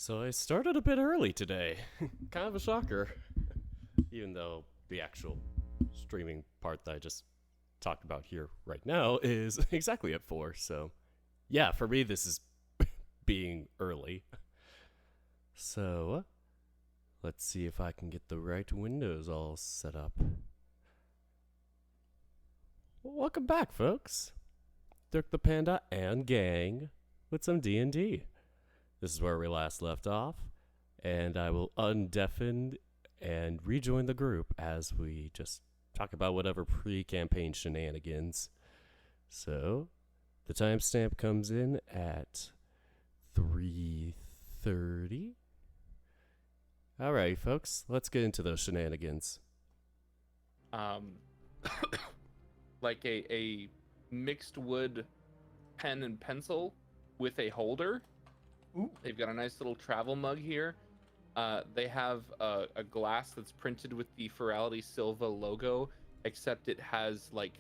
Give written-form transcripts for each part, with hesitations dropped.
So I started a bit early today. Kind of a shocker. Even though the actual streaming part that I just talked about here right now is exactly at 4. So, yeah, for me, this is being early. So, let's see if I can get the right windows all set up. Well, welcome back, folks. Dirk the Panda and gang with some D&D. This is where we last left off, and I will undeafen and rejoin the group as we just talk about whatever pre-campaign shenanigans. So, the timestamp comes in at 3:30. Alright, folks, let's get into those shenanigans. Like a mixed wood pen and pencil with a holder. Ooh. They've got a nice little travel mug here. They have a glass that's printed with the Ferality Silva logo, except it has like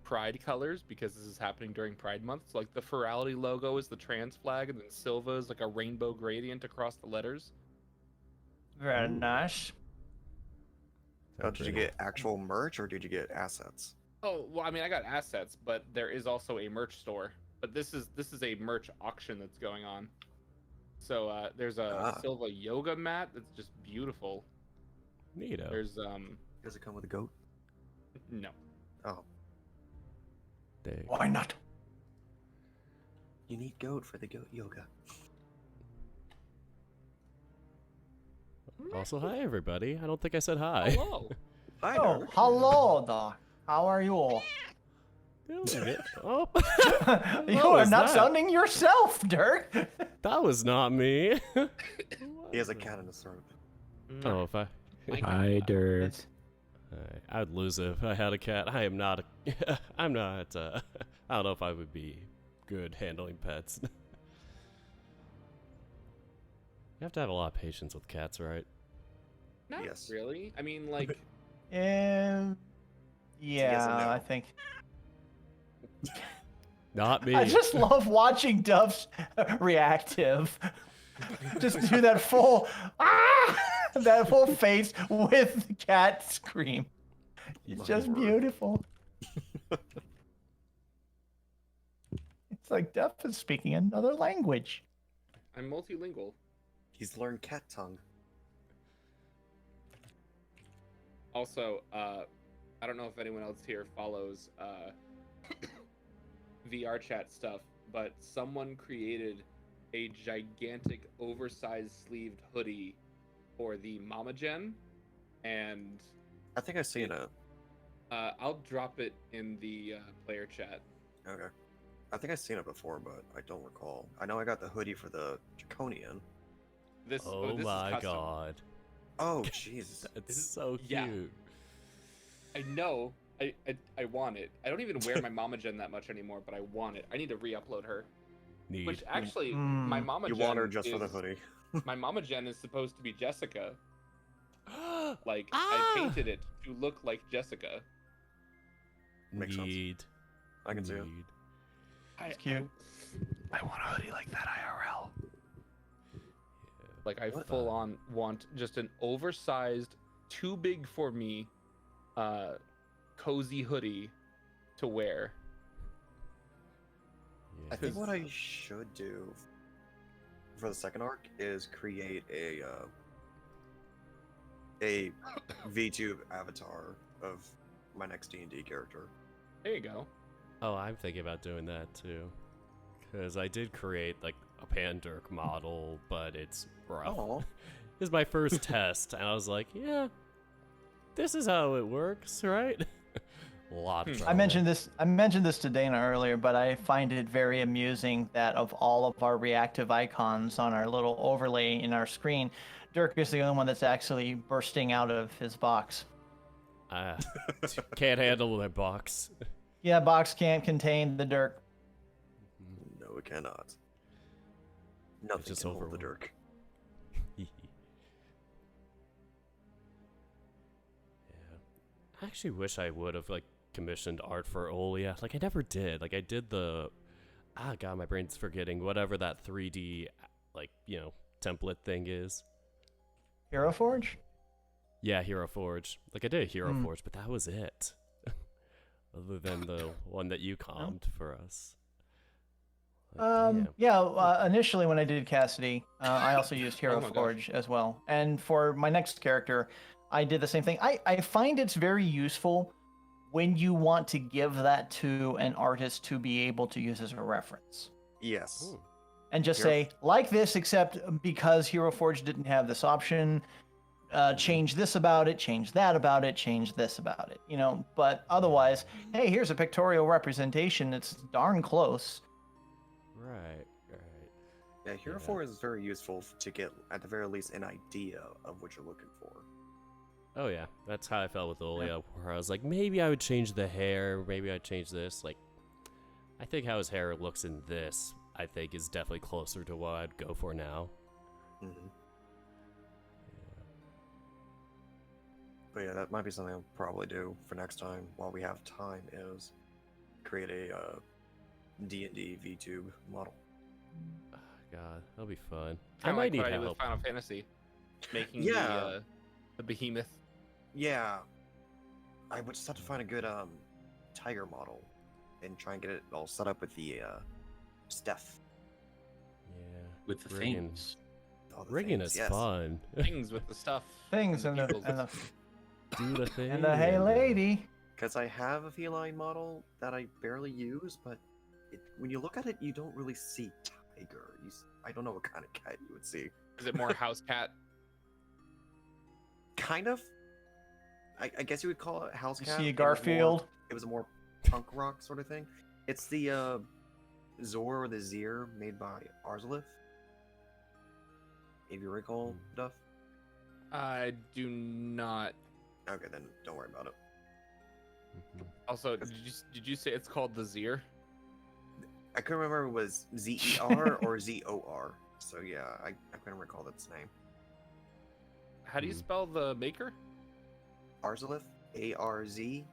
pride colors because this is happening during Pride Month. So like the Ferality logo is the trans flag, and then Silva is like a rainbow gradient across the letters. Very nice. Oh, did you get actual merch or did you get assets? Oh well, I mean I got assets, but there is also a merch store. But this is a merch auction that's going on. So there's a Silva yoga mat that's just beautiful. Neato. There's Does it come with a goat? no. Oh, Dang. Why not? you need goat for the goat yoga. Also, hi, everybody. I don't think I said hi. Hello. Hi, Oh, Dirk. hello, Doc. How are you all? Oh, You What are was not that? sounding yourself, Dirk. that was not me. He has a cat in his throat. Oh, if I... Hi, Dirk. I'd lose it if I had a cat. I am not I'm not, I don't know if I would be good handling pets. You have to have a lot of patience with cats, right? Not Yes. really. I mean, like, Yeah, Yes and no. I think. Not me. I just love watching Duff's reactive. Just do that full that full face with the cat scream. It's My just word. beautiful. It's like Duff is speaking another language. I'm multilingual. He's learned cat tongue. Also, I don't know if anyone else here follows VR chat stuff, but someone created a gigantic oversized sleeved hoodie for the Mama Gen, and I think I've seen it. I'll drop it in the player chat. Okay. I think I've seen it before, but I don't recall. I know I got the hoodie for the Draconian. This Oh is my custom. god. Oh, Jesus. It's so cute. Yeah. I know. I want it. I don't even wear my Mama Gen that much anymore, but I want it. I need to re-upload her. Need. Which actually, Mm. my Mama You Gen want her just for the is- hoodie. My Mama Gen is supposed to be Jessica. Like Ah! I painted it to look like Jessica. Makes sense. Need. I can see it. Need. It's cute. I want a hoodie like that IRL. Like I What? full on want just an oversized, too big for me, cozy hoodie to wear. I think what I should do for the second arc is create a VTube avatar of my next D&D character. There you go. Oh, I'm thinking about doing that too. Because I did create like a Pandirk model, but it's rough. Oh, This is my first test, and I was like, yeah, this is how it works, right? A lot of I trouble. mentioned this to Dana earlier, but I find it very amusing that of all of our reactive icons on our little overlay in our screen, Dirk is the only one that's actually bursting out of his box. Can't handle that box. Yeah, box can't contain the Dirk. no, it cannot. Nothing just can hold the overwhelmed. Dirk. Yeah. I actually wish I would have like commissioned art for Olia. Like I never did. Like I did the god, my brain's forgetting whatever that 3D like, template thing is. Hero Forge? Yeah, Hero Forge. Like I did a Hero Forge, but that was it. Other than the one that you comped for us. Damn. Yeah, initially when I did Cassidy, I also used Hero Oh my gosh. Forge as well. And for my next character, I did the same thing. I find it's very useful when you want to give that to an artist to be able to use as a reference. Yes. Ooh. And just Hero- say, like this, except because Hero Forge didn't have this option, change this about it, change that about it, change this about it. You know, but otherwise, hey, here's a pictorial representation. It's darn close. Right. Yeah, Hero Yeah. 4 is very useful to get, at the very least, an idea of what you're looking for. Oh yeah, that's how I felt with Olia, where I was like, maybe I would change the hair, maybe I'd change this. Like, I think how his hair looks in this, I think, is definitely closer to what I'd go for now. Mm-hmm. But yeah, that might be something I'll probably do for next time while we have time, is create a D&D VTube model. Oh, God, that'll be fun. I Kinda might like need what I did with help. Final Fantasy, making Yeah. the behemoth. Yeah, I would just have to find a good tiger model and try and get it all set up with the Steph. Yeah. With the Rigging. things. All the Rigging things, is yes. fun. Things with the stuff. Things and the peoples. Do the thing. and the hey lady. Because I have a feline model that I barely use, but when you look at it, you don't really see tiger. I don't know what kind of cat you would see. Is it more house cat? Kind of. I guess you would call it house You cat. see a It was more- Garfield. It was a more punk rock sort of thing. It's the Zor or the Zir made by Arzalith. If you recall, Duff. I do not. Okay, then don't worry about it. Mhm. Also, did you say it's called the Zir? I couldn't remember if it was ZER or ZOR. So yeah, I couldn't recall its name. How do you Hmm. spell the maker? Arzalith, ARZOLATH.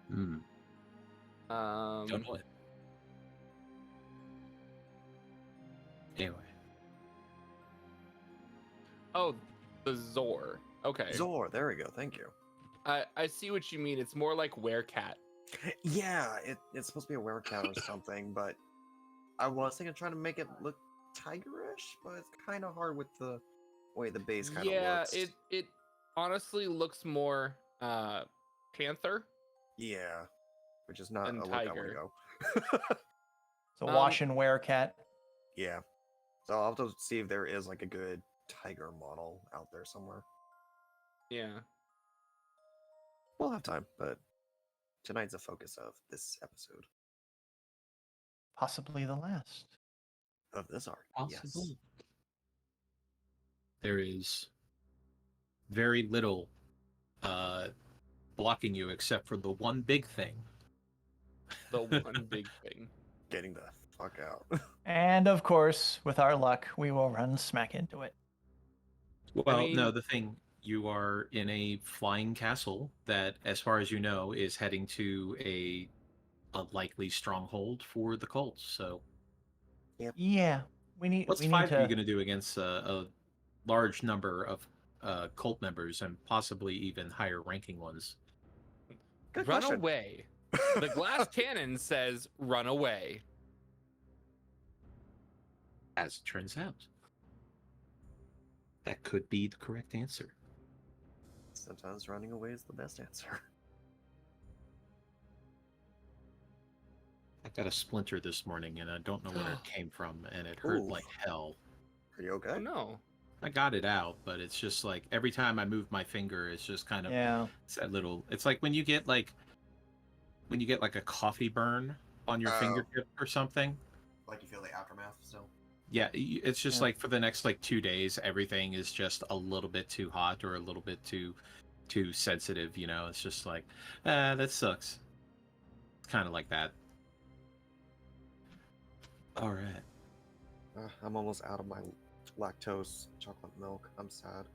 Hmm. Don't know it. Anyway. Oh, the Zor. Okay. Zor, there we go. Thank you. I see what you mean. It's more like werecat. Yeah, it's supposed to be a werecat or something, but I was thinking of trying to make it look tigerish, but it's kind of hard with the way the base kind of Yeah, looks. it honestly looks more panther. Yeah, which is not And a look I want tiger. to go. It's a wash and wear cat. Yeah, so I'll have to see if there is like a good tiger model out there somewhere. Yeah. We'll have time, but tonight's the focus of this episode Possibly the last. of this arc. Yes. Possible. There is very little blocking you except for the one big thing. The one big thing. Getting the fuck out. And of course, with our luck, we will run smack into it. Well, no, mean- the thing, you are in a flying castle that, as far as you know, is heading to a likely stronghold for the cults. So, Yeah, we need. what's we need five of you to. going to do against a large number of cult members and possibly even higher ranking ones? Good Run question. away. The glass cannon says run away. As it turns out, that could be the correct answer. Sometimes running away is the best answer. I got a splinter this morning, and I don't know where it came from, and it hurt Ooh. like hell. Are you okay? Oh no. I got it out, but it's just like every time I move my finger, it's just kind of Yeah. it's that little. It's like when you get like a coffee burn on your Oh. fingertip or something. Like you feel the aftermath still? Yeah, it's just Yeah. like for the next like 2 days, everything is just a little bit too hot or a little bit too sensitive. You know, it's just like, that sucks. It's kind of like that. All right. I'm almost out of my lactose chocolate milk. I'm sad.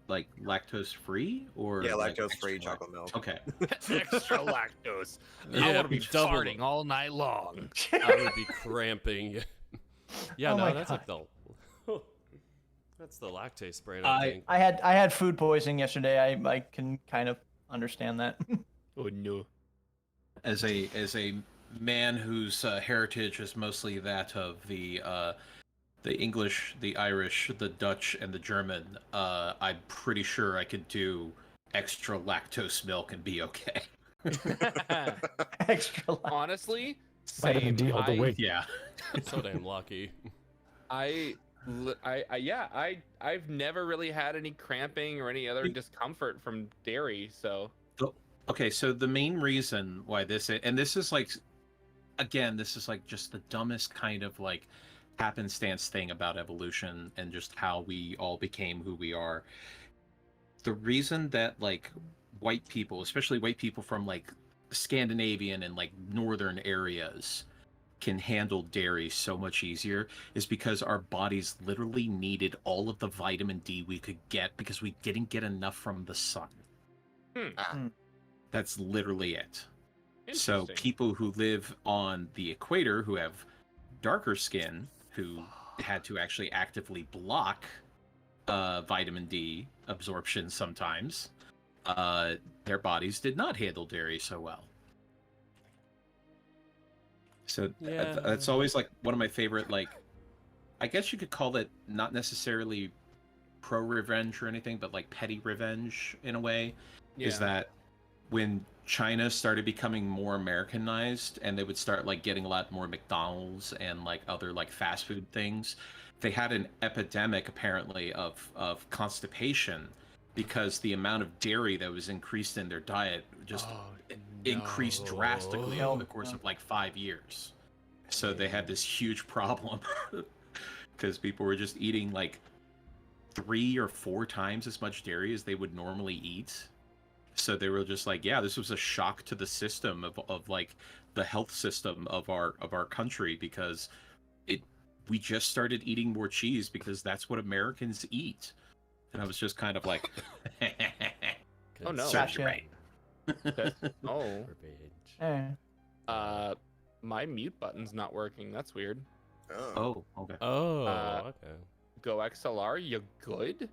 like lactose free or Yeah, like, lactose free extra chocolate milk. Okay. Extra lactose. I Yeah, want to be double. farting all night long. I would be cramping. Yeah, Oh no, my that's God. like the that's the lactase brain, I think. I had food poisoning yesterday. I can kind of understand that. Oh no. As a man whose heritage is mostly that of the English, the Irish, the Dutch, and the German, I'm pretty sure I could do extra lactose milk and be okay. Extra. Honestly, Vitamin same. D all the way. Yeah. So damn lucky. I've never really had any cramping or any other discomfort from dairy, so Okay, so the main reason why this is like, again, this is like just the dumbest kind of like happenstance thing about evolution and just how we all became who we are. The reason that like white people, especially white people from like Scandinavian and like northern areas, can handle dairy so much easier is because our bodies literally needed all of the vitamin D we could get because we didn't get enough from the sun. That's literally it. So interesting. people who live on the equator who have darker skin, who had to actually actively block vitamin D absorption sometimes, their bodies did not handle dairy so well. So Yeah. that's always like one of my favorite, like, I guess you could call it not necessarily pro revenge or anything, but like petty revenge in a way, is that when China started becoming more Americanized and they would start like getting a lot more McDonald's and like other like fast food things, they had an epidemic apparently of constipation because the amount of dairy that was increased in their diet just increased drastically over the course of like 5 years. So they had this huge problem because people were just eating like 3 or 4 times as much dairy as they would normally eat. So they were just like, yeah, this was a shock to the system of like the health system of our country because we just started eating more cheese because that's what Americans eat. And I was just kind of like, Oh no. serves you right. Oh. Revenge. My mute button's not working. That's weird. Oh, okay. Oh, okay. Go XLR, you good?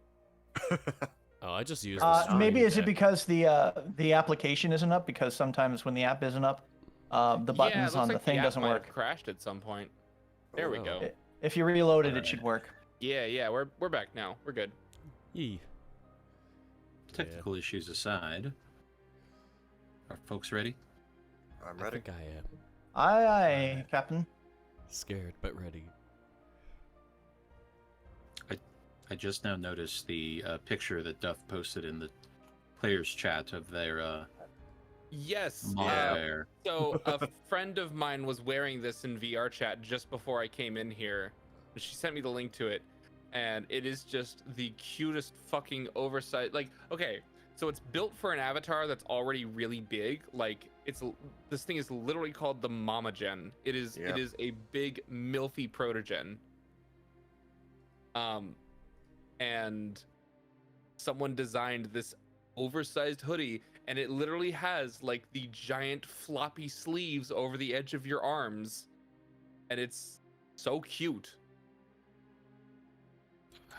Oh, I just used the Maybe stream is it deck. because the application isn't up? Because sometimes when the app isn't up, the buttons on the thing doesn't work. Crashed at some point. There we Oh. go. If you reload it, it should work. Yeah, we're back now. We're good. Yee. Technical issues aside, are folks ready? I'm I ready. think I am. Aye, Captain. Scared but ready. I just now noticed the picture that Duff posted in the players chat of their Yes. model there. So a friend of mine was wearing this in VR chat just before I came in here. She sent me the link to it, and it is just the cutest fucking oversized. Like, okay, so it's built for an avatar that's already really big. Like, this thing is literally called the Mama Gen. It is a big milfy protogen. And someone designed this oversized hoodie, and it literally has like the giant floppy sleeves over the edge of your arms, and it's so cute.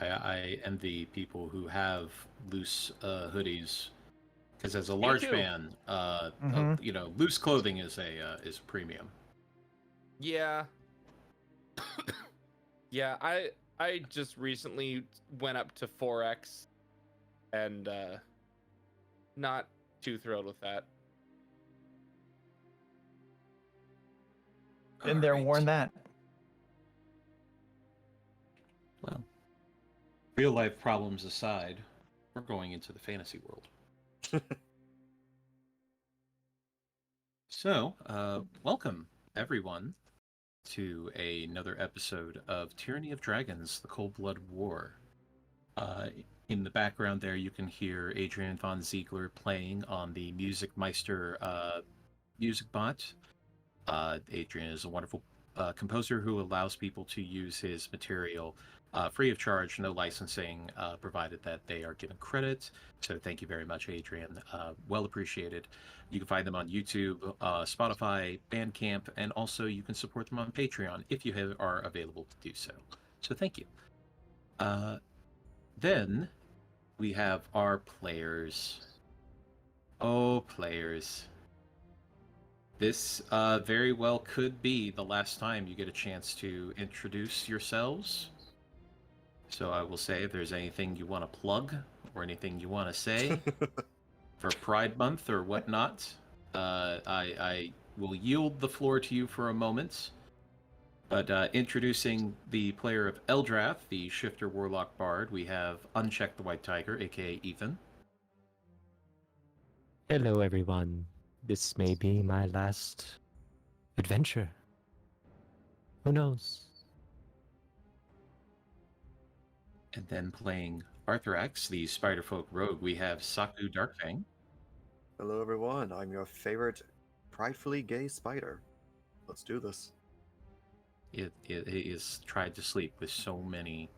I envy people who have loose hoodies, because as a large man, loose clothing is premium. Yeah. Yeah, I just recently went up to 4X, and not too thrilled with that. Been there, worn that. Well, real life problems aside, we're going into the fantasy world. So, welcome everyone to another episode of Tyranny of Dragons: The Cold Blood War. In the background there, you can hear Adrian von Ziegler playing on the Music Meister music bot. Adrian is a wonderful composer who allows people to use his material free of charge, no licensing, provided that they are given credit. So thank you very much, Adrian. Well appreciated. You can find them on YouTube, Spotify, Bandcamp, and also you can support them on Patreon if you are available to do so. So thank you. Then we have our players. Oh, players. This very well could be the last time you get a chance to introduce yourselves. So I will say, if there's anything you want to plug or anything you want to say for Pride Month or whatnot, I will yield the floor to you for a moment. But introducing the player of Eldrath, the Shifter Warlock Bard, we have Unchecked the White Tiger, aka Ethan. Hello, everyone. This may be my last adventure. Who knows? And then playing Arthrax, the Spiderfolk Rogue, we have Saku Darkfang. Hello, everyone. I'm your favorite pridefully gay spider. Let's do this. It is tried to sleep with so many,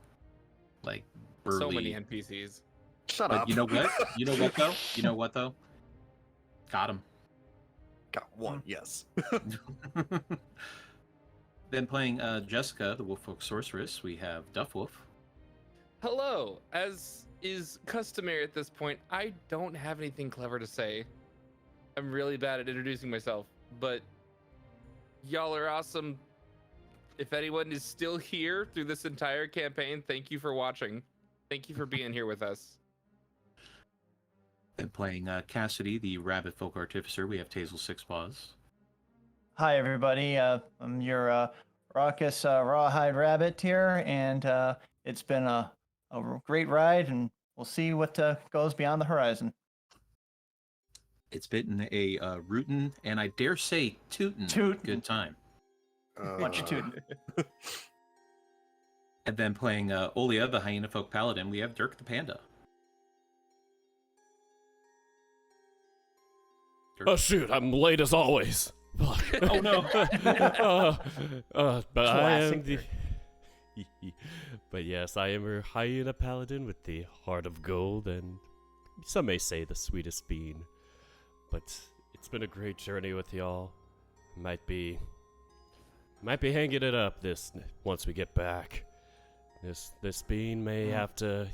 like, burly... So many NPCs. Shut But up. you know what? You know what, though? Got him. Got one, yes. Then playing Jessica, the Wolffolk Sorceress, we have Duffwolf. Hello. As is customary at this point, I don't have anything clever to say. I'm really bad at introducing myself, but y'all are awesome. If anyone is still here through this entire campaign, thank you for watching. Thank you for being here with us. And playing Cassidy, the Rabbit Folk Artificer, we have Tazel Sixpaws. Hi, everybody. I'm your raucous rawhide rabbit here, and it's been a great ride, and we'll see what goes beyond the horizon. It's been a rootin' and I dare say tootin' good time. Much tootin'. And then playing Olia, the Hyena Folk Paladin, we have Dirk the Panda. Dirk. Oh shoot, I'm late as always. Fuck. Oh no. But I am Classic the. But yes, I am your hyena paladin with the heart of gold, and some may say the sweetest bean. But it's been a great journey with y'all. Might be hanging it up once we get back. This bean may have to,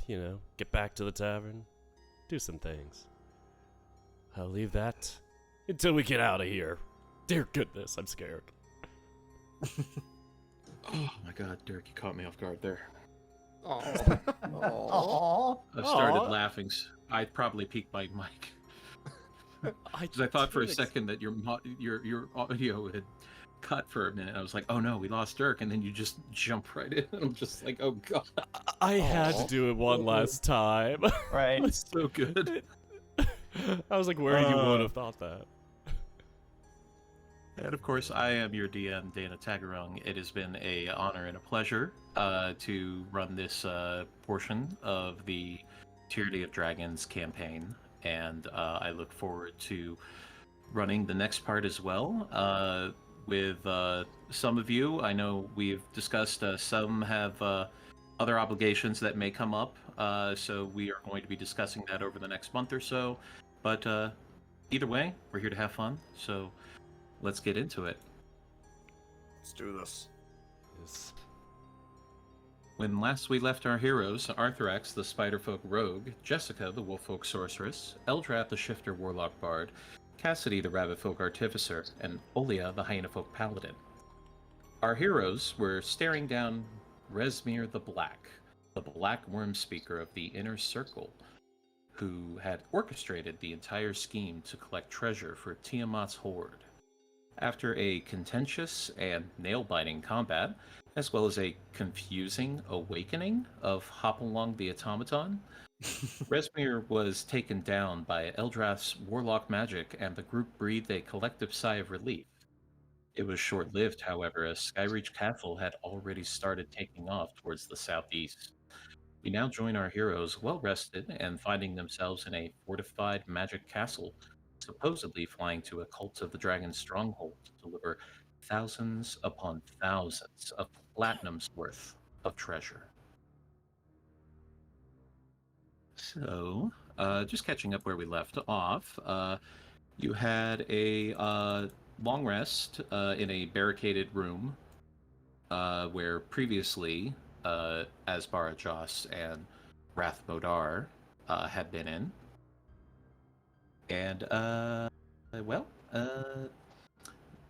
get back to the tavern, do some things. I'll leave that until we get out of here. Dear goodness, I'm scared. Oh my god, Dirk, you caught me off guard there. Aww. Aww. I started Aw. laughing. I probably peaked my mic. I Because I thought for a second that your audio had cut for a minute. I was like, oh no, we lost Dirk, and then you just jump right in. I'm just like, oh god. I had to do it one last time. Right. That's so good. I was like, where you would have thought that. And of course, I am your DM, Dana Tagarung. It has been an honor and a pleasure to run this portion of the Tyranny of Dragons campaign, and I look forward to running the next part as well with some of you. I know we've discussed some have other obligations that may come up, so we are going to be discussing that over the next month or so. But either way, we're here to have fun, so let's get into it. Let's do this. Yes. When last we left our heroes, Arthrax, the Spiderfolk Rogue, Jessica, the Wolffolk Sorceress, Eldrath, the Shifter Warlock Bard, Cassidy, the Rabbitfolk Artificer, and Olia, the Hyenafolk Paladin. Our heroes were staring down Resmir the Black Worm Speaker of the Inner Circle, who had orchestrated the entire scheme to collect treasure for Tiamat's Horde. After a contentious and nail-biting combat, as well as a confusing awakening of Hopalong the Automaton, Resmir was taken down by Eldrath's warlock magic, and the group breathed a collective sigh of relief. It was short-lived, however, as Skyreach Castle had already started taking off towards the southeast. We now join our heroes well-rested and finding themselves in a fortified magic castle, supposedly flying to a Cult of the Dragon stronghold to deliver thousands upon thousands of platinum's worth of treasure. So, just catching up where we left off, you had a long rest in a barricaded room where previously Asbara Joss and Wrath Modar had been in. And,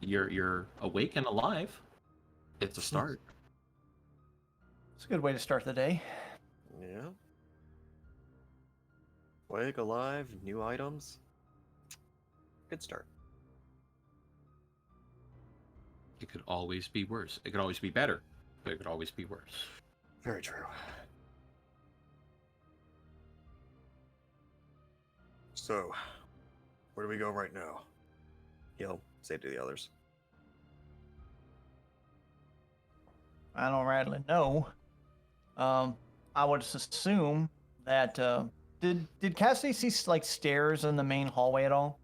you're awake and alive. It's a start. It's a good way to start the day. Yeah. Awake, alive, new items. Good start. It could always be worse. It could always be better, but it could always be worse. Very true. So, where do we go right now? He'll say to the others. I don't rightly know. I would assume that did Cassidy see like stairs in the main hallway at all?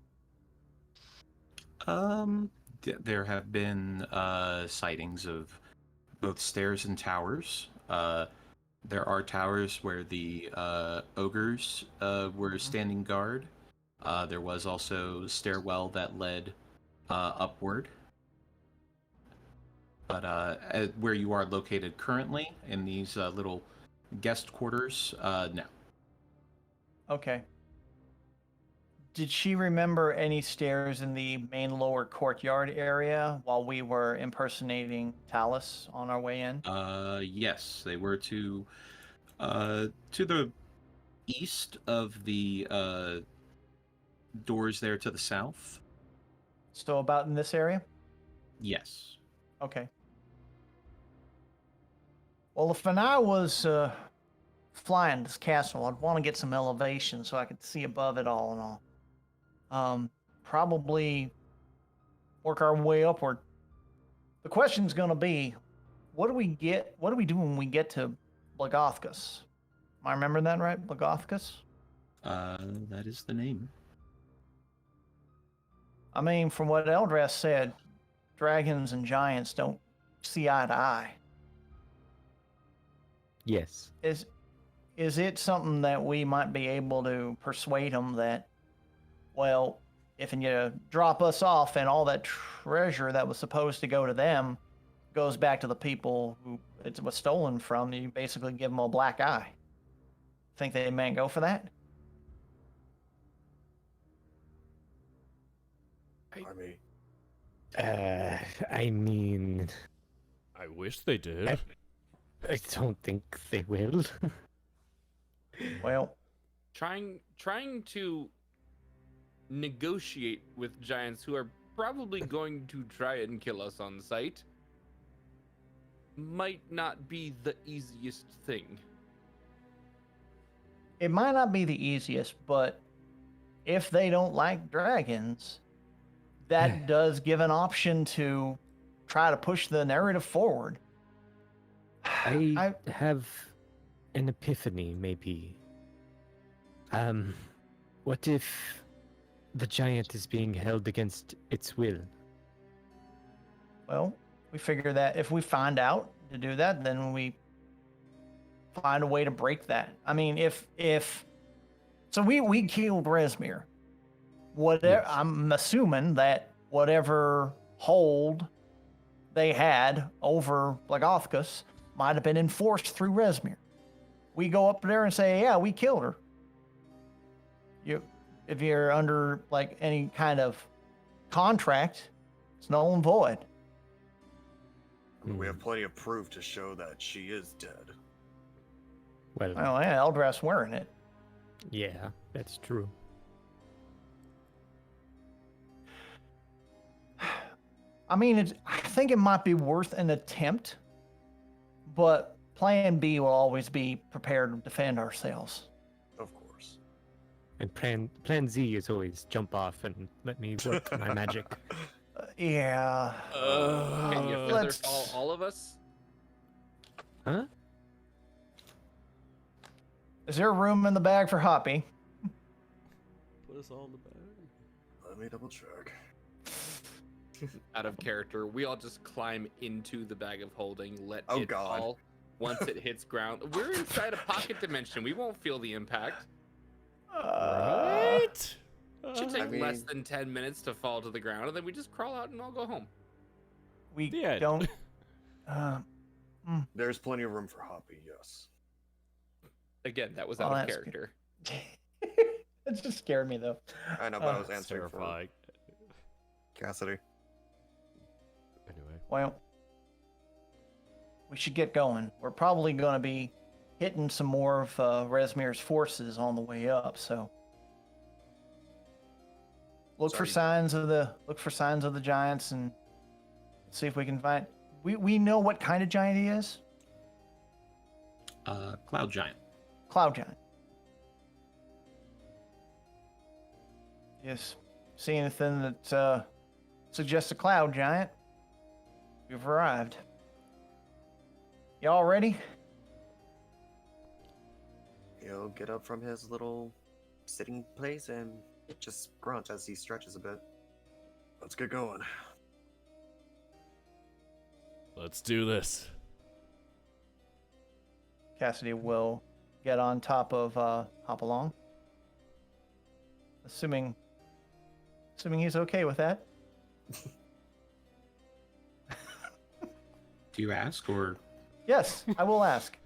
There have been sightings of both stairs and towers. There are towers where the ogres were standing guard. There was also a stairwell that led upward. But where you are located currently, in these little guest quarters, no. Okay. Did she remember any stairs in the main lower courtyard area while we were impersonating Talus on our way in? Yes, they were to the east of the doors there to the south. So about in this area? Yes. Okay. Well, if I was flying this castle, I'd want to get some elevation so I could see above it all and all. Probably work our way upward. The question's going to be, what do we do when we get to Blagothkus? Am I remembering that right? Blagothkus? That is the name. I mean, from what Eldrath said, dragons and giants don't see eye to eye. Yes. Is it something that we might be able to persuade them that, well, if you drop us off and all that treasure that was supposed to go to them goes back to the people who it was stolen from, you basically give them a black eye? Think they might go for that? I mean, I wish they did. I don't think they will. Well, Trying to negotiate with giants who are probably going to try and kill us on sight might not be the easiest thing. it might not be the easiest, but if they don't like dragons, that does give an option to try to push the narrative forward. I have an epiphany, maybe. What if the giant is being held against its will? Well, we figure that if we find out to do that, then we find a way to break that. I mean, so we killed Rezmir. Whatever, Yes. I'm assuming that whatever hold they had over Blagothkus might have been enforced through Rezmir. We go up there and say, yeah, we killed her. If you're under like any kind of contract, it's null and void. I mean, we have plenty of proof to show that she is dead. Well, Well, yeah, Eldrath's wearing it. yeah, that's true. I mean, I think it might be worth an attempt, but plan B will always be prepared to defend ourselves. Of course. And plan Z is always jump off and let me work my magic. Yeah. Can you feather let's- fall all of us? Huh? Is there room in the bag for Hoppy? Put us all in the bag. Let me double check. out of character, we all just climb into the bag of holding, let Oh, it God. fall. Once it hits ground, we're inside a pocket dimension. We won't feel the impact. Right? Should take I less mean- than 10 minutes to fall to the ground, and then we just crawl out and all go home. We The end. don't. There's plenty of room for Hoppy, yes. Again, that was Well, out of that's good. character. It just scared me though. I know, but I was It's answering for terrifying. Cassidy. Anyway. Well, we should get going. We're probably going to be hitting some more of Resmir's forces on the way up, so look for Sorry. signs of the giants and see if we can find. We know what kind of giant he is. Cloud giant. Cloud giant. Yes. See anything that suggests a cloud giant? We've arrived. Y'all ready? He'll get up from his little sitting place and just grunt as he stretches a bit. Let's get going. Let's do this. Cassidy will get on top of Hopalong. Assuming he's okay with that. Do you ask or? Yes, I will ask.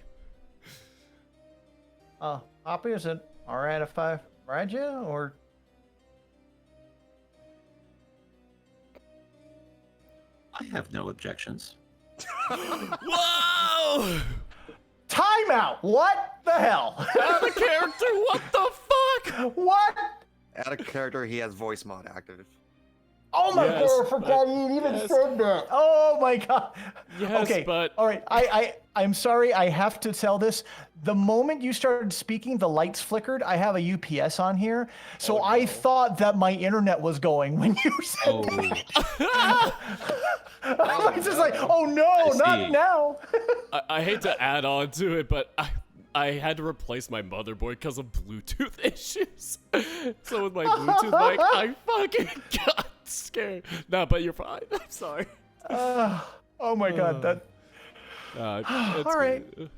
Hoppy, is it alright if I ride you, or? I have no objections. Whoa! Timeout! What the hell? Out of character, what the fuck? What? Out of character, he has voice mod active. Oh my Yes, god, I forgot you even yes. said that. Oh my god. Yes, Okay, but all right. I'm sorry. I have to tell this. The moment you started speaking, the lights flickered. I have a UPS on here, so Oh, I no. thought that my internet was going when you said Oh, that. I was just like, oh no, I not see. now. I hate to add on to it, but I had to replace my motherboard because of Bluetooth issues. So with my Bluetooth mic, I fucking got scared. No, but you're fine. I'm sorry. Oh my god, that. It's All right. good.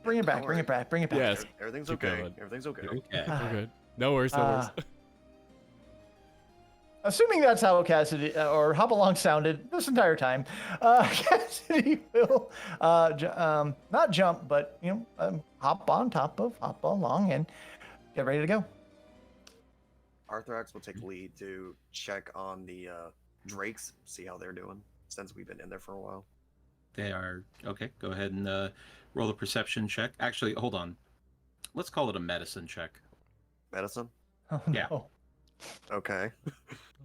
Bring it back. Don't Bring it worry. back. Bring it back. Yes. Everything's Keep okay. going. Everything's okay. okay. We're good. No worries, no worries. Assuming that's how Cassidy or Hopalong sounded this entire time, Cassidy will not jump, but hop on top of Hopalong and get ready to go. Arthrax will take lead to check on the drakes, see how they're doing, since we've been in there for a while. They are okay. Go ahead and roll a perception check. Actually, hold on. Let's call it a medicine check. Medicine? Oh, Yeah. no. Okay.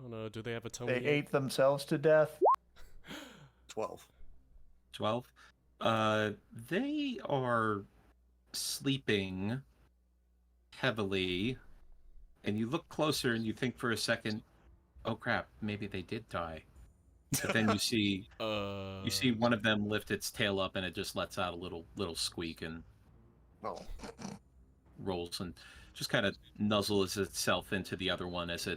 Oh no, do they have a tummy? They ate themselves to death. 12. 12. They are sleeping heavily, and you look closer and you think for a second, oh crap, maybe they did die. But then you see one of them lift its tail up and it just lets out a little squeak and Oh. rolls and just kind of nuzzles itself into the other one as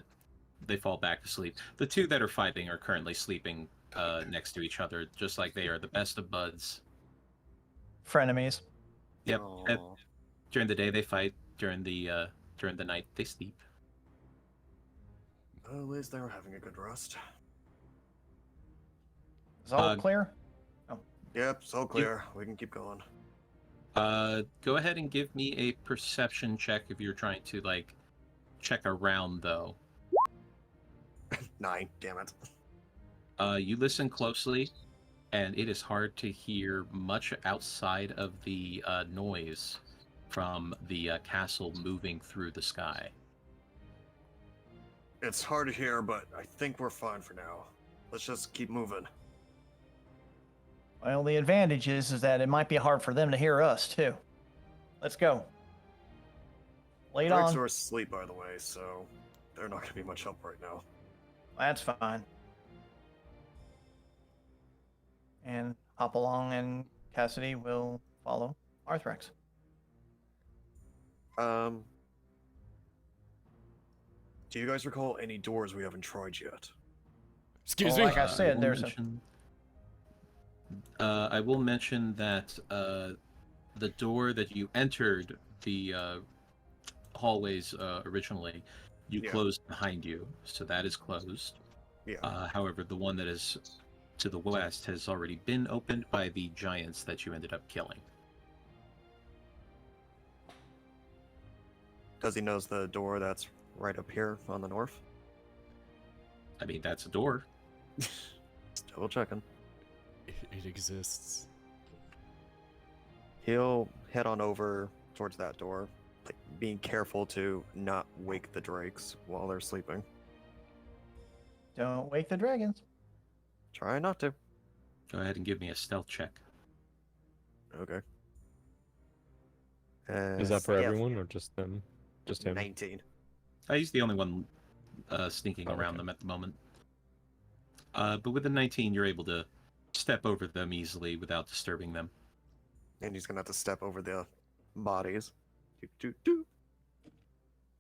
they fall back to sleep. The two that are fighting are currently sleeping next to each other, just like they are the best of buds. Frenemies. Yep. Aw. During the day they fight. During the night they sleep. Well, at least they were having a good rest. Is all clear? Yep, so clear. We can keep going. Go ahead and give me a perception check if you're trying to check around though. 9, damn it. You listen closely, and it is hard to hear much outside of the noise from the castle moving through the sky. It's hard to hear, but I think we're fine for now. Let's just keep moving. Well, the advantage is that it might be hard for them to hear us too. Let's go. Late Drakes on. are asleep, by the way, so they're not going to be much help right now. That's fine. And Hopalong and Cassidy will follow Arthrex. Do you guys recall any doors we haven't tried yet? Excuse Well, me. like I said, will there's mention, I will mention that the door that you entered the hallways originally, you Yeah. closed behind you, so that is closed. Yeah. However, the one that is to the west has already been opened by the giants that you ended up killing. Does he knows the door that's right up here on the north? I mean, that's a door. Just double checking. It exists. He'll head on over towards that door, like being careful to not wake the drakes while they're sleeping. Don't wake the dragons. Try not to. Go ahead and give me a stealth check. Okay. Is that for yeah, everyone or just them? Just him? 19. He's the only one sneaking Oh, around okay. them at the moment. But with the 19, you're able to step over them easily without disturbing them. And he's gonna have to step over the bodies. Doo, doo,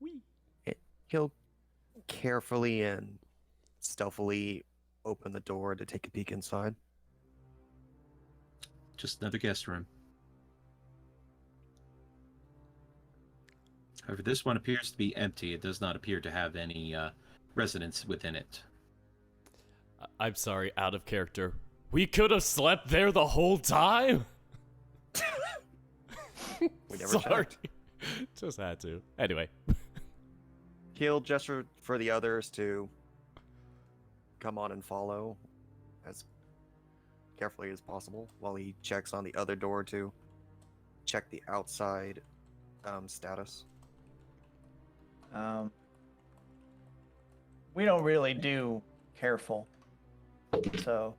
doo. He'll carefully and stealthily open the door to take a peek inside. Just another guest room. However, this one appears to be empty. It does not appear to have any residents within it. I'm sorry, out of character. We could have slept there the whole time? We never Sorry. checked. Just had to. Anyway. He'll gesture for the others to come on and follow as carefully as possible while he checks on the other door to check the outside status. We don't really do careful. So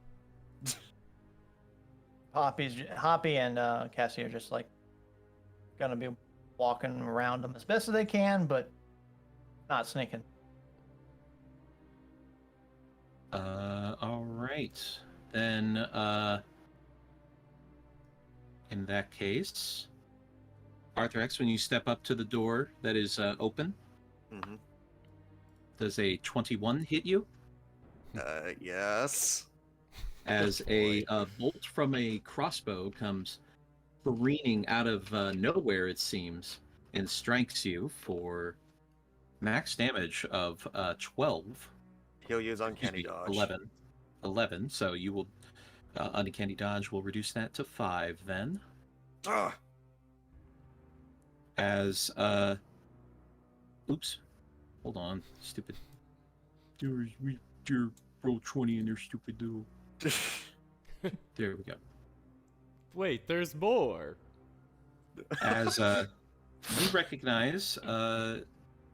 Hoppy and Cassie are just like gonna be walking around them as best as they can, but not sneaking. All right. Then, in that case, Arthur X, when you step up to the door that is open, Mm-hmm. does a 21 hit you? Yes. As a bolt from a crossbow comes careening out of nowhere, it seems, and strikes you for max damage of 12. He'll use Excuse uncanny me, dodge. 11. 11, so you will... uncanny dodge will reduce that to 5 then. Ah! As, oops. Hold on. Stupid. Dear roll 20 and they're stupid dude. There we go. Wait, there's more. As, you recognize,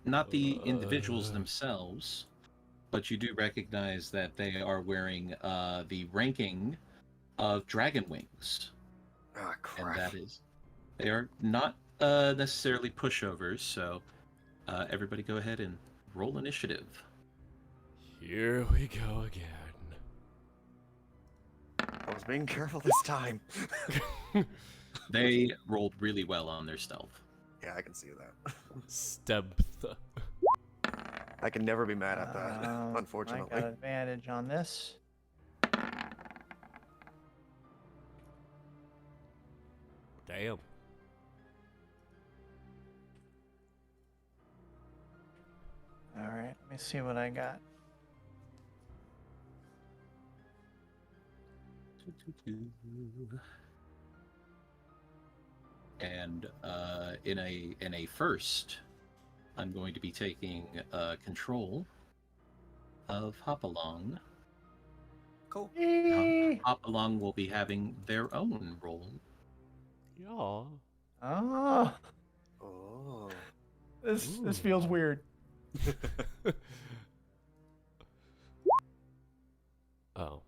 not the individuals themselves, but you do recognize that they are wearing the ranking of dragon wings. Ah, crap. And that is, they are not necessarily pushovers, so everybody go ahead and roll initiative. Here we go again. I was being careful this time. They rolled really well on their stealth. Yeah, I can see that. Step. I can never be mad at that, I unfortunately. got advantage on this. Damn. All right, let me see what I got. And in a first, I'm going to be taking control of Hopalong. Cool. Hopalong will be having their own role. Yeah. Oh, Oh. this feels weird. Oh.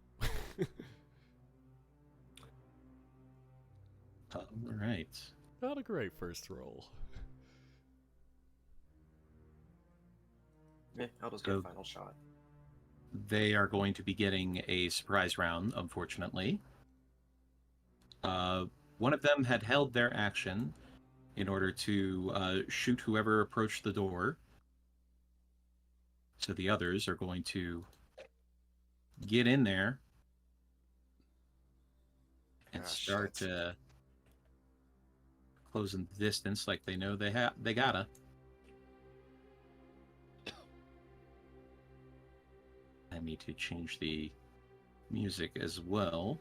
All right. Not a great first roll. Yeah, I'll just get a So- final shot. They are going to be getting a surprise round, unfortunately. One of them had held their action in order to shoot whoever approached the door. So the others are going to get in there and Ah, start shit. closing the distance like they know they gotta. I need to change the music as well.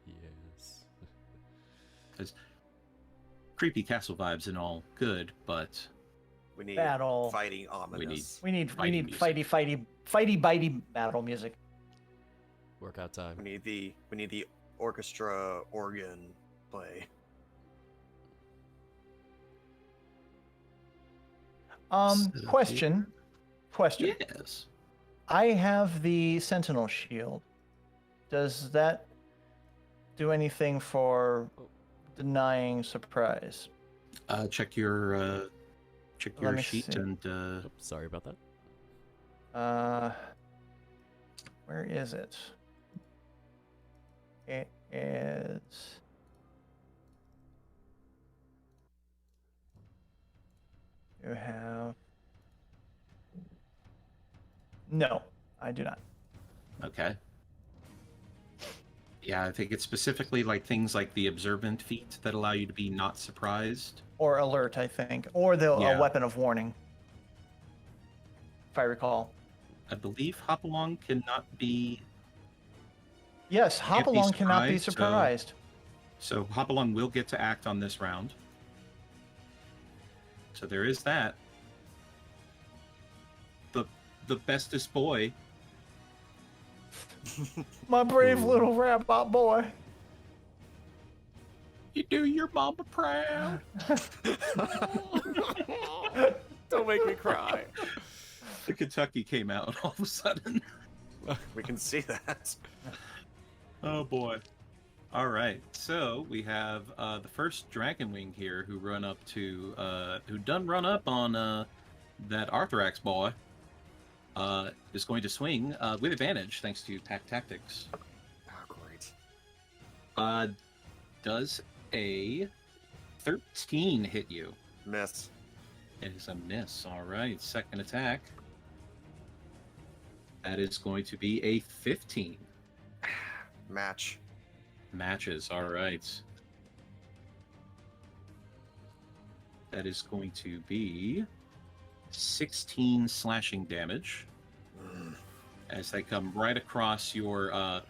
Yes. Because creepy castle vibes and all good, but We need Battle. fighting ominous. We need Fighting music. fighty bitey battle music. Workout time. We need the orchestra organ play. Question. yes. I have the Sentinel Shield. Does that do anything for denying surprise? Check your Let me sheet see. and Oops, sorry about that. Where is it? It is. You have. No, I do not. okay. Yeah, I think it's specifically like things like the observant feat that allow you to be not surprised. Or alert, I think, or the Yeah. weapon of warning, if I recall. I believe Hopalong cannot be. Yes, Can't be Hopalong cannot be surprised, surprised. So Hopalong will get to act on this round. So there is that. The bestest boy. My brave Ooh. little robot boy. You do your mama proud. Don't make me cry. The Kentucky came out all of a sudden. We can see that. Oh boy. All right. So we have the first Dragon Wing here who run up on that Arthrax boy. Is going to swing with advantage thanks to Pack Tactics. Oh, great. Does a 13 hit you? Miss. It is a miss. All right. Second attack. That is going to be a 15. Match. Matches. All right. That is going to be 16 slashing damage as they come right across your,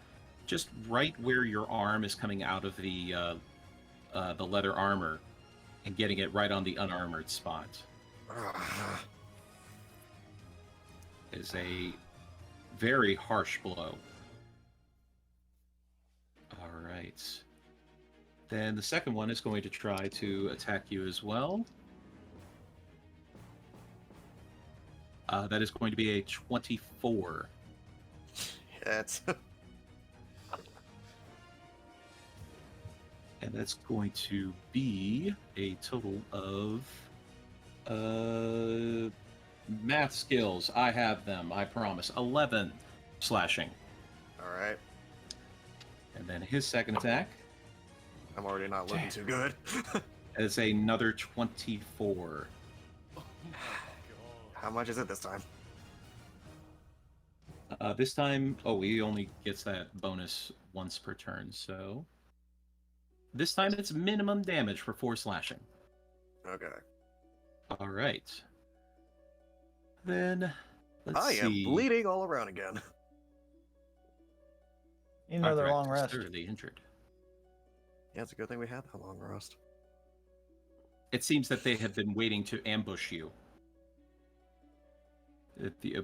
just right where your arm is coming out of the leather armor and getting it right on the unarmored spot. Is a very harsh blow. All right. Then the second one is going to try to attack you as well. That is going to be a 24. That's And that's going to be a total of math skills. I have them, I promise. 11 slashing. all right. And then his second attack I'm already not looking too good. is another 24. How much is it this time? This time, he only gets that bonus once per turn, so this time it's minimum damage for 4 slashing. Okay. All right. Then let's I see. am bleeding all around again. You know, their Arthrax long is rest. thoroughly injured. Yeah, it's a good thing we had that long rest. It seems that they have been waiting to ambush you.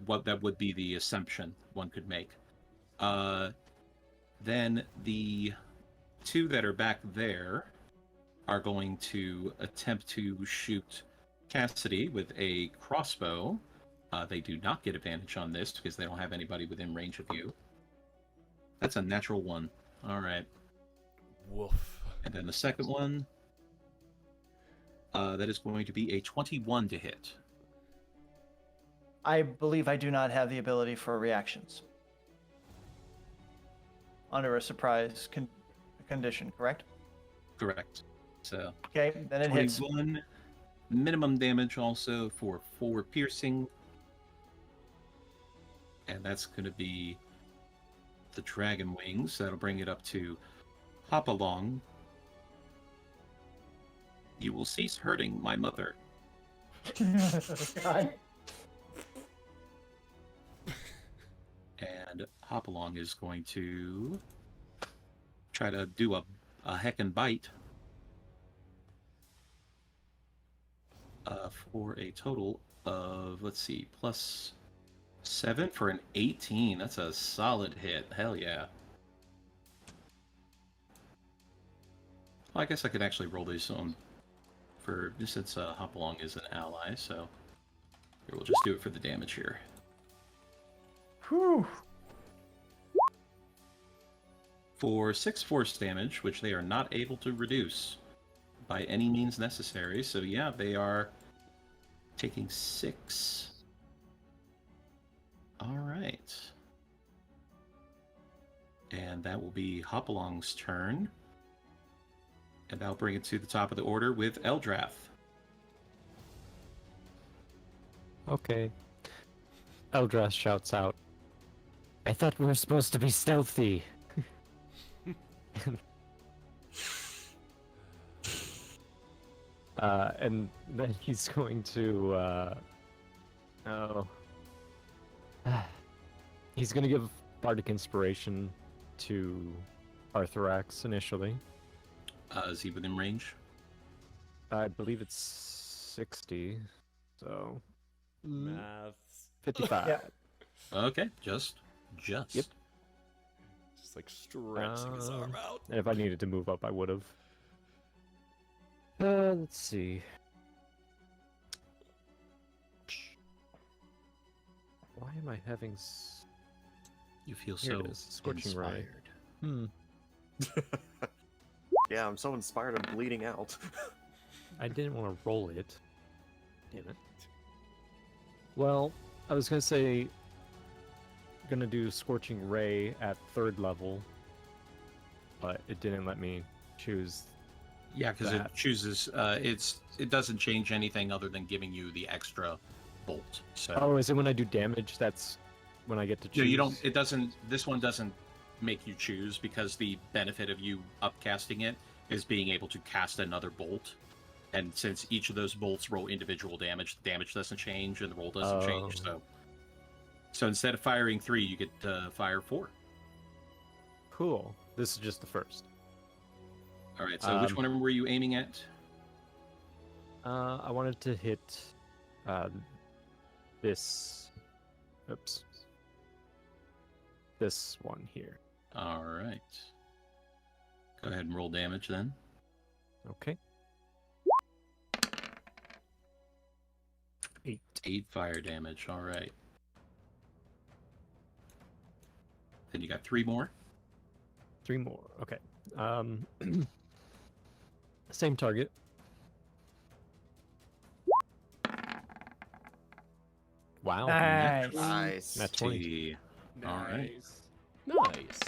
What that would be the assumption one could make. Then the 2 that are back there are going to attempt to shoot Cassidy with a crossbow. They do not get advantage on this because they don't have anybody within range of you. That's a natural 1. All right. Woof. And then the second one, that is going to be a 21 to hit. I believe I do not have the ability for reactions under a surprise condition, correct? Correct. So Okay, then it hits. 21 minimum damage also for 4 piercing. And that's going to be the Dragon Wings. That'll bring it up to Hop Along. You will cease hurting my mother. God. And Hopalong is going to try to do a heckin' bite for a total of, let's see, +7 for an 18. That's a solid hit. Hell yeah. Well, I guess I could actually roll these on for, just since Hopalong is an ally, so here, we'll just do it for the damage here. Whew. For 6 force damage, which they are not able to reduce by any means necessary. So yeah, they are taking 6. All right. And that will be Hopalong's turn. And that'll bring it to the top of the order with Eldrath. Okay. Eldrath shouts out, I thought we were supposed to be stealthy. And then he's going to, he's going to give Bardic Inspiration to Arthurax initially. Is he within range? I believe it's 60, so Maths. 55. Yeah. Okay, just. Yep. Just like stretching his arm out. And if I needed to move up, I would have. Let's see. Why am I having? You feel Here so it is, Scorching Ray. inspired. Yeah, I'm so inspired I'm bleeding out. I didn't want to roll it. Damn it. Well, I was gonna say, gonna do Scorching Ray at 3rd level, but it didn't let me choose. Yeah, because it that. chooses. It doesn't change anything other than giving you the extra bolt. So. Oh, is it when I do damage? That's when I get to choose. No, you don't. It doesn't. This one doesn't make you choose because the benefit of you upcasting it is being able to cast another bolt. And since each of those bolts roll individual damage, the damage doesn't change and the roll doesn't change. So instead of firing 3, you get to fire 4. Cool. This is just the first. All right. So which one were you aiming at? I wanted to hit this. Oops. This one here. All right. Go ahead and roll damage then. Okay. 8. 8 fire damage. All right. Then you got 3 more. 3 more. Okay. Same target. Wow. Nice. Nice. That's 20. All right. Nice.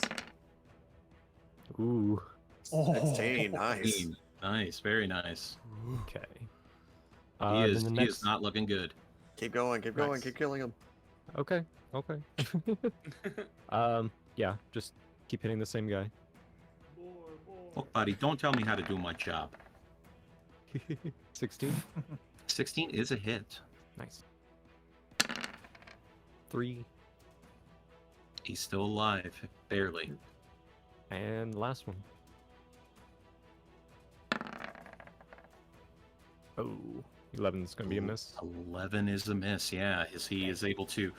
Ooh. 16, nice. Nice. Very nice. Okay. He then the is next... not looking good. Keep going, keep going, Nice. keep killing him. Okay. Okay. Yeah. Just keep hitting the same guy. Look, buddy, don't tell me how to do my job. 16. 16 is a hit. Nice. 3. He's still alive, barely. And last one. Oh, 11 is going to be a miss. 11 is a miss, yeah. He is able to...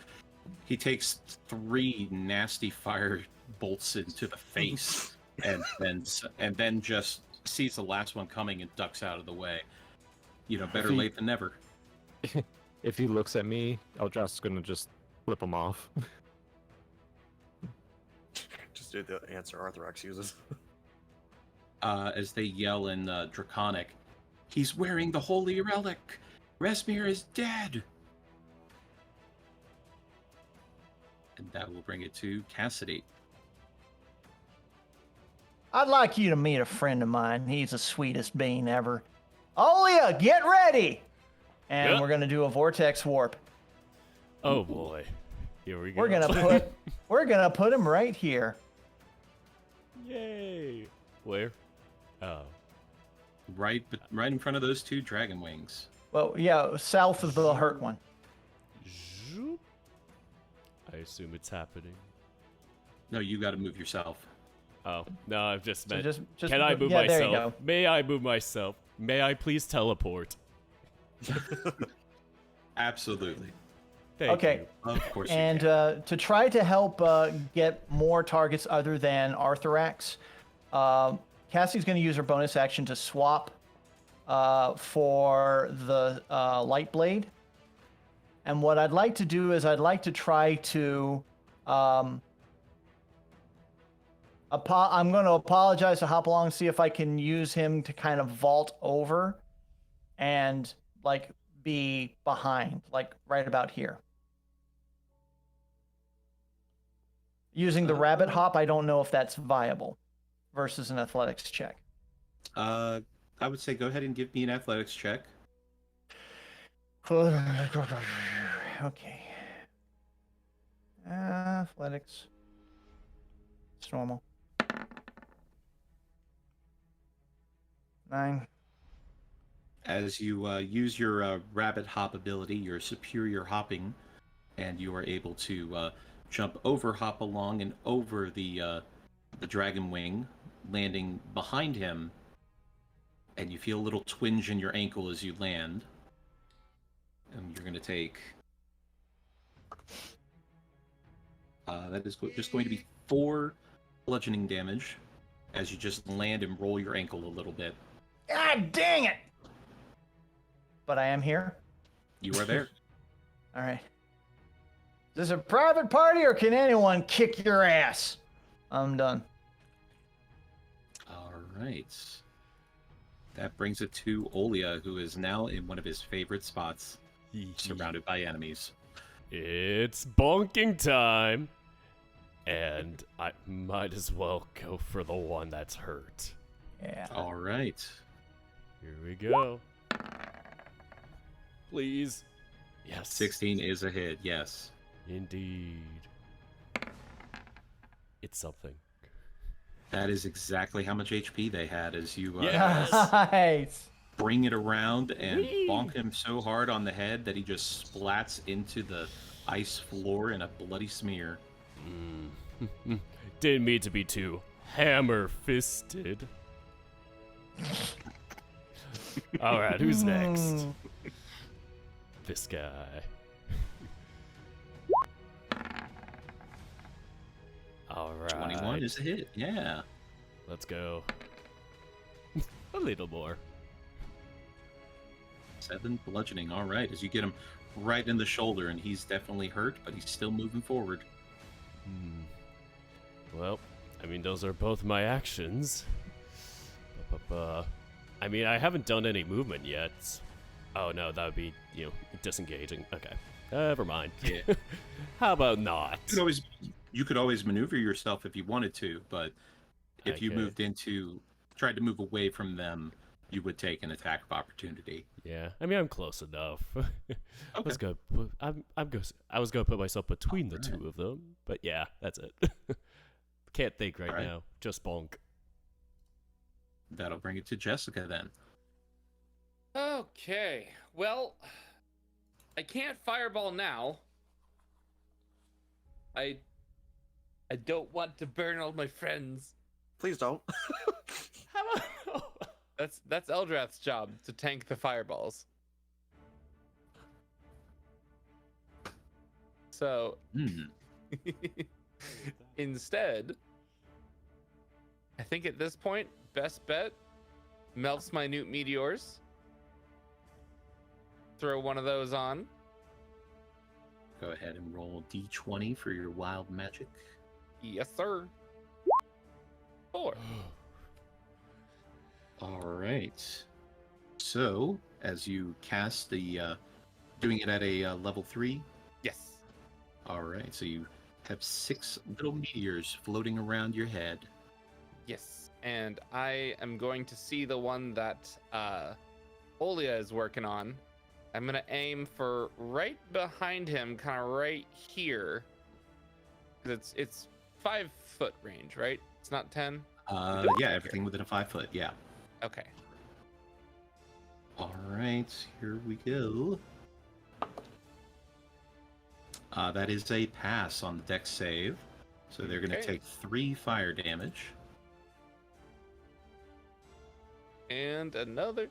He takes 3 nasty fire bolts into the face, and then just sees the last one coming and ducks out of the way. You know, better late than never. If he looks at me, Eldrath's going to just flip him off. Just do the answer Arthurax uses. As they yell in Draconic, he's wearing the holy relic! Resmir is dead! And that will bring it to Cassidy. I'd like you to meet a friend of mine. He's the sweetest bean ever. Olia, get ready! And Yep. we're going to do a vortex warp. Oh boy. Here we go. We're gonna put him right here. Yay! Where? Oh. Right in front of those two dragon wings. Well, yeah, south of the hurt one. Zoop. I assume it's happening. No, you got to move yourself. Oh, no, I've just meant. Just Can I move yeah, there you myself? go. May I move myself? May I please teleport? Absolutely. Thank Okay. you. Of course And you can. to try to help get more targets other than Arthrax, Cassie's going to use her bonus action to swap for the light blade. And what I'd like to do is I'd like to try to... I'm going to apologize to Hopalong and see if I can use him to kind of vault over and like be behind, like right about here. Using the rabbit hop, I don't know if that's viable versus an athletics check. I would say go ahead and give me an athletics check. Okay. Athletics. It's normal. 9. As you use your rabbit hop ability, your superior hopping, and you are able to jump over Hopalong and over the dragon wing, landing behind him, and you feel a little twinge in your ankle as you land. And you're going to take... that is just going to be 4 bludgeoning damage as you just land and roll your ankle a little bit. God dang it! But I am here. You are there. All right. Is this a private party or can anyone kick your ass? I'm done. All right. That brings it to Olia, who is now in one of his favorite spots, surrounded by enemies. It's bonking time. And I might as well go for the one that's hurt. Yeah. All right. Here we go. Please. Yes. 16 is a hit, yes. Indeed. It's something. That is exactly how much HP they had as you Yes. Nice. bring it around and Whee! bonk him so hard on the head that he just splats into the ice floor in a bloody smear. Didn't mean to be too hammer-fisted. Alright, who's next? This guy. Alright. 21 is a hit, yeah. Let's go. A little more. 7 bludgeoning, all right. As you get him right in the shoulder, and he's definitely hurt, but he's still moving forward. Well, I mean, those are both my actions. I mean, I haven't done any movement yet. Oh, no, that would be, disengaging. Okay. Never mind. Yeah. How about not? You could always maneuver yourself if you wanted to, but if you Okay. tried to move away from them, you would take an attack of opportunity. Yeah, I mean, I'm close enough. I was Okay. I was gonna put myself between the Alright. two of them, but yeah, that's it. Can't think right Alright. now. Just bonk. That'll bring it to Jessica then. Okay. Well, I can't fireball now. I don't want to burn all my friends. Please don't. How about That's Eldrath's job to tank the fireballs. So instead, I think at this point, best bet, melts minute meteors. Throw one of those on. Go ahead and roll d20 for your wild magic. Yes, sir. 4. All right. So, as you cast the, doing it at a level 3. Yes. All right. So you have 6 little meteors floating around your head. Yes. And I am going to see the one that Olia is working on. I'm going to aim for right behind him, kind of right here. It's 5-foot range, right? It's not 10. Yeah, everything within a 5 foot. Yeah. Okay. All right, here we go. That is a pass on the dex save, so they're going to Okay. take 3 fire damage. And another.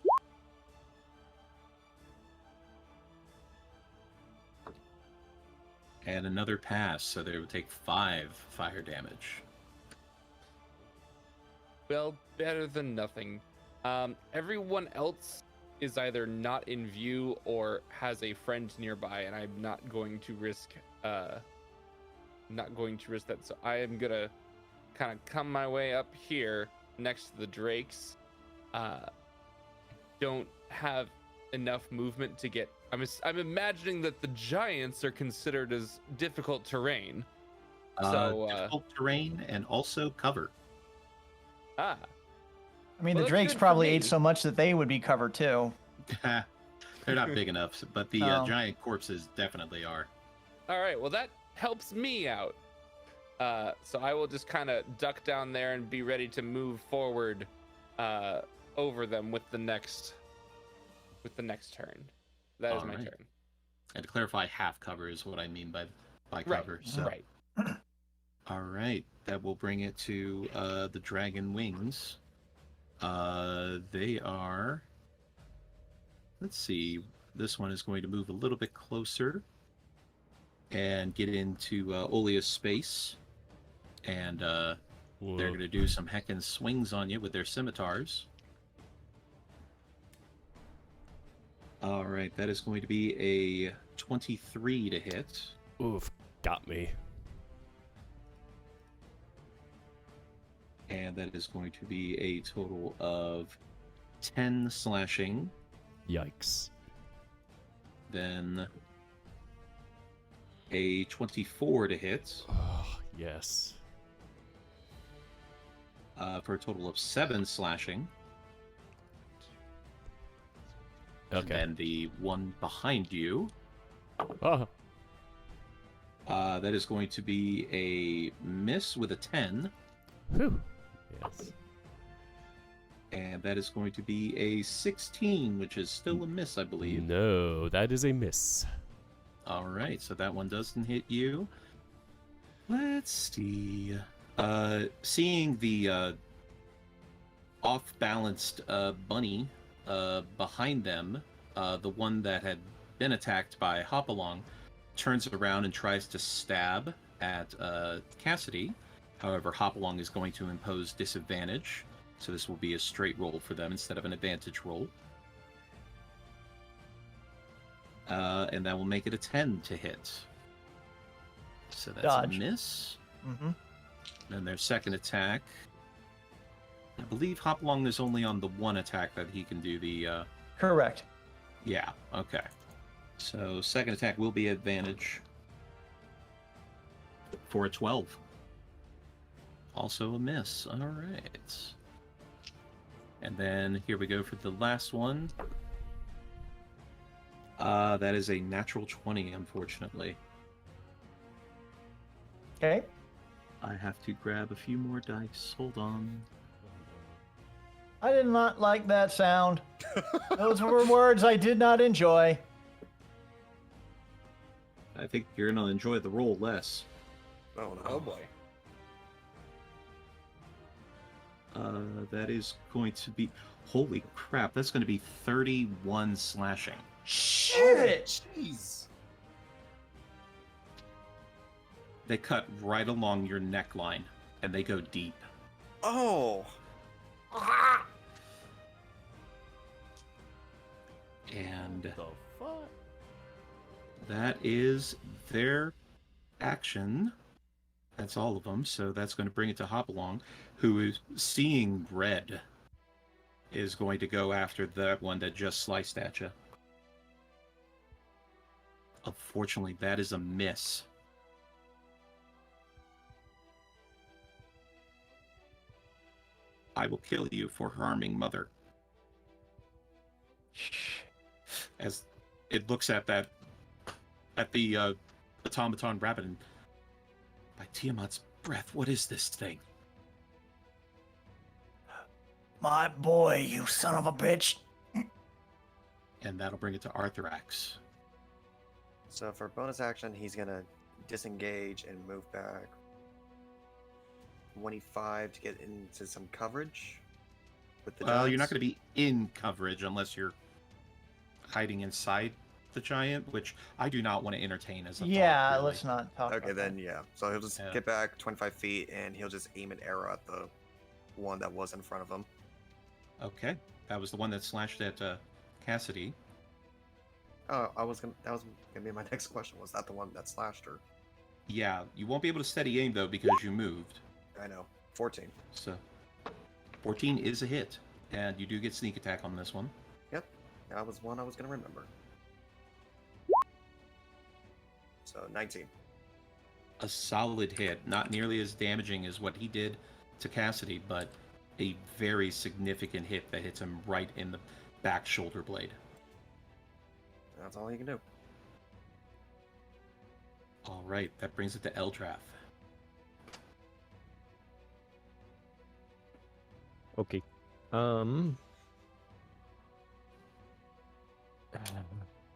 And another pass, so they would take 5 fire damage. Well, better than nothing. Everyone else is either not in view or has a friend nearby, and I'm not going to risk that. So I am gonna kind of come my way up here next to the drakes. Don't have enough movement to get. I'm imagining that the giants are considered as difficult terrain. Difficult terrain and also cover. I mean, Well, the that's drakes good for probably me. ate so much that they would be covered too. They're not big enough, but the Oh. giant corpses definitely are. All right, well that helps me out. So I will just kind of duck down there and be ready to move forward over them with the next turn. That is All my right. turn. And to clarify, half cover is what I mean by Right. cover. So. Right. All right, that will bring it to the dragon wings. They are. Let's see. This one is going to move a little bit closer and get into Olia's space, and they're going to do some heckin' swings on you with their scimitars. All right, that is going to be a 23 to hit. Oof, got me. And that is going to be a total of 10 slashing. Yikes. Then a 24 to hit Oh, yes. for a total of 7 slashing. Okay. And then the one behind you, Oh, that is going to be a miss with a 10. whew. Yes. And that is going to be a 16, which is still a miss, I believe. No, that is a miss. All right, so that one doesn't hit you. Let's see. Seeing the off-balanced bunny behind them, the one that had been attacked by Hopalong, turns around and tries to stab at Cassidy. However, Hopalong is going to impose disadvantage, so this will be a straight roll for them instead of an advantage roll. And that will make it a 10 to hit. So that's Dodge. a miss. Mm-hmm. And their second attack. I believe Hopalong is only on the one attack that he can do the. Correct. Yeah, okay. So second attack will be advantage for a 12. Also a miss. All right. And then here we go for the last one. That is a natural 20, unfortunately. Okay. I have to grab a few more dice. Hold on. I did not like that sound. Those were words I did not enjoy. I think you're going to enjoy the roll less. Oh no. Oh boy. That is going to be... Holy crap, that's going to be 31 slashing. Shit! Jeez. They cut right along your neckline, and they go deep. Oh. And The fuck? that is their action. That's all of them, so that's going to bring it to Hopalong, who is seeing red, is going to go after that one that just sliced at you. Unfortunately, that is a miss. I will kill you for harming Mother. As it looks at the automaton rabbit, and by Tiamat's breath. What is this thing? My boy, you son of a bitch. And that'll bring it to Arthurax. So for bonus action, he's gonna disengage and move back 25 to get into some coverage with the Well, you're giants. not going to be in coverage unless you're hiding inside the giant, which I do not want to entertain as a Yeah, thought, really. let's not talk Okay, about then yeah. So he'll just Yeah. get back 25 feet and he'll just aim an arrow at the one that was in front of him. Okay, that was the one that slashed at Cassidy. Oh, that was gonna be my next question. Was that the one that slashed her? Yeah, you won't be able to steady aim though because you moved. I know. 14. So 14 is a hit, and you do get sneak attack on this one. Yep. That was one I was gonna remember. So 19. A solid hit, not nearly as damaging as what he did to Cassidy, but a very significant hit that hits him right in the back shoulder blade. That's all he can do. All right, that brings it to Eldrath. Okay.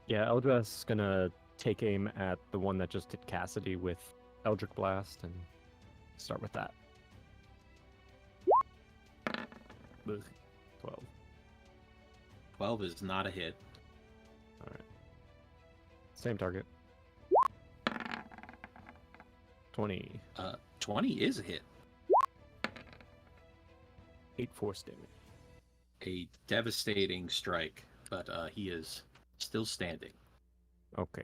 Yeah, Eldrath's gonna take aim at the one that just hit Cassidy with Eldritch Blast and start with that. Ugh, 12. 12 is not a hit. Alright. Same target. 20. 20 is a hit. 8 force damage. A devastating strike, but he is still standing. Okay.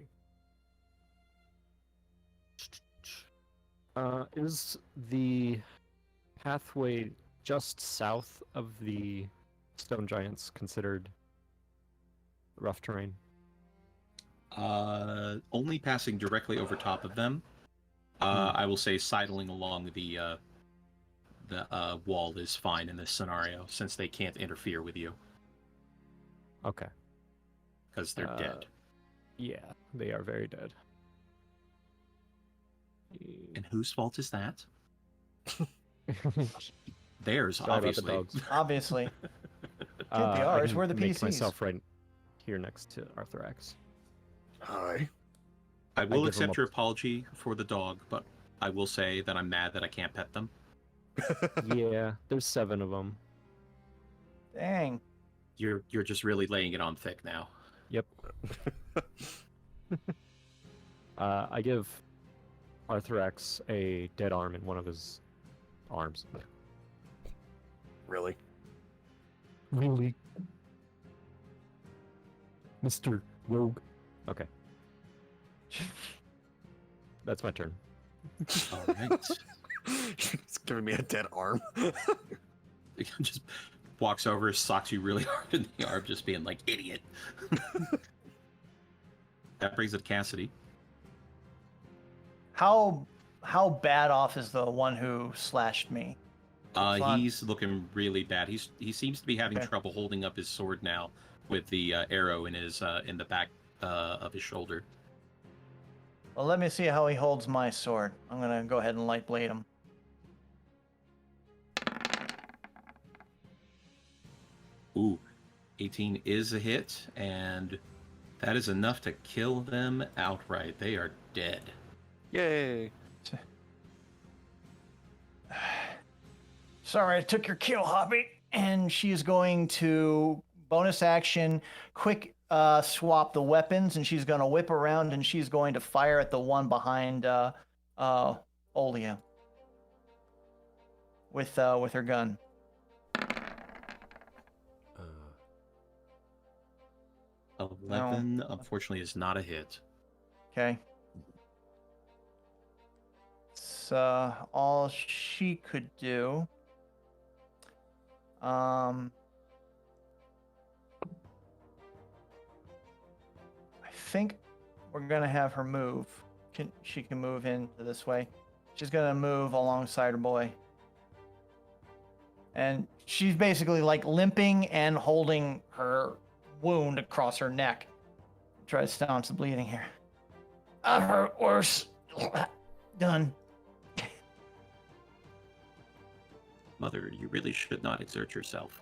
Is the pathway just south of the stone giants considered rough terrain? Only passing directly over top of them. I will say sidling along the wall is fine in this scenario, since they can't interfere with you, Okay. because they're dead. Yeah, they are very dead. And whose fault is that? Theirs, Sorry about the obviously. dogs. Obviously. I be ours, can we're the make PCs. myself right here next to Arthurax. Hi. I will give him accept a- your apology for the dog, but I will say that I'm mad that I can't pet them. Yeah, there's 7 of them. Dang. You're just really laying it on thick now. Yep. I give Arthurax a dead arm in one of his arms. Really? Really? Mr. Rogue. Okay. That's my turn. All right. It's giving me a dead arm. Just walks over, socks you really hard in the arm, just being like, idiot. That brings it to Cassidy. How bad off is the one who slashed me? Fun. He's looking really bad. He seems to be having Okay. trouble holding up his sword now with the arrow in his in the back of his shoulder. Well, let me see how he holds my sword. I'm gonna go ahead and light blade him. Ooh, 18 is a hit, and that is enough to kill them outright. They are dead. Yay! Sorry, I took your kill, Hobby. And she's going to bonus action, quick swap the weapons, and she's going to whip around and she's going to fire at the one behind Olia with her gun. 11, unfortunately, is not a hit. Okay. It's all she could do. I think we're gonna have her move. She can move into this way. She's gonna move alongside her boy. And she's basically like limping and holding her wound across her neck. Try to staunch the bleeding here. I hurt worse. Done. Mother, you really should not exert yourself.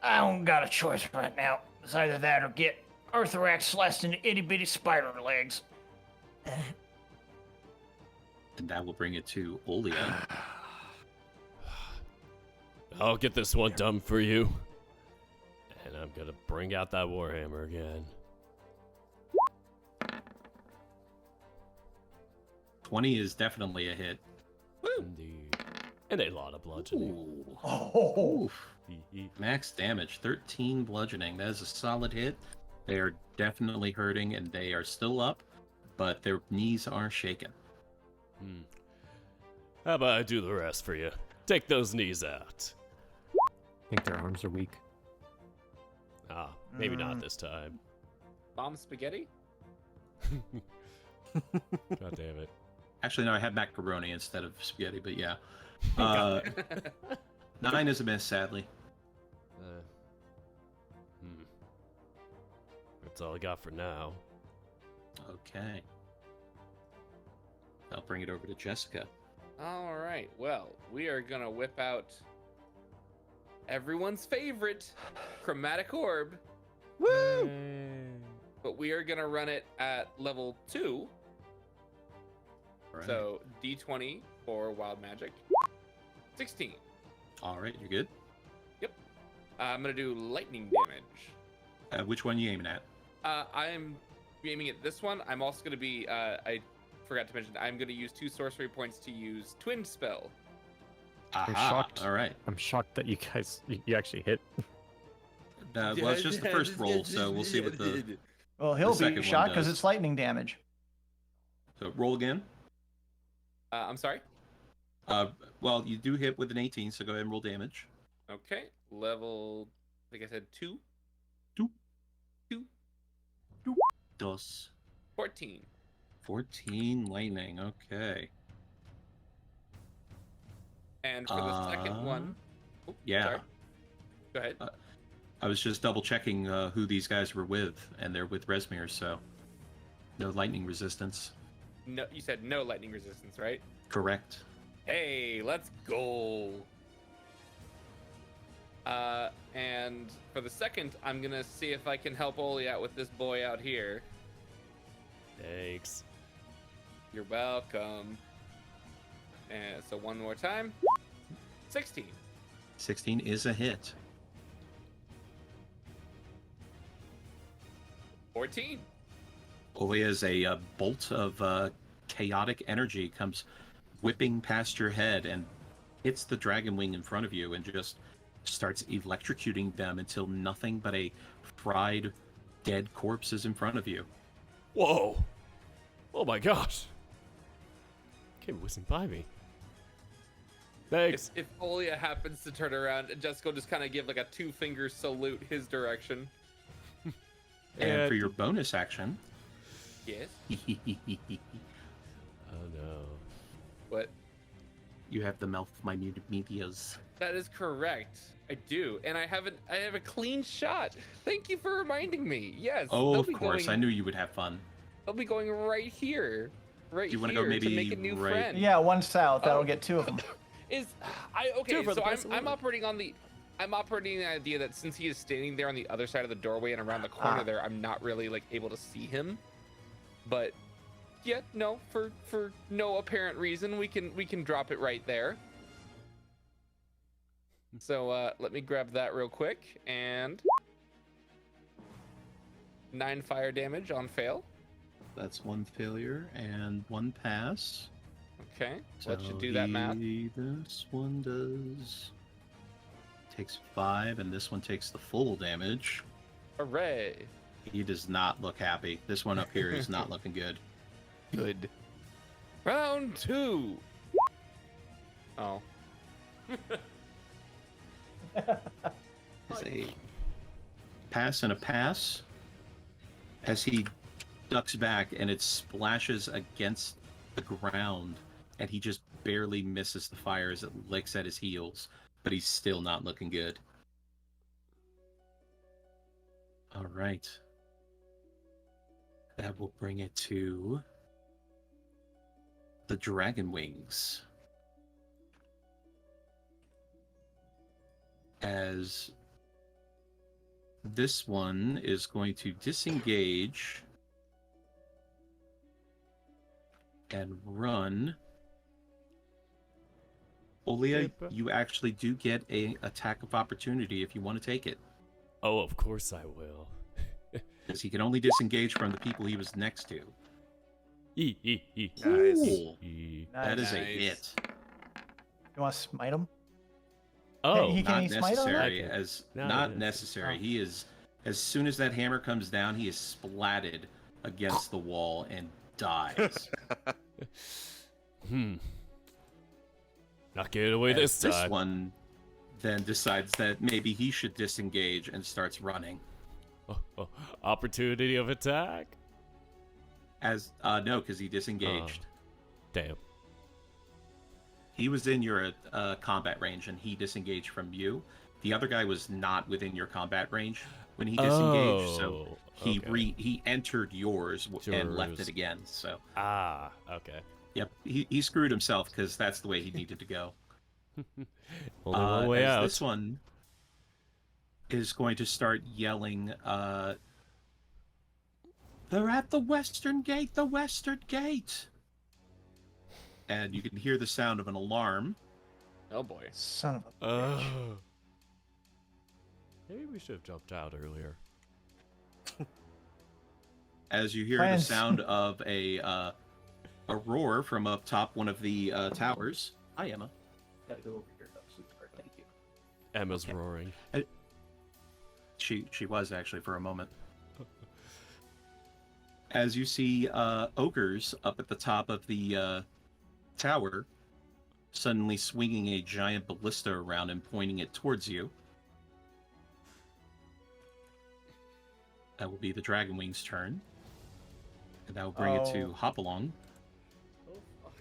I don't got a choice right now. It's either that or get Arthurax sliced into itty bitty spider legs. And that will bring it to Olia. I'll get this one done for you. And I'm gonna bring out that Warhammer again. 20 is definitely a hit. Indeed. And a lot of bludgeoning. Ooh. Oh, Oof. Max damage, 13 bludgeoning. That is a solid hit. They are definitely hurting, and they are still up, but their knees are shaken. How about I do the rest for you? Take those knees out. I think their arms are weak. Maybe not this time. Bomb spaghetti? God damn it. Actually, no, I had macaroni instead of spaghetti, but yeah. 9 is a miss, sadly. That's all I got for now. Okay. I'll bring it over to Jessica. All right. Well, we are gonna whip out everyone's favorite chromatic orb. woo! But we are gonna run it at level 2. All right. So D20 for wild magic. 16. All right, you're good. I'm gonna do lightning damage. Which one are you aiming at? I'm aiming at this one. I'm also gonna be. I forgot to mention. I'm gonna use 2 sorcery points to use Twin Spell. I'm Aha, shocked. all right. I'm shocked that you guys you actually hit. Well, it's just the first roll, so we'll see what the... Well, he'll second be one shot because does. it's lightning damage. So roll again. I'm sorry. Well, you do hit with an 18, so go ahead and roll damage. Okay. Level. I think I said 2. Dos. 14. 14 lightning, okay. And for the second one. Oh, Yeah. Sorry. Go ahead. I was just double checking who these guys were with, and they're with Resmir, so no lightning resistance. No, you said no lightning resistance, right? Correct. Hey, let's go. And for the second, I'm gonna see if I can help Oli out with this boy out here. Thanks. You're welcome. And so one more time. 16. 16 is a hit. 14. Oli, as a bolt of chaotic energy comes whipping past your head and hits the dragon wing in front of you and just starts electrocuting them until nothing but a fried, dead corpse is in front of you. Whoa! Oh my gosh! Came whizzing by me. Thanks. If Olia happens to turn around, Jessica will just kind of give like a 2-finger salute his direction. And for your bonus action... Yes. Oh no. What? You have the mouth of my medias. That is correct. I do, and I have a clean shot. Thank you for reminding me. Yes. Oh, they'll of be course. going- I knew you would have fun. They'll be going right here, right Do you wanna here go maybe to make a new right- friend. Yeah, one south. That'll Oh. get 2 of them. Okay? for the So price of I'm one. operating on the. I'm operating the idea that since he is standing there on the other side of the doorway and around the corner there, I'm not really like able to see him. But yeah, no, for no apparent reason, we can drop it right there. So let me grab that real quick, and 9 fire damage on fail. That's 1 failure and 1 pass. Okay, let you do that math. This one takes 5, and this one takes the full damage. Hooray! He does not look happy. This one up here is not looking good. Good. Round 2. Oh. It's a pass and a pass as he ducks back and it splashes against the ground and he just barely misses the fire as it licks at his heels, but he's still not looking good. All right. That will bring it to the dragon wings. As this one is going to disengage and run. Olia, Yep. you actually do get a attack of opportunity if you want to take it, Oh, of course I will. because he can only disengage from the people he was next to. Nice. Cool. Nice. That is a Nice. hit. You want to smite him? Oh, He- Can Not smite on that? necessary. Okay. As Not not necessary. necessary. He is. As soon as that hammer comes down, he is splatted against the wall and dies. Not getting away this time. This one then decides that maybe he should disengage and starts running. Oh, opportunity of attack. As no, because he disengaged. Damn. He was in your combat range and he disengaged from you. The other guy was not within your combat range when he disengaged, so okay. he entered yours and left Yours. it again. So Okay. yep, he screwed himself because that's the way he needed to go. Only one way as out. This one is going to start yelling, "They're at the western gate! The western gate!" And you can hear the sound of an alarm. Oh boy. Son of a bitch. Oh. Maybe we should have jumped out earlier. As you hear Plans. the sound of a roar from up top one of the towers. Hi, Emma. Gotta go over here. Thank you. Emma's Okay. roaring. She was actually for a moment. As you see ogres up at the top of the tower, suddenly swinging a giant ballista around and pointing it towards you. That will be the Dragon Wing's turn. And that will bring it to Oh. Hopalong. Oh, fuck.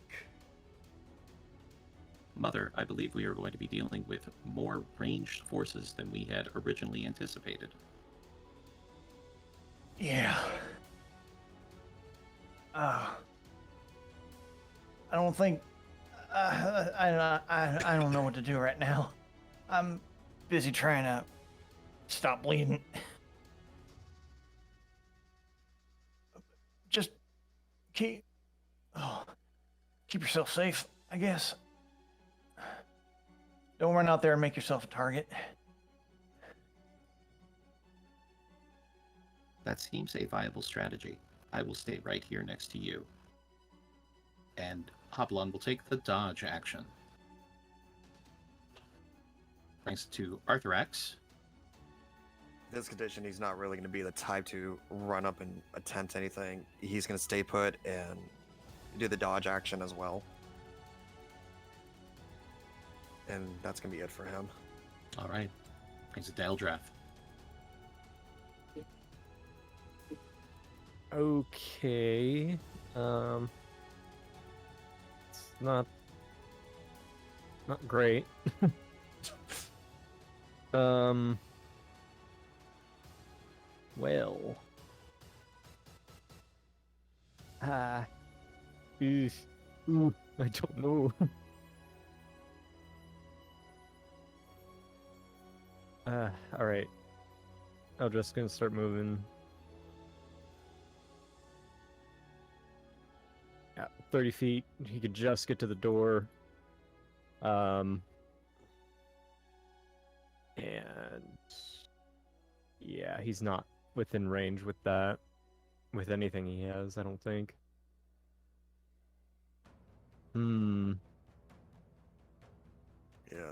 Mother, I believe we are going to be dealing with more ranged forces than we had originally anticipated. Yeah. I don't think. I don't know what to do right now. I'm busy trying to stop bleeding. Just keep yourself safe, I guess. Don't run out there and make yourself a target. That seems a viable strategy. I will stay right here next to you. And Hopalong will take the dodge action. Brings it to Arthurax. This condition, he's not really going to be the type to run up and attempt anything. He's going to stay put and do the dodge action as well. And that's going to be it for him. All right. Brings it to Eldrath. Okay. It's not great. Well. I don't know. All right. I'm just gonna start moving. Yeah, 30 feet. He could just get to the door. And yeah, he's not within range with that. With anything he has, I don't think. Yeah,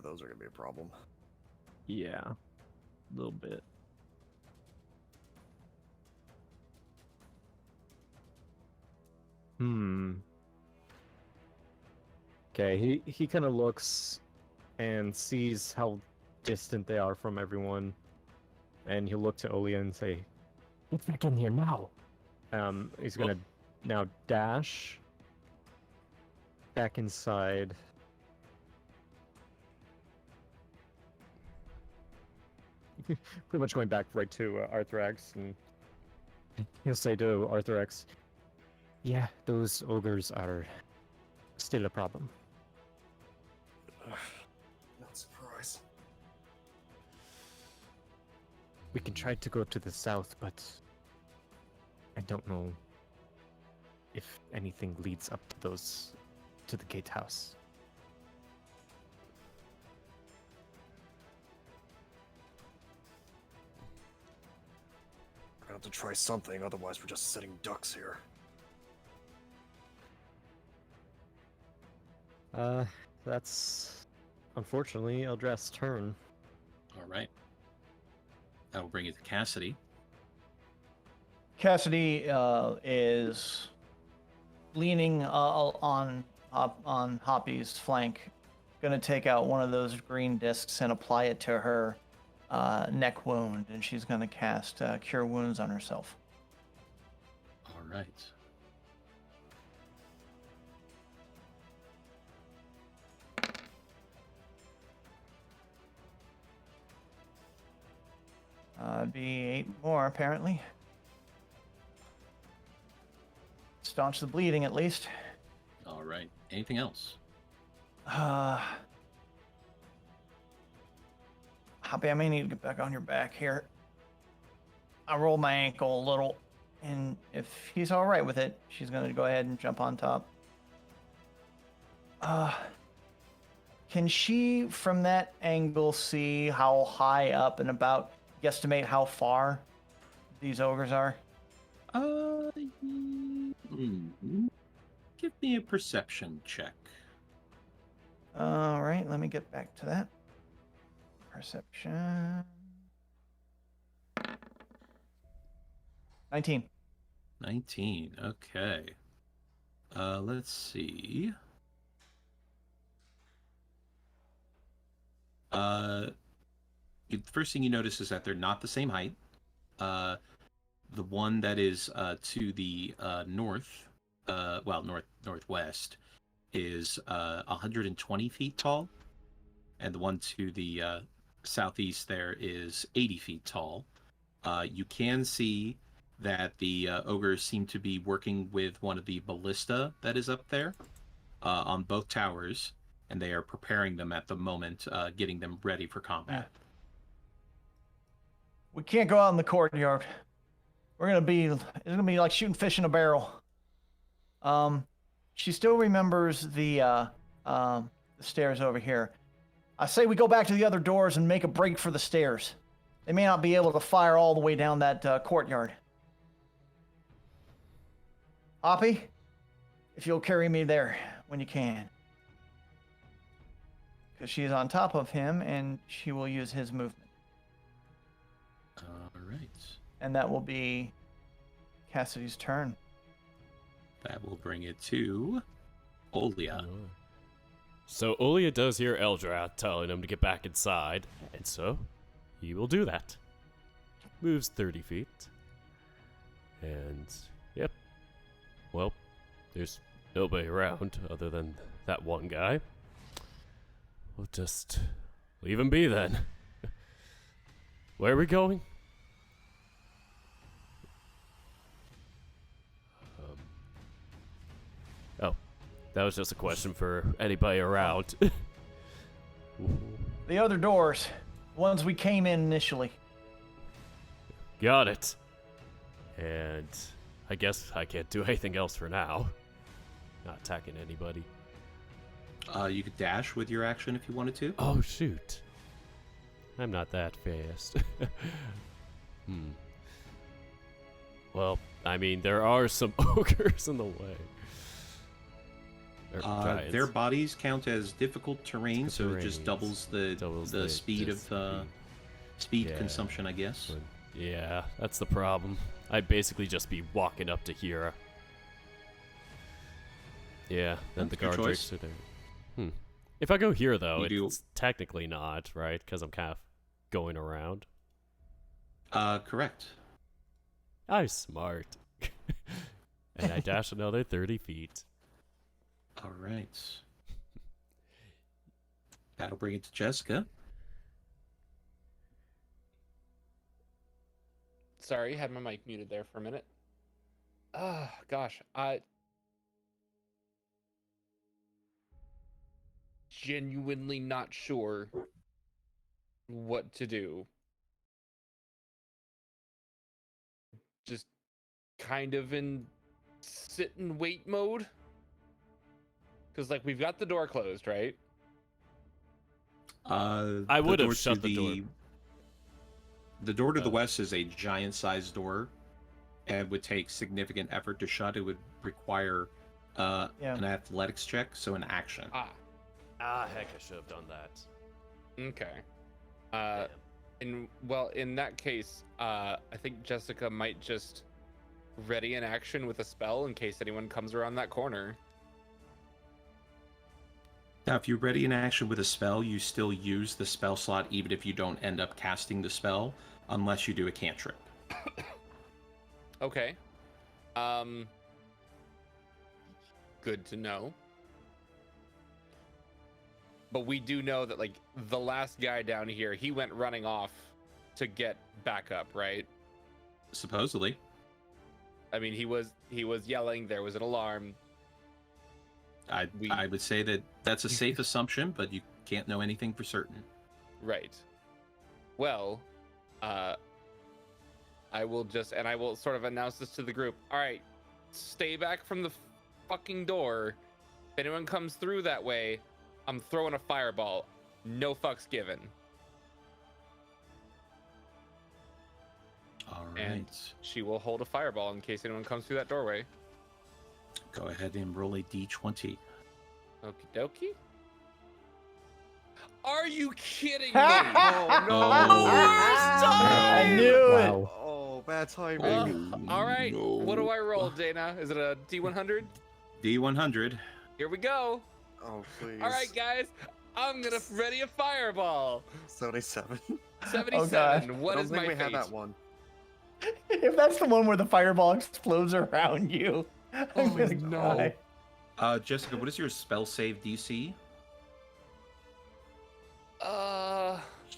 those are going to be a problem. Yeah. A little bit. Okay, he kind of looks and sees how distant they are from everyone. And he'll look to Olia and say, "Get back in here now." He's gonna now dash back inside. Pretty much going back right to Arthurax, and he'll say to Arthurax, "Yeah, those ogres are still a problem." Not surprised. We can try to go to the south, but I don't know if anything leads up to the gatehouse. Gonna have to try something, otherwise we're just sitting ducks here. That's unfortunately Eldrath's turn. All right. That will bring it to Cassidy. Cassidy is leaning on Hoppy's flank, gonna take out one of those green discs and apply it to her neck wound, and she's gonna cast Cure Wounds on herself. All right. It'd be 8 more, apparently. Staunch the bleeding, at least. All right. Anything else? Hoppy, I may need to get back on your back here. I rolled my ankle a little, and if he's all right with it, she's gonna go ahead and jump on top. Can she, from that angle, see how high up and about, guesstimate how far these ogres are? Give me a perception check. All right, let me get back to that. Perception. 19. 19. Okay. Let's see. The first thing you notice is that they're not the same height. The one that is to the north, northwest, is 120 feet tall, and the one to the southeast there is 80 feet tall. You can see that the ogres seem to be working with one of the ballista that is up there on both towers, and they are preparing them at the moment, getting them ready for combat. We can't go out in the courtyard. It's gonna be like shooting fish in a barrel. She still remembers the stairs over here. I say we go back to the other doors and make a break for the stairs. They may not be able to fire all the way down that courtyard. Hoppy, if you'll carry me there when you can. Because she is on top of him, and she will use his movement. All right. And that will be Cassidy's turn. That will bring it to Olia. So Olia does hear Eldrath telling him to get back inside, and so he will do that. Moves 30 feet. And, yep. Well, there's nobody around other than that one guy. We'll just leave him be then. Where are we going? Oh, that was just a question for anybody around. The other doors, ones we came in initially. Got it. And I guess I can't do anything else for now. Not attacking anybody. You could dash with your action if you wanted to. Oh, shoot. I'm not that fast. Well, I mean, there are some ogres in the way. Their bodies count as difficult terrain, so it just doubles the speed of speed consumption, I guess. But, yeah, that's the problem. I'd basically just be walking up to here. Yeah, then That's the a good guard drakes choice. are there. If I go here, though, You it's technically not, right? Because I'm kind of going around. Correct. I'm smart. And I dash another 30 feet. All right. That'll bring it to Jessica. Sorry, had my mic muted there for a minute. Gosh, I genuinely not sure what to do. kind of in sit and wait mode. Because, like, we've got the door closed, right? I would have shut the door. The door to the west is a giant-sized door, and would take significant effort to shut. It would require an athletics check, so an action. Heck, I should have done that. Okay. In that case, I think Jessica might just ready an action with a spell in case anyone comes around that corner. Now, if you're ready in action with a spell, you still use the spell slot even if you don't end up casting the spell, unless you do a cantrip. Okay. Good to know. But we do know that, like, the last guy down here, he went running off to get back up, right? Supposedly. I mean, he was yelling, there was an alarm. I would say that that's a safe assumption, but you can't know anything for certain. Right. Well, I will sort of announce this to the group. All right, stay back from the fucking door. If anyone comes through that way, I'm throwing a fireball. No fucks given. All right. And she will hold a fireball in case anyone comes through that doorway. Go ahead and roll a d20. Okie dokie. Are you kidding me? Oh no! I knew it. Wow. Oh, bad timing. All right. No. What do I roll, Dana? Is it a D100? D100. Here we go. Oh, please. All right, guys. I'm gonna ready a fireball. 77. 77. What I don't is think my we fate? have that one. If that's the one where the fireball explodes around you, I'm Oh, gonna no. cry. Jessica, what is your spell save DC?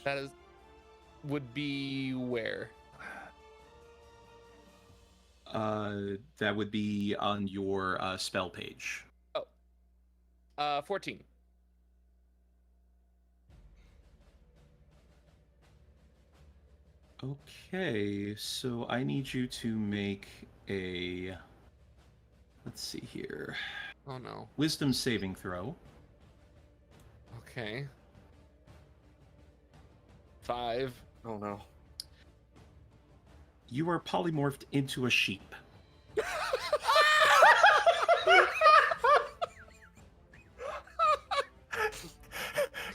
That would be where? That would be on your spell page. 14. Okay, so I need you to make a, let's see here, Oh no. wisdom saving throw. Okay. 5. Oh no. You are polymorphed into a sheep.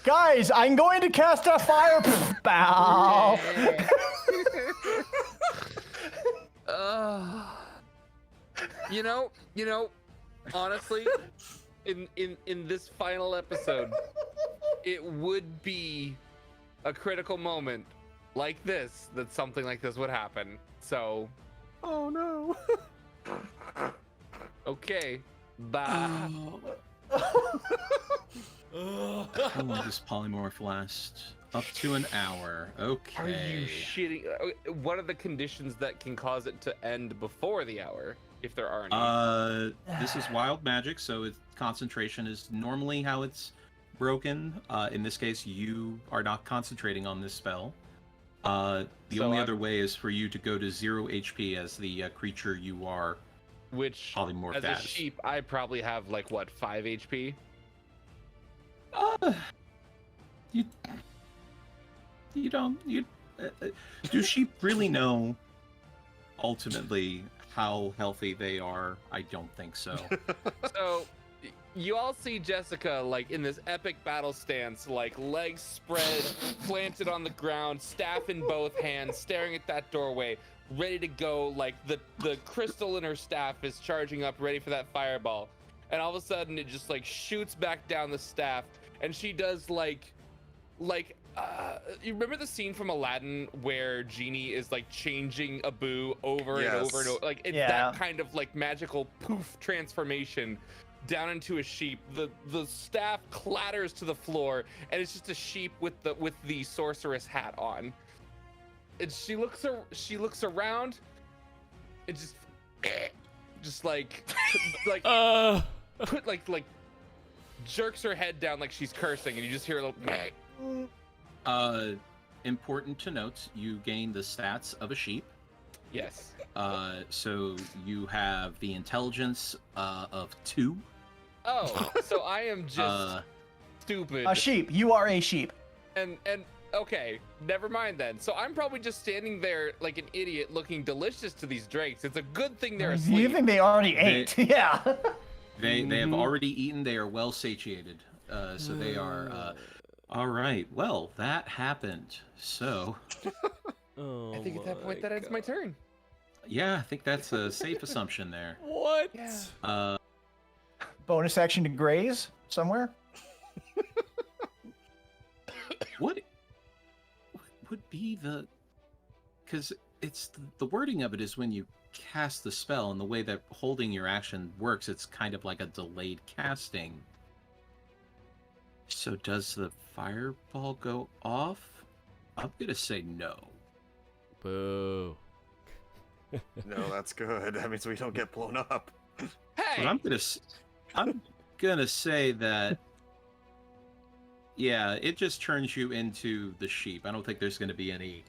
Guys, I'm going to cast a fire. Bow. You know, honestly, in this final episode, it would be a critical moment like this that something like this would happen. So, Oh no. okay, bye. How long does polymorph last? Up to an hour. Okay. Are you shitting? What are the conditions that can cause it to end before the hour, if there are any? This is wild magic, so its concentration is normally how it's broken. In this case, you are not concentrating on this spell. The only other way is for you to go to 0 HP as the creature you are Which, polymorphed as a sheep, I probably have like what, 5 HP? Do sheep really know ultimately how healthy they are? I don't think so. So, you all see Jessica like in this epic battle stance, like legs spread, planted on the ground, staff in both hands, staring at that doorway, ready to go. Like the crystal in her staff is charging up, ready for that fireball. And all of a sudden, it just like shoots back down the staff, and she does like you remember the scene from Aladdin where Genie is like changing Abu over and over and over? Like it's that kind of like magical poof transformation down into a sheep. The staff clatters to the floor, and it's just a sheep with the sorceress hat on. And she looks around, and just like jerks her head down like she's cursing, and you just hear a little. Important to note, you gain the stats of a sheep. Yes. So you have the intelligence of 2. Oh, so I am just stupid. A sheep. You are a sheep. And okay, never mind then. So I'm probably just standing there like an idiot, looking delicious to these drakes. It's a good thing they're You asleep. think they already ate? Yeah. They have already eaten. They are well satiated. So they are. All right. Well, that happened. So. Oh, I think at that point that ends my turn. Yeah, I think that's a safe assumption there. What? Yeah. Bonus action to graze somewhere. What would be the? Because it's the wording of it is when you cast the spell, and the way that holding your action works, it's kind of like a delayed casting. So does the fireball go off? I'm gonna say no. Boo. No, that's good. That means we don't get blown up. Hey. But I'm gonna say that. Yeah, it just turns you into the sheep. I don't think there's gonna be any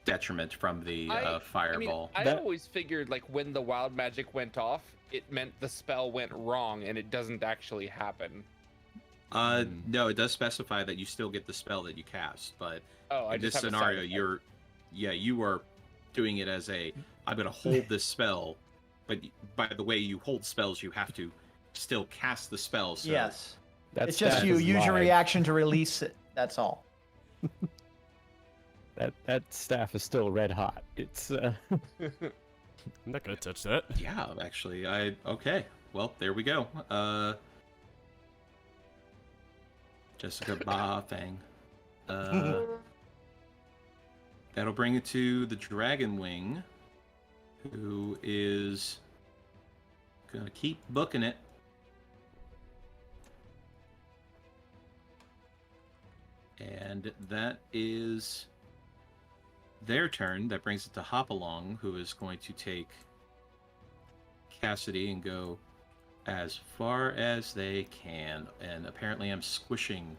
detriment from the fireball. I always figured like when the wild magic went off, it meant the spell went wrong and it doesn't actually happen. No, it does specify that you still get the spell that you cast, but I in this just have a scenario, side effect. you are doing it as I'm gonna hold this spell, but by the way you hold spells, you have to still cast the spell. So Yes. That It's just staff you is use your live. reaction to release it. That's all. That staff is still red hot. It's I'm not gonna touch that. yeah, actually, okay. Well, there we go. Jessica Ba-Fang. That'll bring it to the Dragon Wing, who is gonna keep booking it. And that is their turn. That brings it to Hopalong, who is going to take Cassidy and go as far as they can. And apparently I'm squishing.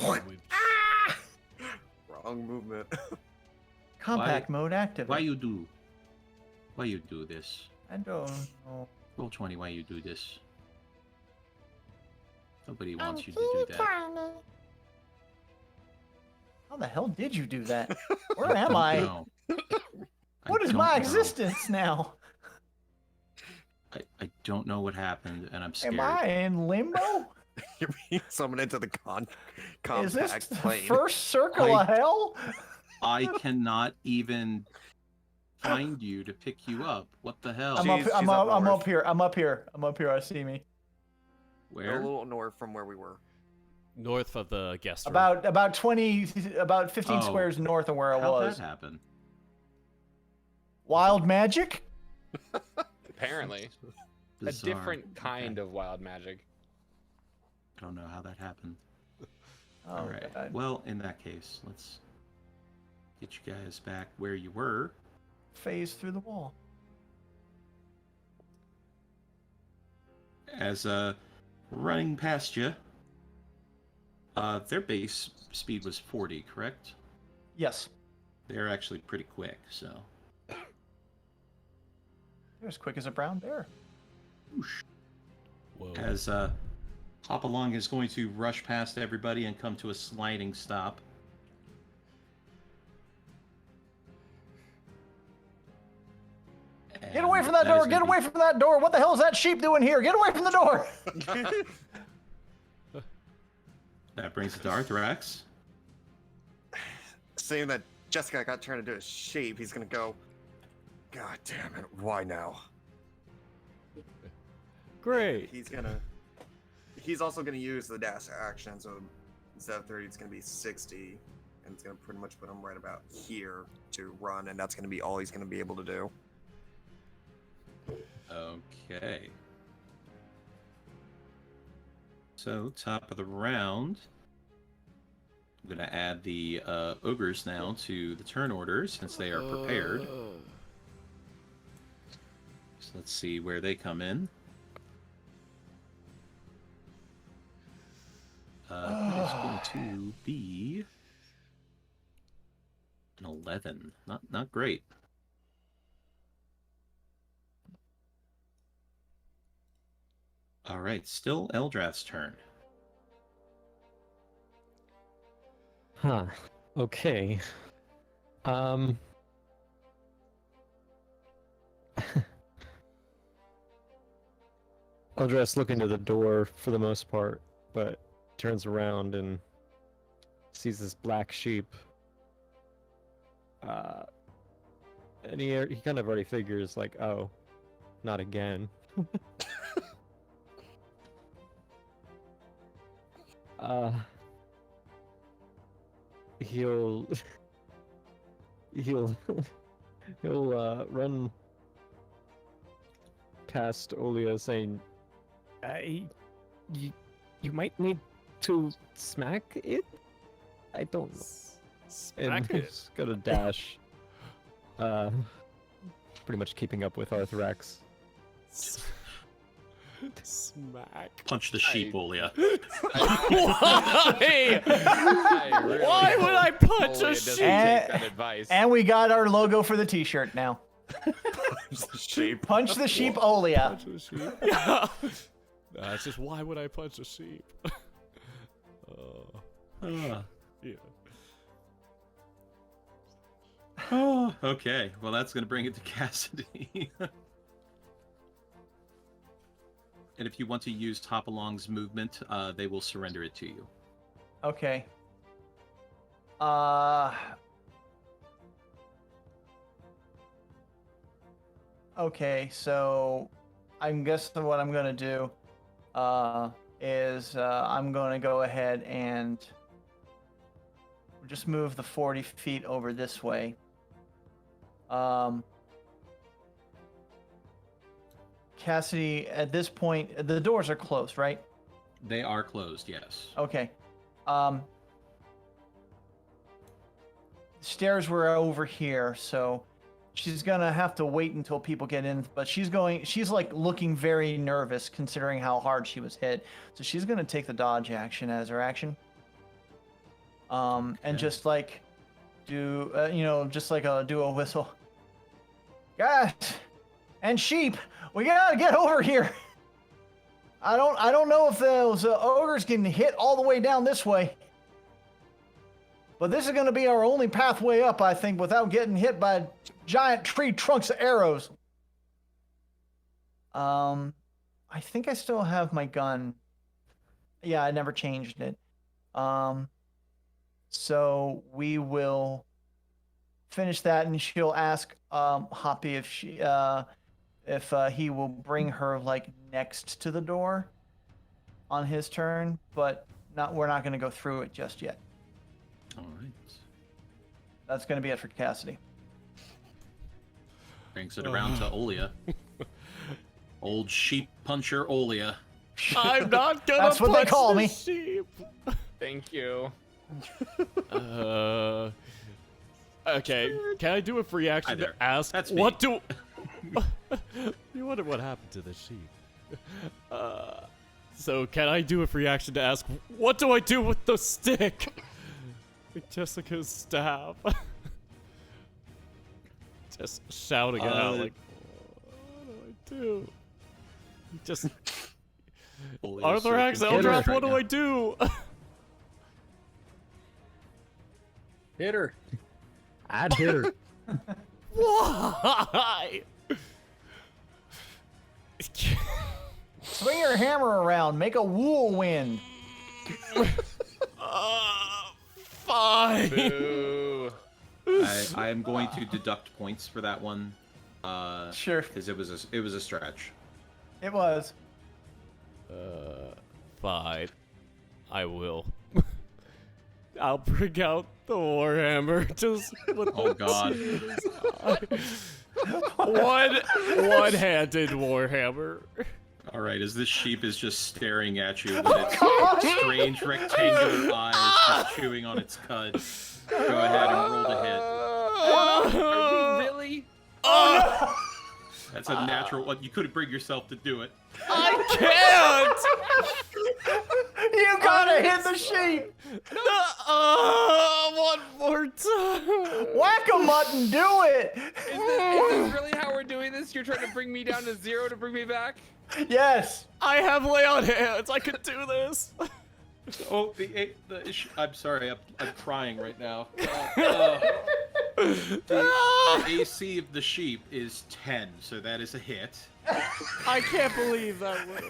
What? Wrong movement. Compact mode active. Why you do this? I don't know. Roll 20, why you do this? Nobody wants you to do that. How the hell did you do that? Where am I? No. What is don't my know. existence now? I don't know what happened, and I'm scared. Am I in limbo? You're being summoned into the Is this compact the plane. first circle of hell? I cannot even find you to pick you up. What the hell? I'm She's up up north. here. I'm up here. I see me. Go a Where? little north from where we were. North of the guest room. About 15 Oh. squares north of where I How'd was. that happen? Wild magic? Apparently. Bizarre. A different kind Okay. of wild magic. I don't know how that happened. Oh, All right. God. Well, in that case, let's get you guys back where you were. Phase through the wall. As running past you. Their base speed was 40, correct? Yes. They're actually pretty quick, so. They're as quick as a brown bear. Whoosh. Whoa. As Hopalong is going to rush past everybody and come to a sliding stop. Get away from that door! is Get gonna away from that door! What the hell is that sheep doing here? Get away from the door! That brings it to Arthrax. Seeing that Jessica got turned into a sheep, he's gonna go, God damn it, why now? Great. He's also gonna use the dash action, so instead of 30, it's gonna be 60, and it's gonna pretty much put him right about here to run, and that's gonna be all he's gonna be able to do. Okay. So, top of the round. I'm going to add the ogres now to the turn order since they are prepared. So let's see where they come in. That is going to be an 11. Not great. All right, still Eldrath's turn. Huh. Okay. Eldrath's looking to the door for the most part, but turns around and sees this black sheep. And he kind of already figures, like, oh, not again. He'll run past Olia saying, you might need to smack it? I don't know. Smack And it. he's got a dash. Pretty much keeping up with Arthrax. Smack. Punch the sheep, Olia. Why? Why would I punch a sheep? Take that advice. And we got our logo for the t-shirt now. Sheep. Punch the sheep, Olia. Punch a sheep? Yeah. It's just, why would I punch a sheep? Yeah. Oh, okay. Well, that's going to bring it to Cassidy. And if you want to use Hopalong's movement, they will surrender it to you. Okay. Okay, so I'm guessing what I'm gonna do is I'm gonna go ahead and just move the 40 feet over this way. Cassidy, at this point, the doors are closed, right? They are closed, yes. Okay. Stairs were over here, so she's gonna have to wait until people get in, but she's like looking very nervous considering how hard she was hit. So she's gonna take the dodge action as her action. And just like do, do a whistle. Guys and sheep, we gotta get over here. I don't know if those ogres can hit all the way down this way. But this is going to be our only pathway up, I think, without getting hit by giant tree trunks of arrows. I think I still have my gun. Yeah, I never changed it. So we will finish that, and she'll ask Hoppy if he will bring her like next to the door on his turn, but we're not going to go through it just yet. All right. That's going to be it for Cassidy. Brings it around to Olia. Old sheep puncher Olia. I'm not gonna That's what they punch call the me. sheep. Thank you. Okay, can I do a free action Hi to there. ask That's me. what do? You wonder what happened to the sheep. So can I do a free action to ask what do I do with the stick? Like Jessica's staff. Just shouting out like, what do I do? Just Olia's so Arthrax, confused Eldrath, right what do now. I do? Hit her. I'd hit her. Why? Swing your hammer around. Make a whirlwind. Fine. Boo. I am going to deduct points for that one. Sure. Because it was a stretch. It was. Fine. I will. I'll bring out the Warhammer just with Oh God. one-handed Warhammer. All right, as this sheep is just staring at you with its strange rectangular eyes, just chewing on its cud. Go ahead and roll to hit. Are we really? That's a natural one. You couldn't bring yourself to do it. I can't. You gotta hit the sheep! One more time. Whack a mutton, do it! Is this really how we're doing this? You're trying to bring me down to 0 to bring me back? Yes! I have lay on hands. I can do this. Oh, I'm sorry, I'm crying right now. The AC of the sheep is 10, so that is a hit. I can't believe that was.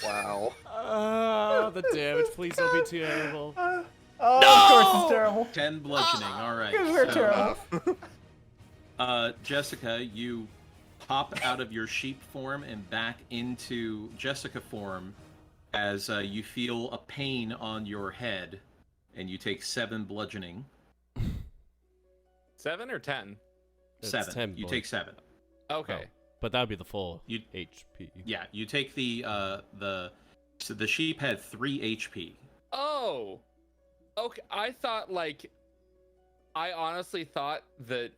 Wow. The damage. Please don't be terrible. Oh, of course it's terrible. 10 bludgeoning, alright. Because we're terrible. Jessica, you pop out of your sheep form and back into Jessica form as you feel a pain on your head, and you take 7 bludgeoning. 7 or 10? It's 7. 10 You take 7. Okay. But that would be the full You- HP. Yeah, you take so the sheep had 3 HP. Oh! Okay, I honestly thought that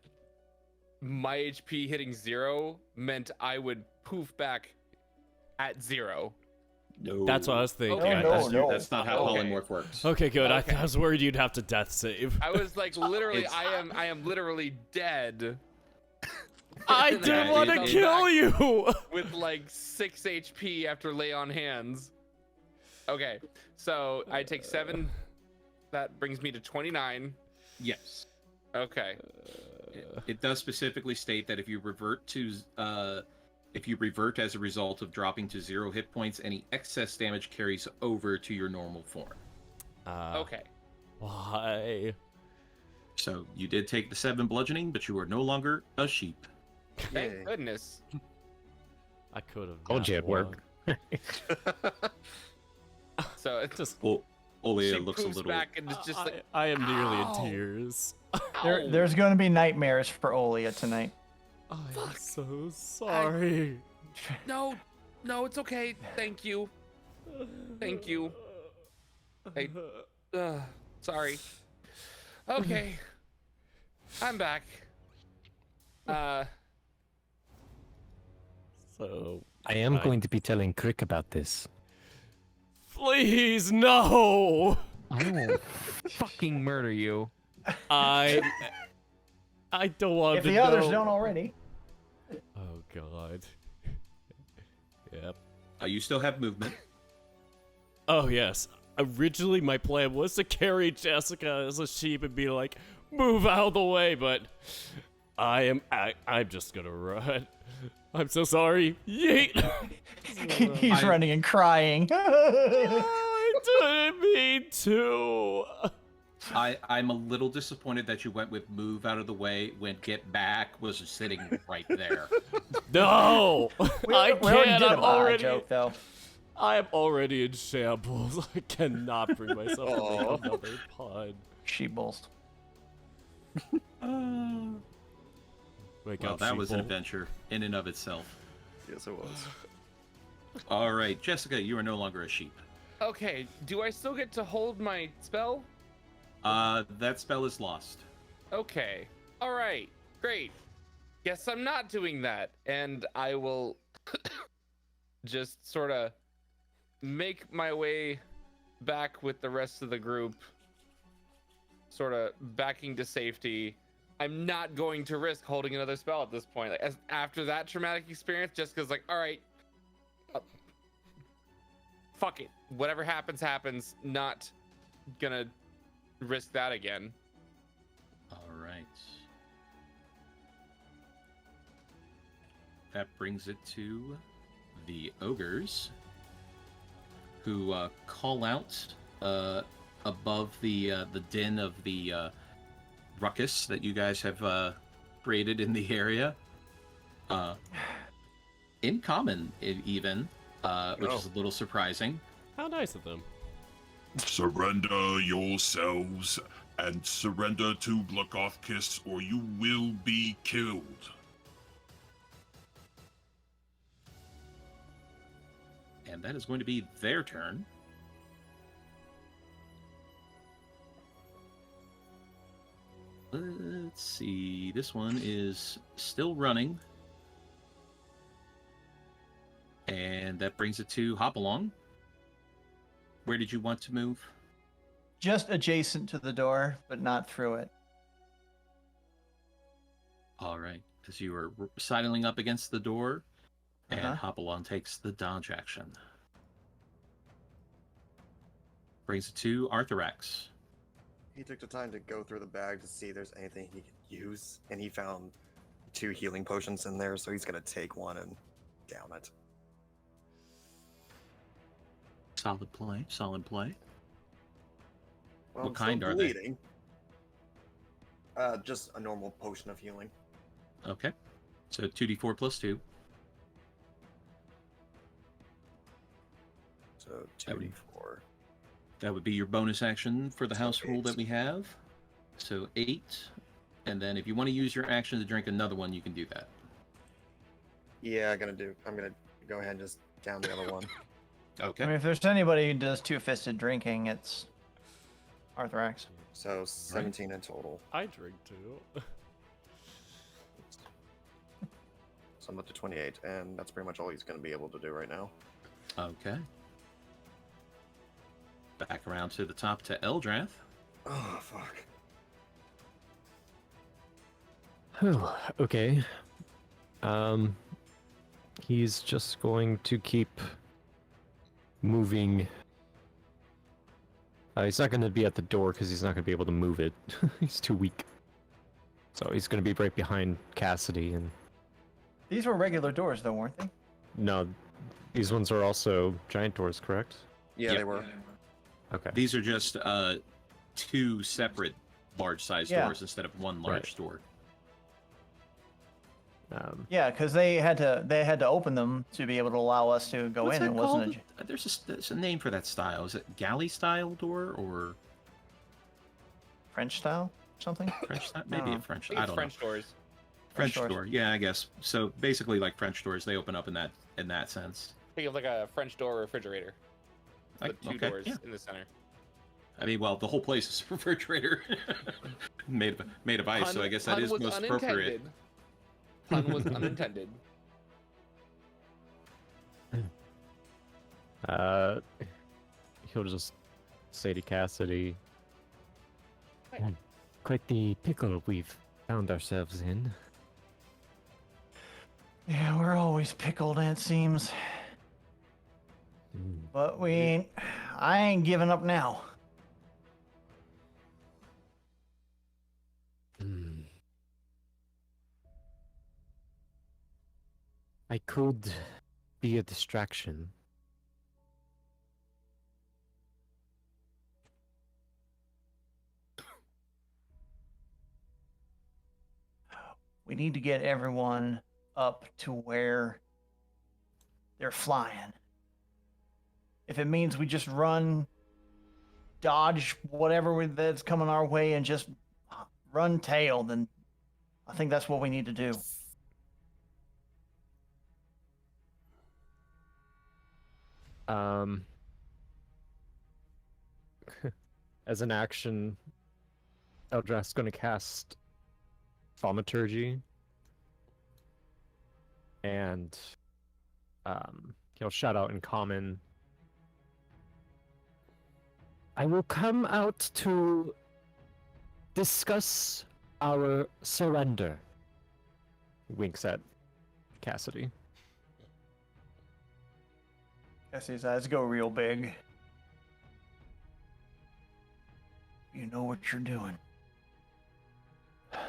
my HP hitting 0 meant I would poof back at 0. No. That's what I was thinking. Okay. No. That's not how Okay. polymorph works. Okay, good. Okay. I was worried you'd have to death save. I was like, literally, It's- I am literally dead. I And didn't I want to come kill back you. with like 6 HP after lay on hands. Okay, so I take 7. That brings me to 29. Yes. Okay. It does specifically state that if you revert as a result of dropping to 0 hit points, any excess damage carries over to your normal form. Okay. Why? So you did take the 7 bludgeoning, but you are no longer a sheep. Thank Yay. goodness. I could have. Told you it'd work. So it's just Well, Olia she looks a poofs little. back and it's just like, I am nearly Ow. in tears. ow. There's going to be nightmares for Olia tonight. I am so sorry. No, it's okay. Thank you. Thank you. Hey, sorry. Okay. I'm back. So I am I- going to be telling Crick about this. please no. I will fucking murder you. I don't want If to the others know. don't already. Oh god. Yep. You still have movement. Oh yes. Originally my plan was to carry Jessica as a sheep and be like, move out of the way, but I'm just gonna run. I'm so sorry. Yeet. He's running and crying. I didn't mean to. I'm a little disappointed that you went with move out of the way when get back was sitting right there. No. I we already can't. did a I'm bye already. joke, though. I am already in shambles. I cannot bring myself to Aw. make another pun. Sheep bulls. Wake Well, up, that was an sheeple. adventure in and of itself. Yes, it was. All right, Jessica, you are no longer a sheep. okay. Do I still get to hold my spell? That spell is lost. Okay. All right. Great. Guess I'm not doing that, and I will just sort of make my way back with the rest of the group, sort of backing to safety. I'm not going to risk holding another spell at this point. Like, after that traumatic experience, Jessica's like, all right, fuck it. Whatever happens, happens. Not gonna risk that again. All right. That brings it to the ogres, who call out above the din of the ruckus that you guys have created in the area. In common, even, which is a little surprising. How nice of them. Surrender yourselves and surrender to Glukofkis or you will be killed. And that is going to be their turn. Let's see. This one is still running. And that brings it to Hopalong. Where did you want to move? Just adjacent to the door, but not through it. All right. As you are sidling up against the door, and Uh-huh. Hopalong takes the dodge action. Brings it to Arthurax. He took the time to go through the bag to see if there's anything he could use, and he found 2 healing potions in there, so he's gonna take one and down it. Solid play. Solid play. Well, What I'm still kind are they? bleeding. Just a normal potion of healing. Okay. So 2d4 plus 2. So 2d4. That would be your bonus action for the So house rule 8. that we have. So 8. And then if you want to use your action to drink another one, you can do that. Yeah, I'm gonna go ahead and just down the other one. Okay. I mean, if there's anybody who does two-fisted drinking, it's Arthurax. So 17 in total. I drink too. So I'm up to 28, and that's pretty much all he's gonna be able to do right now. Okay. Back around to the top to Eldrath. Oh, fuck. Okay. He's just going to keep moving. He's not going to be at the door because he's not going to be able to move it. He's too weak. So he's going to be right behind Cassidy. And These were regular doors, though, weren't they? no, these ones are also giant doors, correct? Yeah, Yep. they were. Okay. These are just 2 separate large-sized Yeah. doors instead of one large door. Yeah, because they had to open them to be able to allow us to go What's in. that It wasn't called? There's a name for that style. Is it galley-style door or French style something. French style? Maybe Oh. a French. I think I it's don't French know. doors. French doors. door. Yeah, I guess. So basically, like French doors, they open up in that sense. Think of like a French door refrigerator. The Like, 2 okay, doors yeah. in the center. I mean, well, the whole place is a refrigerator, made of ice. So I guess that Pun is was most appropriate. Pun was unintended. He'll just say to Cassidy, Hi. quite the pickle we've found ourselves in. Yeah, we're always pickled, it seems. But I ain't giving up now. I could be a distraction. We need to get everyone up to where they're flying. If it means we just run, dodge whatever that's coming our way, and just run tail, then I think that's what we need to do. As an action, Eldrath's going to cast Thaumaturgy, and he'll shout out in common, I will come out to discuss our surrender. He winks at Cassidy. Cassie's eyes go real big. You know what you're doing. All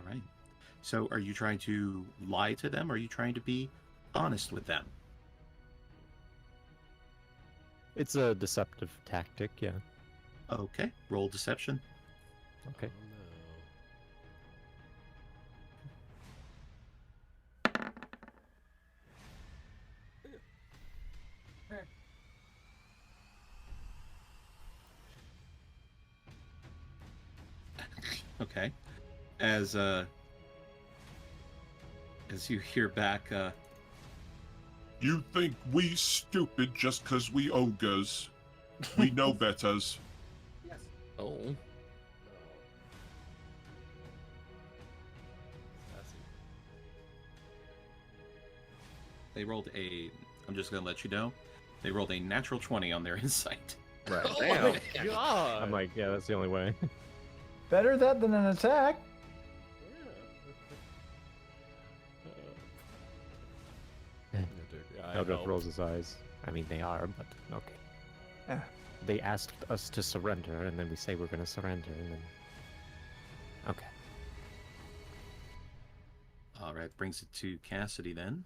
right. So, are you trying to lie to them? Or are you trying to be honest with them? It's a deceptive tactic, yeah. Okay. Roll deception. Okay. Okay. As you hear back, You think we stupid just 'cause we ogres? We know betters. Oh. They rolled a. I'm just gonna let you know. They rolled a natural 20 on their insight. Right. Oh Damn. my god! I'm like, yeah, that's the only way. Better that than an attack. Eldrath rolls his eyes. I mean, they are, but okay. Yeah. They asked us to surrender, and then we say we're going to surrender, and then... Okay. All right, brings it to Cassidy then.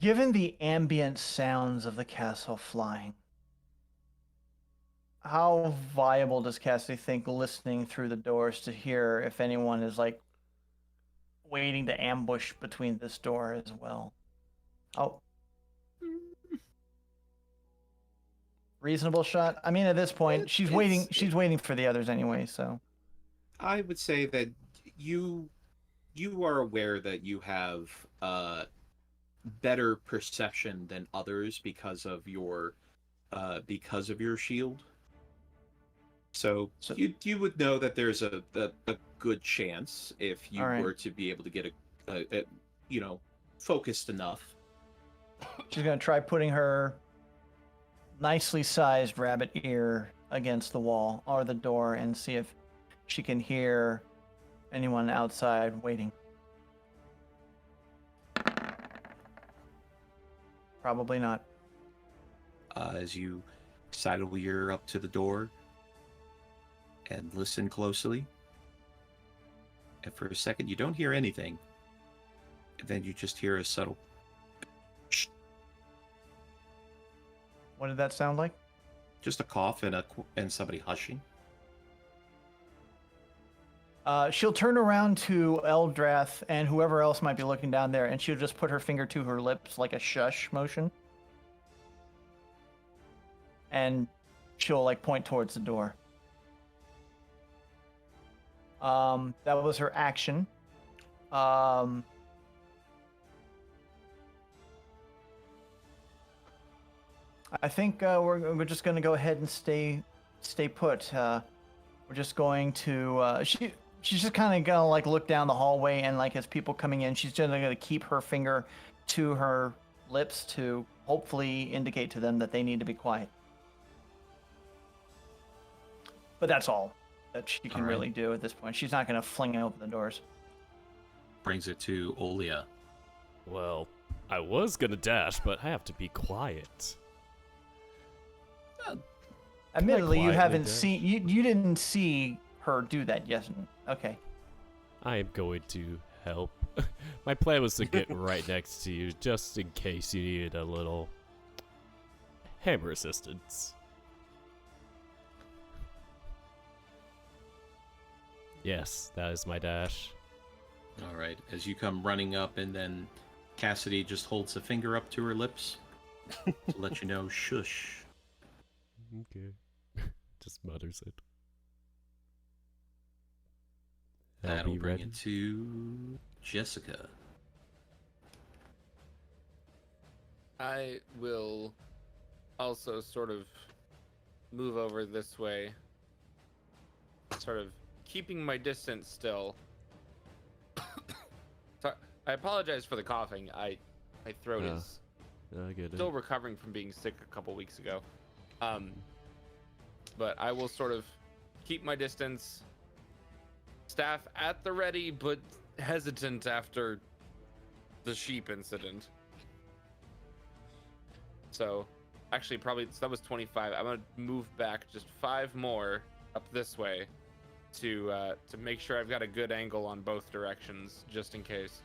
Given the ambient sounds of the castle flying, how viable does Cassidy think listening through the doors to hear if anyone is like waiting to ambush between this door as well? Oh. Reasonable shot. I mean, at this point, she's waiting for the others anyway, so. I would say that you are aware that you have better perception than others because of your shield. So you would know that there's a good chance if you were to be able to get a focused enough. She's gonna try putting her nicely sized rabbit ear against the wall or the door and see if she can hear anyone outside waiting. Probably not. As you sidle your ear up to the door and listen closely, and for a second you don't hear anything, and then you just hear a subtle shh. What did that sound like? Just a cough and somebody hushing. She'll turn around to Eldrath and whoever else might be looking down there, and she'll just put her finger to her lips like a shush motion. And she'll like point towards the door. That was her action. I think we're just going to go ahead and stay put. We're just going to she's just kind of gonna like look down the hallway, and like as people coming in, she's just gonna keep her finger to her lips to hopefully indicate to them that they need to be quiet. But that's all that she can really do at this point. She's not gonna fling open the doors. Brings it to Olia. Well, I was gonna dash, but I have to be quiet. Admittedly, you quietly haven't dash? seen you didn't see her do that yet. Okay. I am going to help. My plan was to get right next to you, just in case you needed a little hammer assistance. Yes, that is my dash. All right, as you come running up, and then Cassidy just holds a finger up to her lips to let you know, shush. Okay. Just mutters it. That'll be bring ready. it to Jessica. I will also sort of move over this way, sort of keeping my distance still. Sorry, I apologize for the coughing. My throat is I get still it. recovering from being sick a couple weeks ago. But I will sort of keep my distance, staff at the ready, but hesitant after the sheep incident. So, actually, probably that was 25. I'm gonna move back just 5 more up this way to make sure I've got a good angle on both directions, just in case.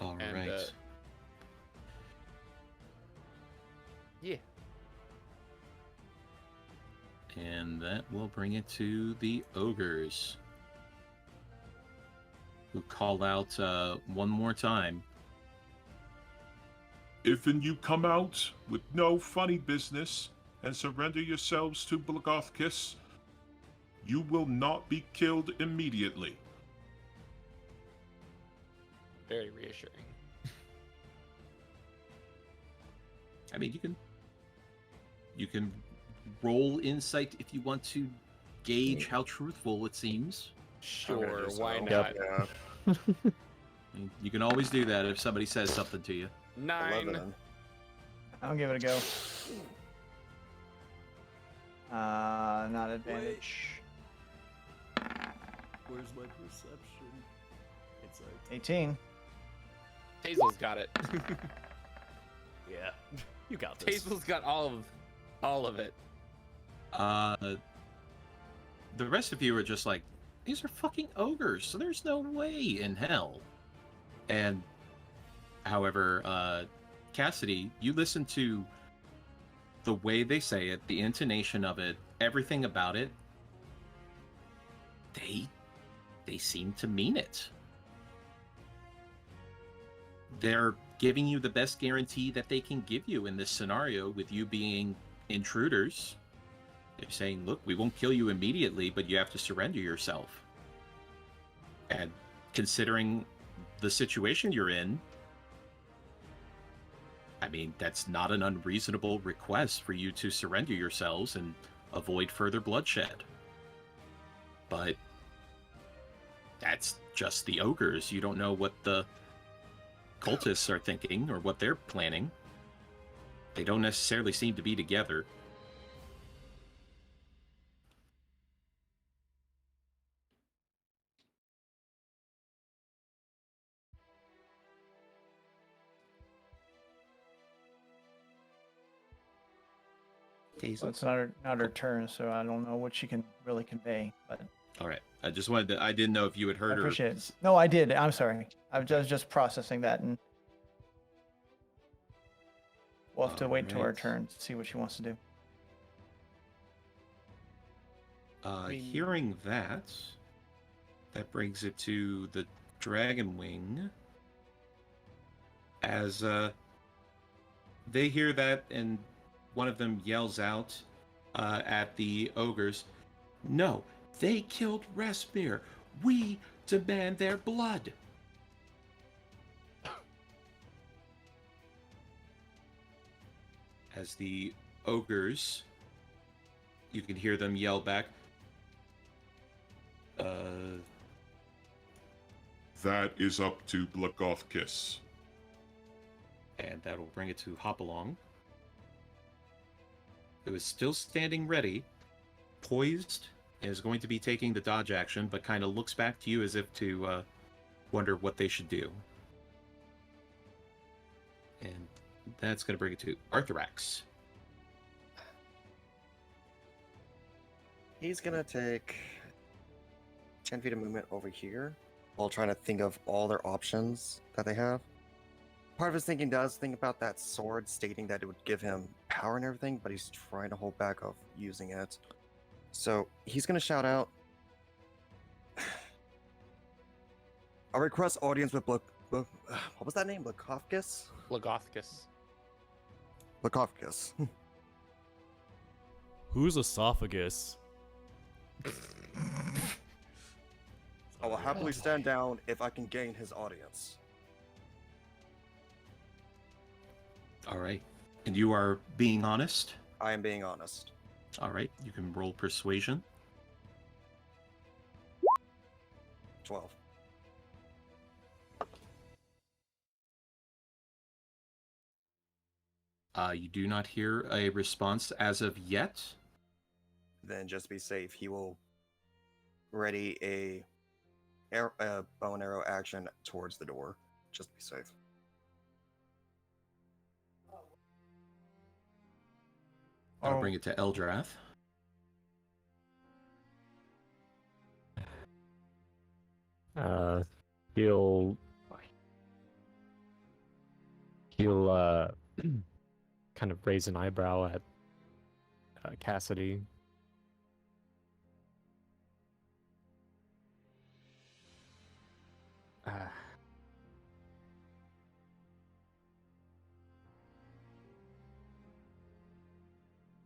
All And, right. Yeah. And that will bring it to the ogres, who call out one more time. If and you come out with no funny business and surrender yourselves to Blagothkis, you will not be killed immediately. Very reassuring. I mean, you can roll insight if you want to gauge how truthful it seems. Sure, just why go. not? Yeah. You can always do that if somebody says something to you. 9. 11. I'll give it a go. Not advantage. Where's my perception? It's like 18. Hazel's got it. yeah, you got this. Hazel's got all of it. The rest of you are just like, these are fucking ogres, so there's no way in hell. And, however, Cassidy, you listen to the way they say it, the intonation of it, everything about it. They seem to mean it. They're giving you the best guarantee that they can give you in this scenario with you being intruders. They're saying, look, we won't kill you immediately, but you have to surrender yourself. And considering the situation you're in, I mean, that's not an unreasonable request for you to surrender yourselves and avoid further bloodshed. But that's just the ogres. You don't know what the cultists are thinking or what they're planning. They don't necessarily seem to be together. So it's not her turn, so I don't know what she can really convey. But All right. I just wanted to, I didn't know if you had I heard her. appreciate it. No, I did. I'm sorry. I was just processing that, and we'll have to wait till her Alright. turn to see what she wants to do. Hearing that brings it to the Dragon Wing. As they hear that, and one of them yells out at the ogres, "No, they killed Respir. We demand their blood." As the ogres, you can hear them yell back, That is up to Blagothkis. and that will bring it to Hopalong, who is still standing ready, poised, and is going to be taking the dodge action, but kind of looks back to you as if to wonder what they should do. And that's going to bring it to Arthurax. He's gonna take 10 feet of movement over here while trying to think of all their options that they have. Part of his thinking does think about that sword, stating that it would give him power and everything, but he's trying to hold back of using it. So he's gonna shout out, "I request audience with what was that name? Blagothkis? Lagothkus. Blagothkis." Who's esophagus? I will happily stand down if I can gain his audience. All right. And you are being honest? I am being honest. All right. You can roll persuasion. 12. You do not hear a response as of yet. Then just be safe. He will ready a bow and arrow action towards the door. Just be safe. That'll bring it to Eldrath. He'll kind of raise an eyebrow at Cassidy.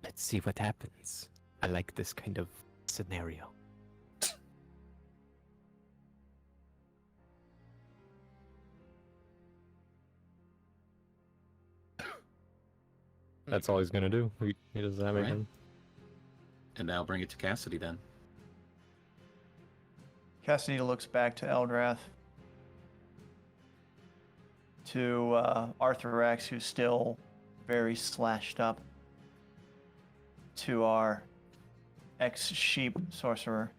Let's see what happens. I like this kind of scenario. That's all he's gonna do. He doesn't have Right. anything. And that'll bring it to Cassidy then. Cassidy looks back to Eldrath, to Arthur who's still very slashed up, to our ex-sheep sorcerer.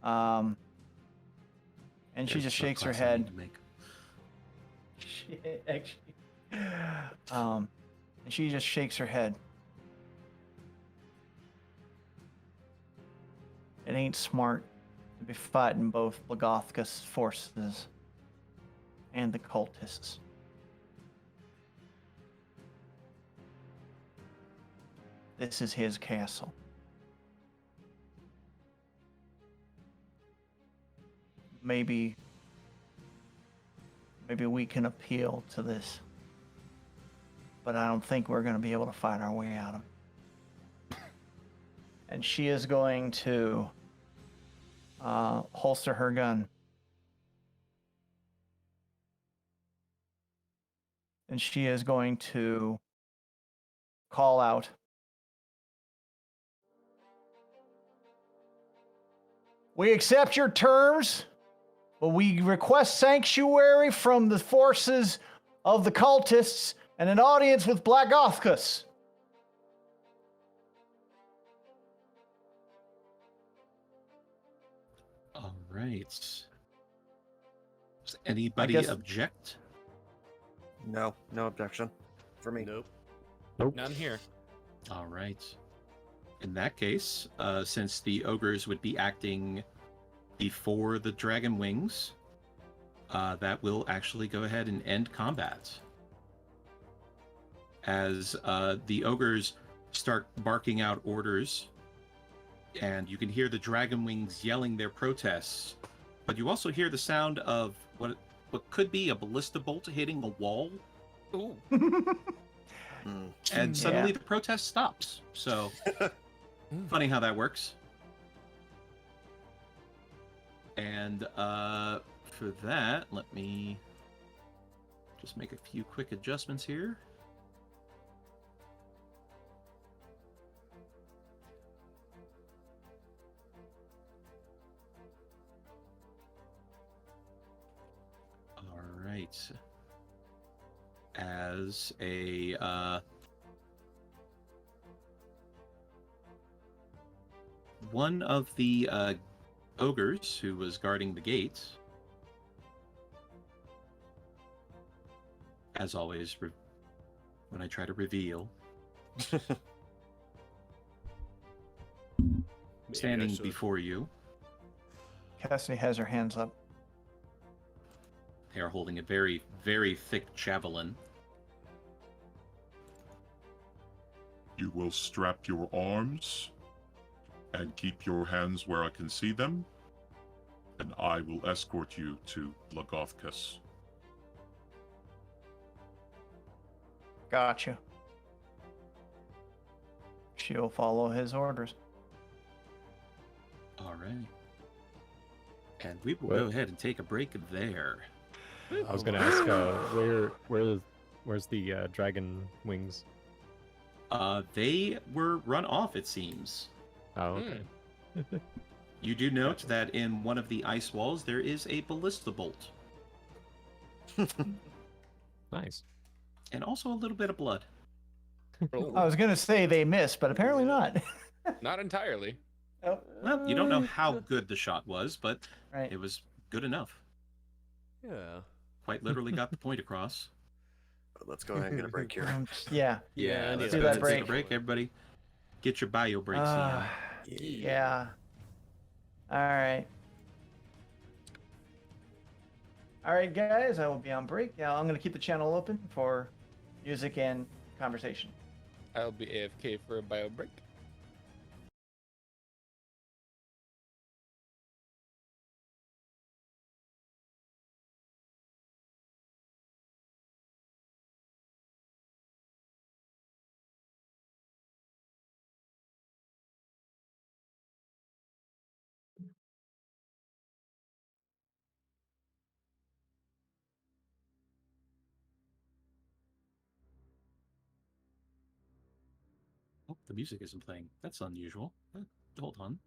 And she There's just a shakes her subclass I need head. to make. And she just shakes her head. It ain't smart to be fighting both Blagothka's forces and the cultists. This is his castle. Maybe we can appeal to this, but I don't think we're going to be able to fight our way out of it. And she is going to holster her gun. And she is going to call out, "We accept your terms, but we request sanctuary from the forces of the cultists and an audience with Blagothkus." All right. Does anybody guess- object? No, no objection for me. Nope. None here. All right. In that case, since the ogres would be acting before the dragon wings, that will actually go ahead and end combat. As the ogres start barking out orders, and you can hear the dragon wings yelling their protests, but you also hear the sound of what could be a ballista bolt hitting a wall, Ooh. and suddenly Yeah. the protest stops. So, funny how that works. And for that, let me just make a few quick adjustments here. All right. As a one of the ogres who was guarding the gate, as always, when I try to reveal, standing before you, Cassidy has her hands up. they are holding a very, very thick javelin. You will strap your arms and keep your hands where I can see them, and I will escort you to Blagothkus. Gotcha. She'll follow his orders. All right. And we will What? go ahead and take a break there. I was gonna ask, where's the dragon wings? They were run off, it seems. Oh, okay. You do note that in one of the ice walls there is a ballista bolt, Nice. and also a little bit of blood. Oh, I was gonna say they missed, but apparently not. not entirely. Oh, Well, you don't know how good the shot was, but right. it was good enough. Yeah. Quite literally got the point across. Let's go ahead and get a break here. Yeah. Yeah, I need Let's do go that ahead and take a break. break, everybody. Get your bio breaks Yeah. All right. All right, guys. I will be on break. Yeah, I'm gonna keep the channel open for music and conversation. I'll be AFK for a bio break. Oh, the music isn't playing. That's unusual. Hold on.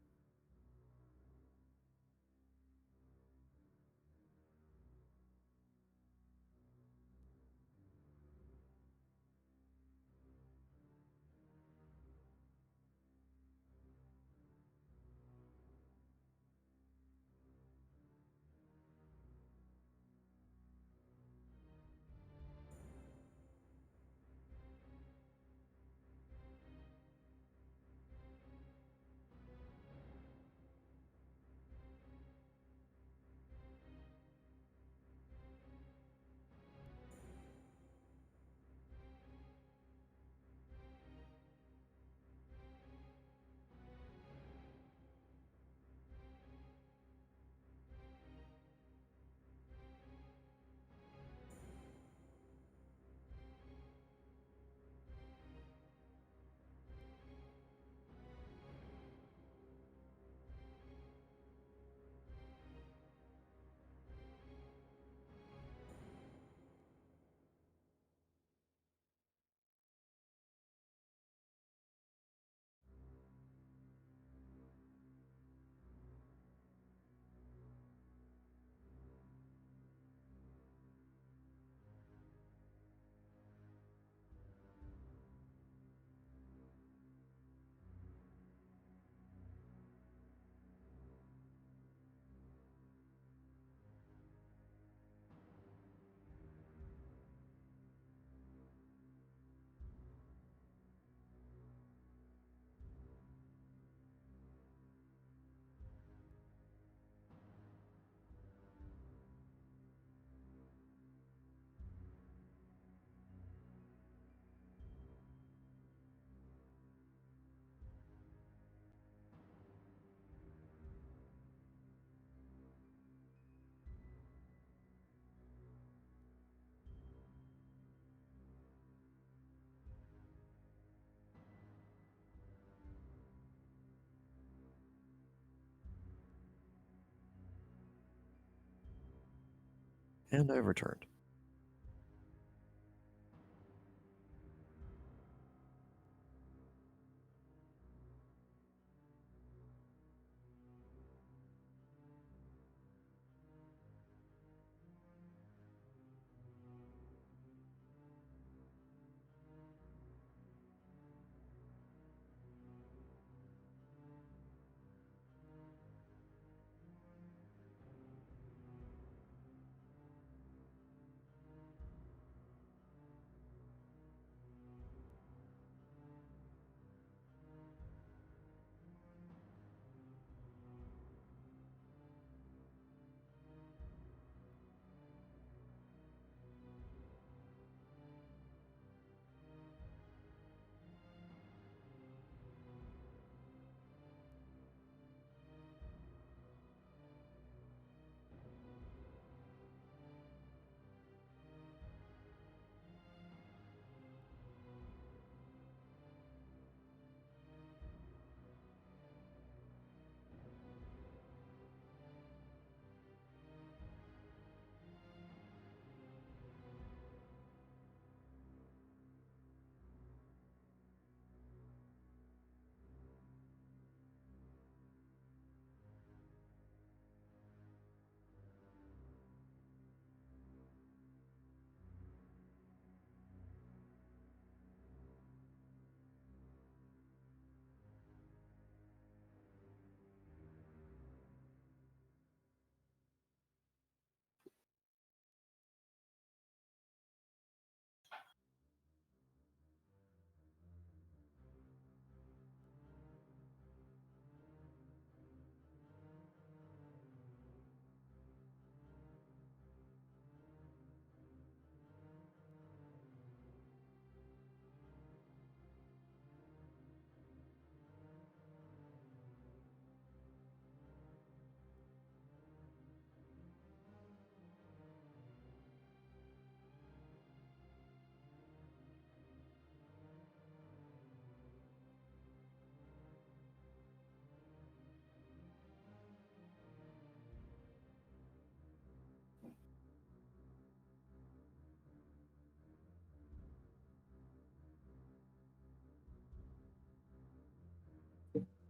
And overturned.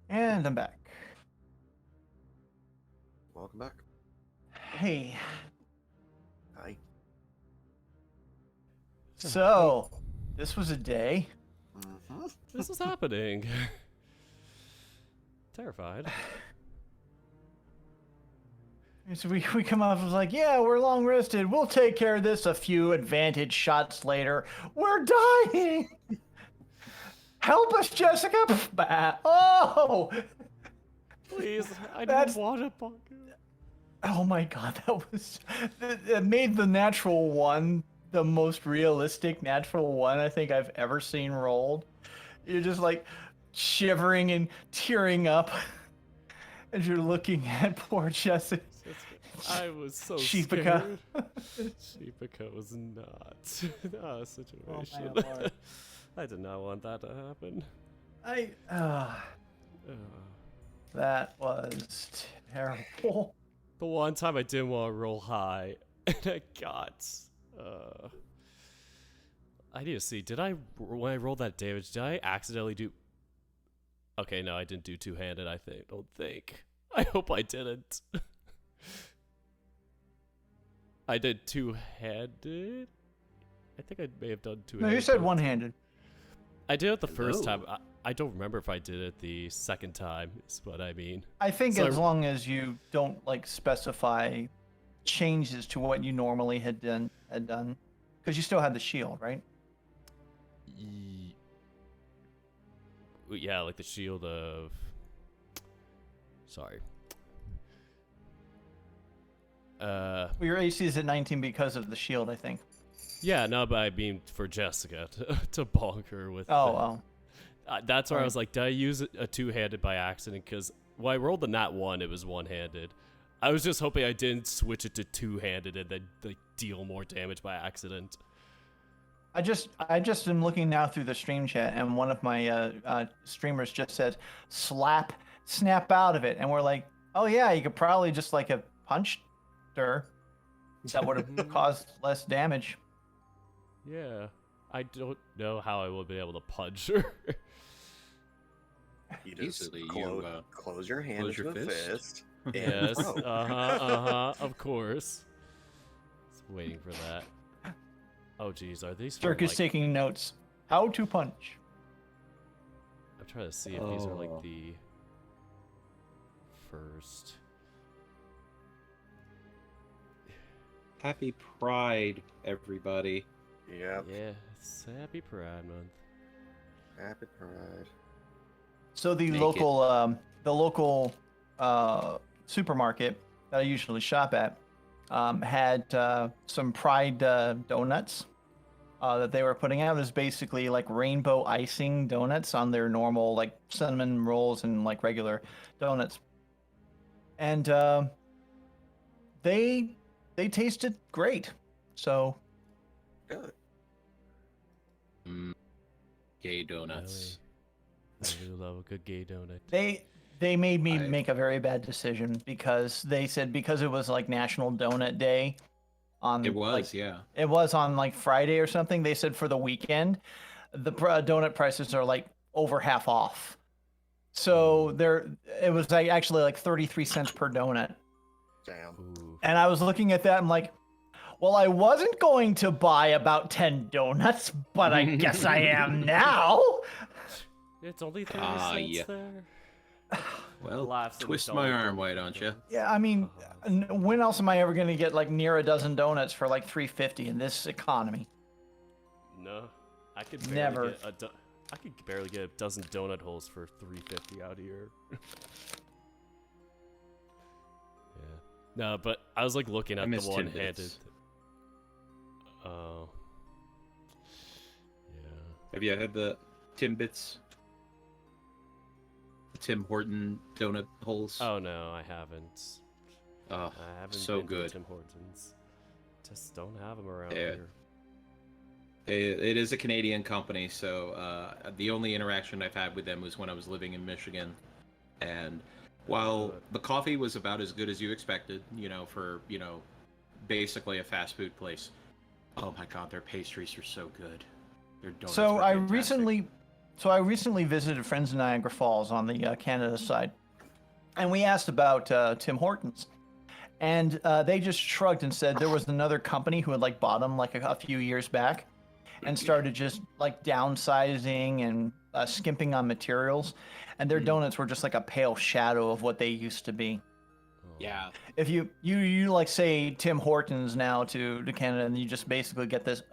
And I'm back. Welcome back. Hey. Hi. So, this was a day. Mm-hmm. This is happening. Terrified. So we come up and was like, yeah, we're long rested. We'll take care of this. A few advantage shots later. We're dying. Help us, Jessica. Oh. Please, I That's- don't want a bunker. Oh my god, that made the natural one the most realistic natural one I think I've ever seen rolled. You're just like shivering and tearing up as you're looking at poor Jessica. I was so Sheepica. scared. Sheepica was not a situation. Oh my lord. I did not want that to happen. That was terrible. The one time I didn't want to roll high, and I got. I need to see. When I rolled that damage, did I accidentally do? Okay, no, I didn't do two-handed. Don't think. I hope I didn't. I did two-handed. I think I may have done two-handed. No, you said one-handed. I did it the first time. I don't remember if I did it the second time, is what I mean. I think as long as you don't like specify changes to what you normally had done, because you still had the shield, right? Yeah, like the shield of. Sorry. Well, your AC is at 19 because of the shield, I think. Yeah, no, but I mean for Jessica to bonk her with. Oh. That's where I was like, did I use a two-handed by accident? Because when I rolled the nat 1, it was one-handed. I was just hoping I didn't switch it to two-handed and then like deal more damage by accident. I just am looking now through the stream chat, and one of my streamers just said, snap out of it. And we're like, oh yeah, you could probably just like have punched her. That would have caused less damage. Yeah. I don't know how I will be able to punch her. You just Easily, close your hand close into your a fist. fist. Yes. and Uh-huh. Of course. Just waiting for that. Oh, geez. Are these Dirk from, is like... taking notes. How to punch. I'm trying to see if these are, like, Oh. the first... Happy Pride, everybody. Yep. Yes. Happy Pride Month. Happy Pride. So the Naked. local supermarket that I usually shop at had some Pride donuts that they were putting out. It was basically like rainbow icing donuts on their normal like cinnamon rolls and like regular donuts, and they tasted great. So Good. Gay donuts. I do love a good gay donut. they made me make a very bad decision because they said because it was like National Donut Day on It was, like, yeah. it was on like Friday or something. They said for the weekend the donut prices are like over half off. So it was like actually like 33 cents per donut. Damn. Ooh. And I was looking at that, I'm like, well, I wasn't going to buy about 10 donuts, but I guess I am now. It's only 30 Ah, cents yeah. there. Well, Laughs at twist the my donut arm, company. why don't you? Yeah, I mean, when else am I ever going to get like near a dozen donuts for like $3.50 in this economy? No, I could barely Never. get I could barely get a dozen donut holes for $3.50 out here. Yeah. No, but I was like looking I at the miss one-handed. Timbits. Oh. Yeah. Have you had the Timbits? The Tim Horton donut holes? Oh no, I haven't. Oh, I haven't so been good. to Tim Hortons. Just don't have them around Yeah. here. It is a Canadian company, so the only interaction I've had with them was when I was living in Michigan. And while the coffee was about as good as you expected, for, basically a fast food place, oh my god, their pastries are so good. Their donuts So were I fantastic. recently visited friends in Niagara Falls on the Canada side, and we asked about Tim Hortons, and they just shrugged and said there was another company who had like bought them like a few years back, and started just like downsizing and skimping on materials, and their donuts were just like a pale shadow of what they used to be. Yeah. If you like say Tim Hortons now to Canada, and you just basically get this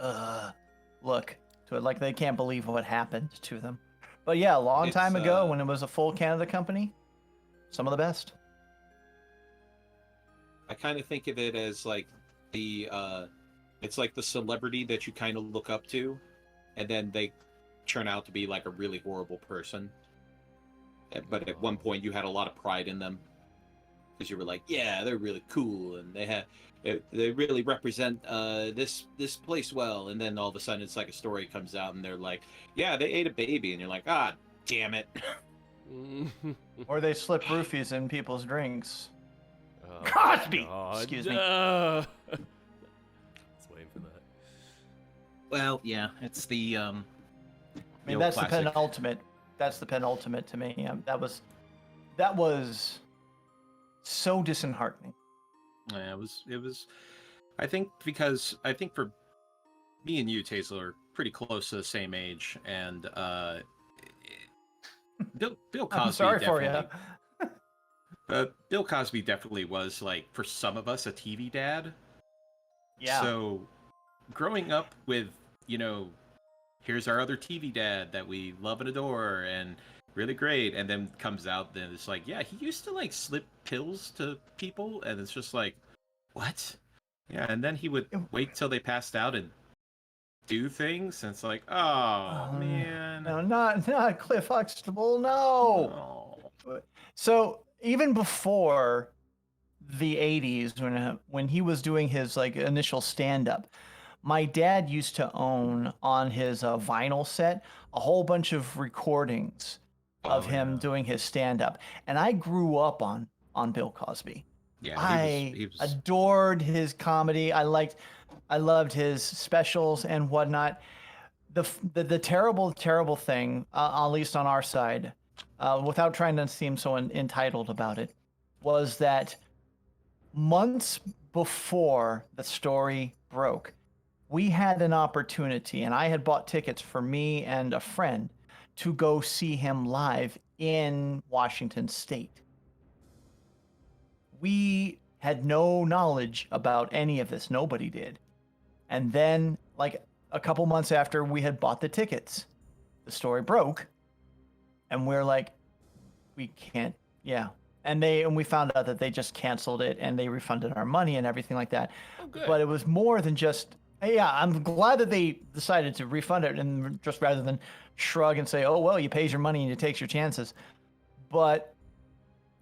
look to it, like they can't believe what happened to them. But yeah, a long time It's, ago when it was a full Canada company, some of the best. I kind of think of it as like it's like the celebrity that you kind of look up to, and then they turn out to be like a really horrible person. But at one point you had a lot of pride in them because you were like, yeah, they're really cool, and they really represent this place well. And then all of a sudden it's like a story comes out and they're like, yeah, they ate a baby, and you're like, ah, damn it. Or they slip roofies in people's drinks. Oh, Cosby! God. Excuse me. I was waiting for that. Well, yeah, it's the I mean, that's the classic. penultimate. That's the penultimate to me. That was so disheartening. Yeah, it was. I think for me and you, Tazel, are pretty close to the same age, and Bill Cosby. I'm sorry for definitely, you. Bill Cosby definitely was, like, for some of us, a TV dad. Yeah. So, growing up with, here's our other TV dad that we love and adore, and really great, and then comes out, then it's like, yeah, he used to, like, slip pills to people, and it's just like, what? Yeah, and then he would wait till they passed out and do things, and it's like, oh, man. No, not Cliff Huxtable. No. Oh. So even before the 80s, when he was doing his like initial stand-up, my dad used to own on his vinyl set a whole bunch of recordings of him doing his stand-up, and I grew up on Bill Cosby. Yeah, I he was adored his comedy. I loved his specials and whatnot. The terrible thing, at least on our side, without trying to seem so entitled about it, was that months before the story broke, we had an opportunity, and I had bought tickets for me and a friend to go see him live in Washington State. We had no knowledge about any of this. Nobody did. And then, like a couple months after we had bought the tickets, the story broke, and we're like, we can't. Yeah. And we found out that they just canceled it and they refunded our money and everything like that. Oh, good. But it was more than just, hey, yeah, I'm glad that they decided to refund it, and just rather than shrug and say, oh, well, you pays your money and you takes your chances. But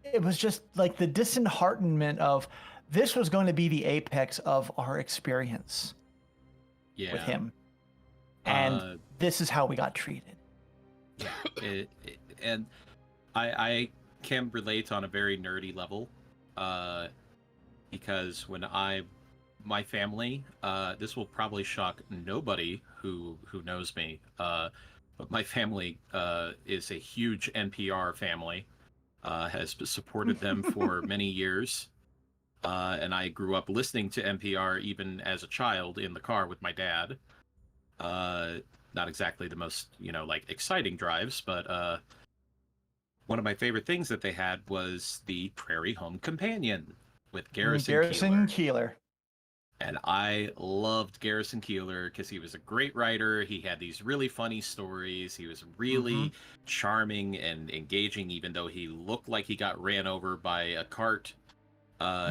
it was just like the disheartenment of, this was going to be the apex of our experience with him. And this is how we got treated. Yeah, and I can relate on a very nerdy level, because when my family, this will probably shock nobody who knows me, but my family is a huge NPR family, has supported them for many years, and I grew up listening to NPR even as a child in the car with my dad. Not exactly the most, exciting drives, but one of my favorite things that they had was the Prairie Home Companion with Garrison Keillor. And I loved Garrison Keillor because he was a great writer. He had these really funny stories. He was really charming and engaging, even though he looked like he got ran over by a cart.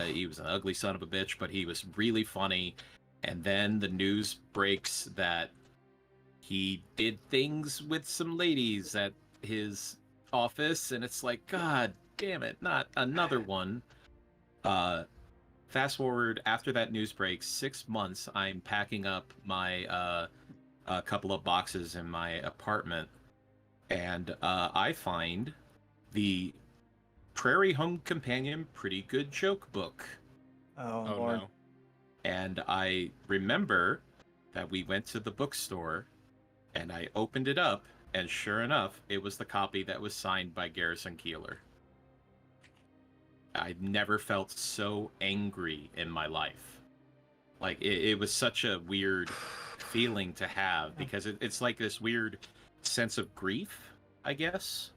He was an ugly son of a bitch, but he was really funny. And then the news breaks that he did things with some ladies at his office, and it's like, God damn it, not another one. Fast forward, after that news breaks, 6 months, I'm packing up my a couple of boxes in my apartment, and I find the Prairie Home Companion Pretty Good Joke book. Oh no. And I remember that we went to the bookstore, and I opened it up, and sure enough, it was the copy that was signed by Garrison Keillor. I've never felt so angry in my life. Like, it was such a weird feeling to have, because it's like this weird sense of grief, I guess.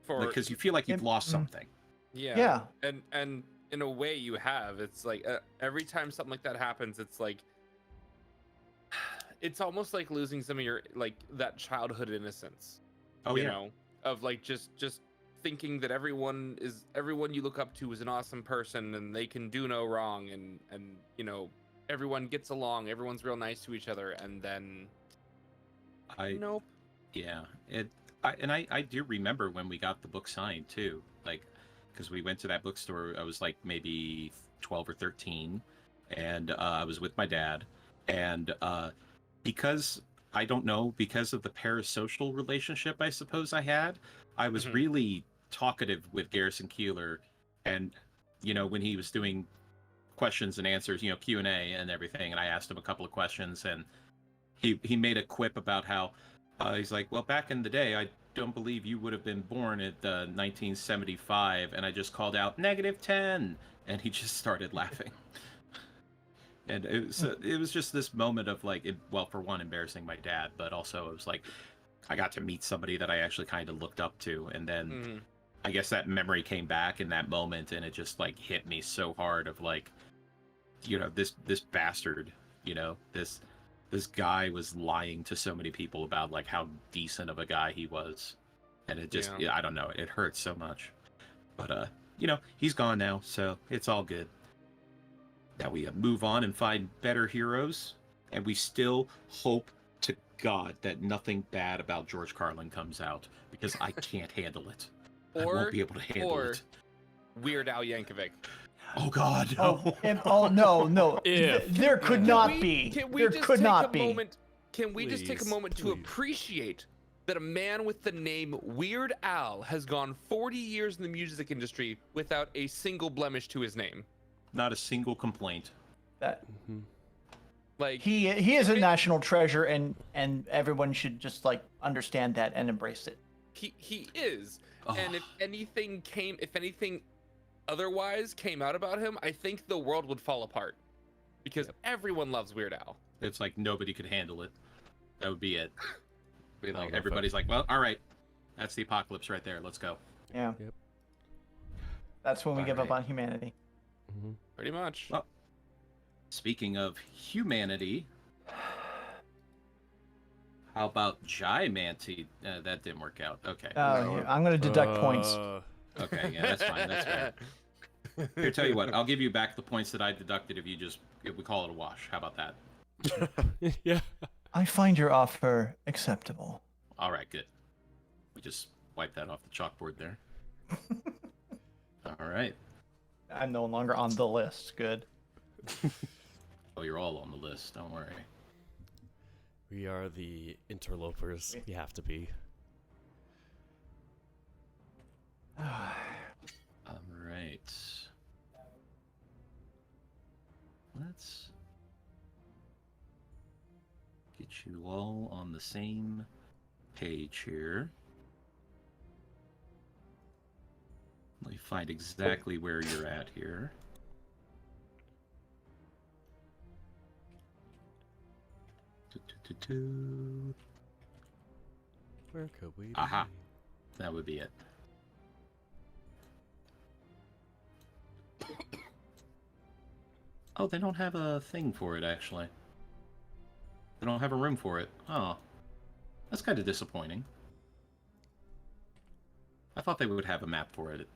Because you feel like you've lost something. Yeah. And in a way you have. It's like every time something like that happens, it's like, it's almost like losing some of your, like, that childhood innocence. Oh, you know, of like just thinking that everyone you look up to is an awesome person and they can do no wrong, and everyone gets along, everyone's real nice to each other, and then nope. Yeah, I do remember when we got the book signed too, like, because we went to that bookstore. I was like maybe 12 or 13, and I was with my dad, and because I don't know, because of the parasocial relationship I suppose I had, I was really talkative with Garrison Keillor, and when he was doing questions and answers, Q&A and everything, and I asked him a couple of questions, and he made a quip about how he's like, well, back in the day, I don't believe you would have been born at 1975, and I just called out -10, and he just started laughing. And it was just this moment of like, well, for one, embarrassing my dad, but also it was like, I got to meet somebody that I actually kind of looked up to, and then I guess that memory came back in that moment, and it just like hit me so hard of like, this bastard, this guy was lying to so many people about like how decent of a guy he was, and it just I don't know, it hurts so much, but he's gone now, so it's all good. Now we move on and find better heroes, and we still hope to God that nothing bad about George Carlin comes out, because I can't handle it. I won't be able to handle it. Weird Al Yankovic. Oh God, no. No. There could not be. Can we There just could take not a be. moment? Can we just take a moment to appreciate that a man with the name Weird Al has gone 40 years in the music industry without a single blemish to his name. Not a single complaint. That Like he is a national treasure, and everyone should just like understand that and embrace it. he is. Oh. And if anything otherwise came out about him, I think the world would fall apart. Because everyone loves Weird Al. It's like nobody could handle it. That would be it. Be I don't like know if everybody's like, well, all right, that's the apocalypse right there. Let's go. Yeah. Yep. That's when we give up Alright. on humanity. Pretty much. Well, speaking of humanity, how about Gymanty? That didn't work out. Okay. Oh, yeah, I'm gonna deduct points. Okay, yeah, that's fine. That's fair. Here, tell you what, I'll give you back the points that I deducted if we call it a wash. How about that? Yeah. I find your offer acceptable. All right, good. We just wiped that off the chalkboard there. All right. I'm no longer on the list. Good. Oh, you're all on the list. Don't worry. We are the interlopers. We have to be. All right. Let's get you all on the same page here. Let me find exactly where you're at here. Where could we be? Aha. That would be it. Oh, they don't have a thing for it, actually. They don't have a room for it. Oh. That's kind of disappointing. I thought they would have a map for it.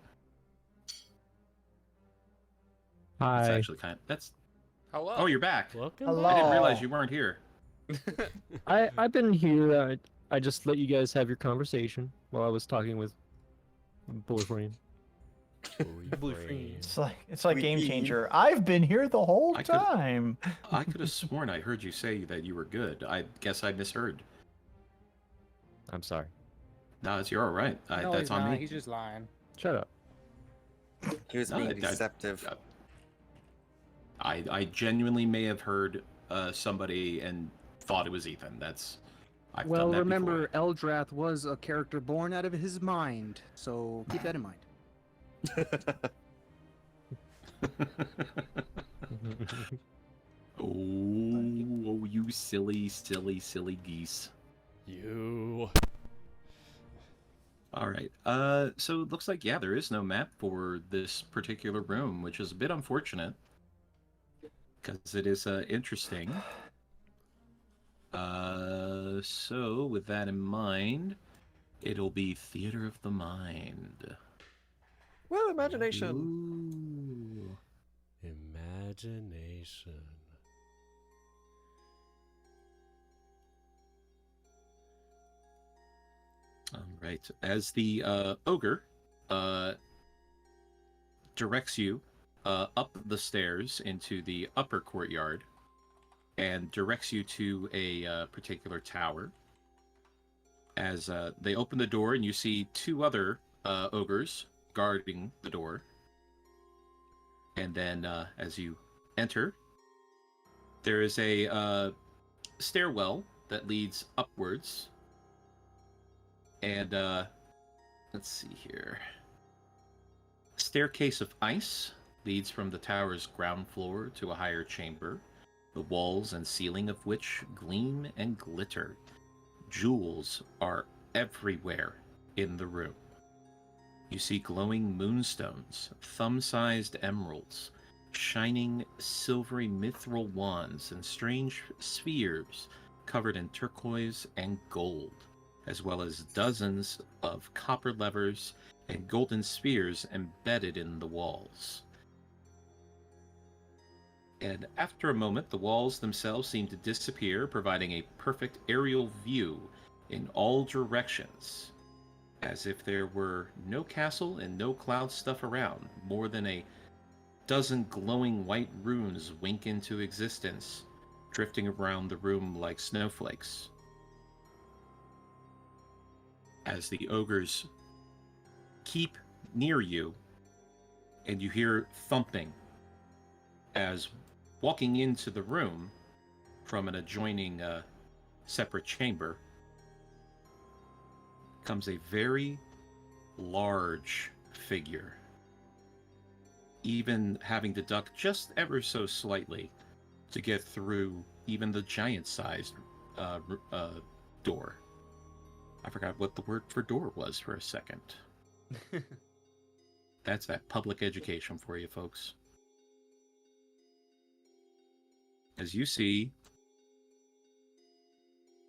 That's Hi. actually kind of... That's... Hello. Oh, you're back. Welcome. Hello. I didn't realize Oh. you weren't here. I've been here. I just let you guys have your conversation while I was talking with boyfriend. Boyfriend. It's like We- Game Changer. I've been here the whole I could- time. I could have sworn I heard you say that you were good. I guess I misheard. I'm sorry. No, you're all right. No, That's he's on not. me. He's just lying. Shut up. He was No, being I- deceptive. I genuinely may have heard somebody and thought it was Ethan. I've Well, done that remember, Eldrath was a character born out of his mind, so keep that in mind. Oh, you silly, silly, silly geese. You. All right. So it looks like, yeah, there is no map for this particular room, which is a bit unfortunate because it is interesting. So with that in mind, it'll be Theater of the Mind. Well, imagination. Ooh. Imagination. All right. As the ogre directs you up the stairs into the upper courtyard and directs you to a particular tower. As they open the door and you see two other ogres guarding the door. And then as you enter, there is a stairwell that leads upwards. And let's see here. A staircase of ice leads from the tower's ground floor to a higher chamber, the walls and ceiling of which gleam and glitter. Jewels are everywhere in the room. You see glowing moonstones, thumb-sized emeralds, shining silvery mithril wands, and strange spheres covered in turquoise and gold, as well as dozens of copper levers and golden spheres embedded in the walls. And after a moment, the walls themselves seem to disappear, providing a perfect aerial view in all directions, as if there were no castle and no cloud stuff around. More than a dozen glowing white runes wink into existence, drifting around the room like snowflakes. as the ogres keep near you, and you hear thumping as walking into the room from an adjoining separate chamber comes a very large figure, even having to duck just ever so slightly to get through even the giant-sized door. I forgot what the word for door was for a second. That's that public education for you, folks. As you see,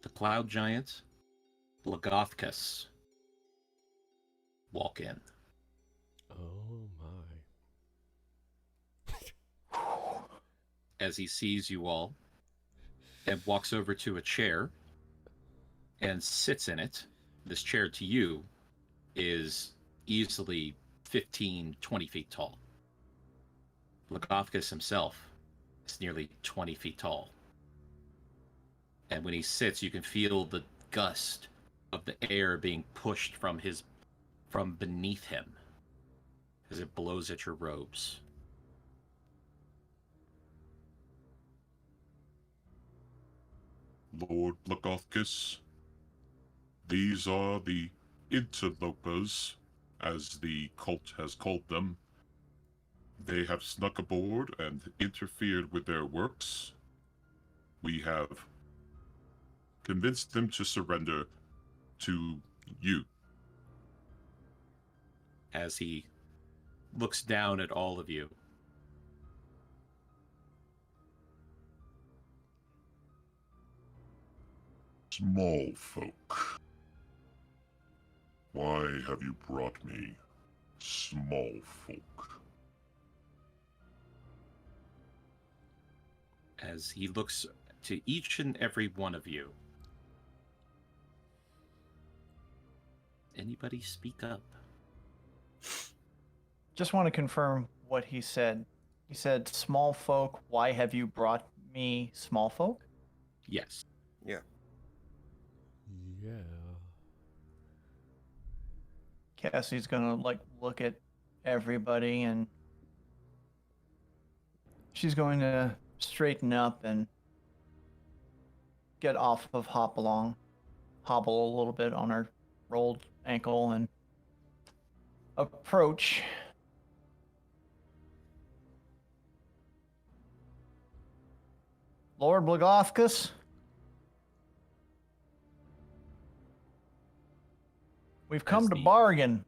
the cloud giant, Lagothkus, walk in. Oh my. As he sees you all and walks over to a chair and sits in it. This chair to you is easily 15, 20 feet tall. Lagothkus himself is nearly 20 feet tall. And when he sits, you can feel the gust of the air being pushed from beneath him as it blows at your robes. Lord Lagothkus, these are the interlopers, as the cult has called them. They have snuck aboard and interfered with their works. We have convinced them to surrender to you. As he looks down at all of you. Small folk. Why have you brought me small folk? As he looks to each and every one of you. Anybody speak up? Just want to confirm what he said. He said, small folk, why have you brought me small folk? Yes. Yeah. Yeah. Cassie's gonna look at everybody, and she's going to straighten up and get off of hobble a little bit on her rolled ankle and approach. Lord Blagothkus, we've come to bargain.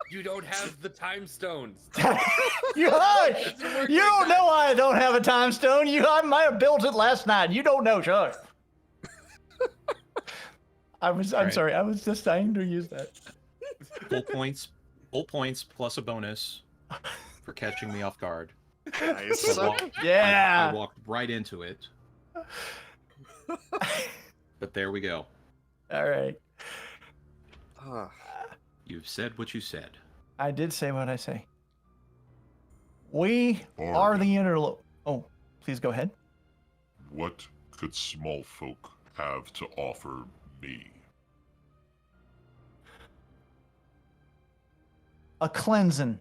You don't have the time stones. You hush! You don't know I don't have a time stone. I might have built it last night. You don't know, shush. I'm sorry. I was just trying to use that. Full points plus a bonus for catching me off guard. Nice. Yeah. I walked right into it. But there we go. All right. You've said what you said. I did say what I say. We are the interlope. Oh, please go ahead. What could small folk have to offer me? A cleansing.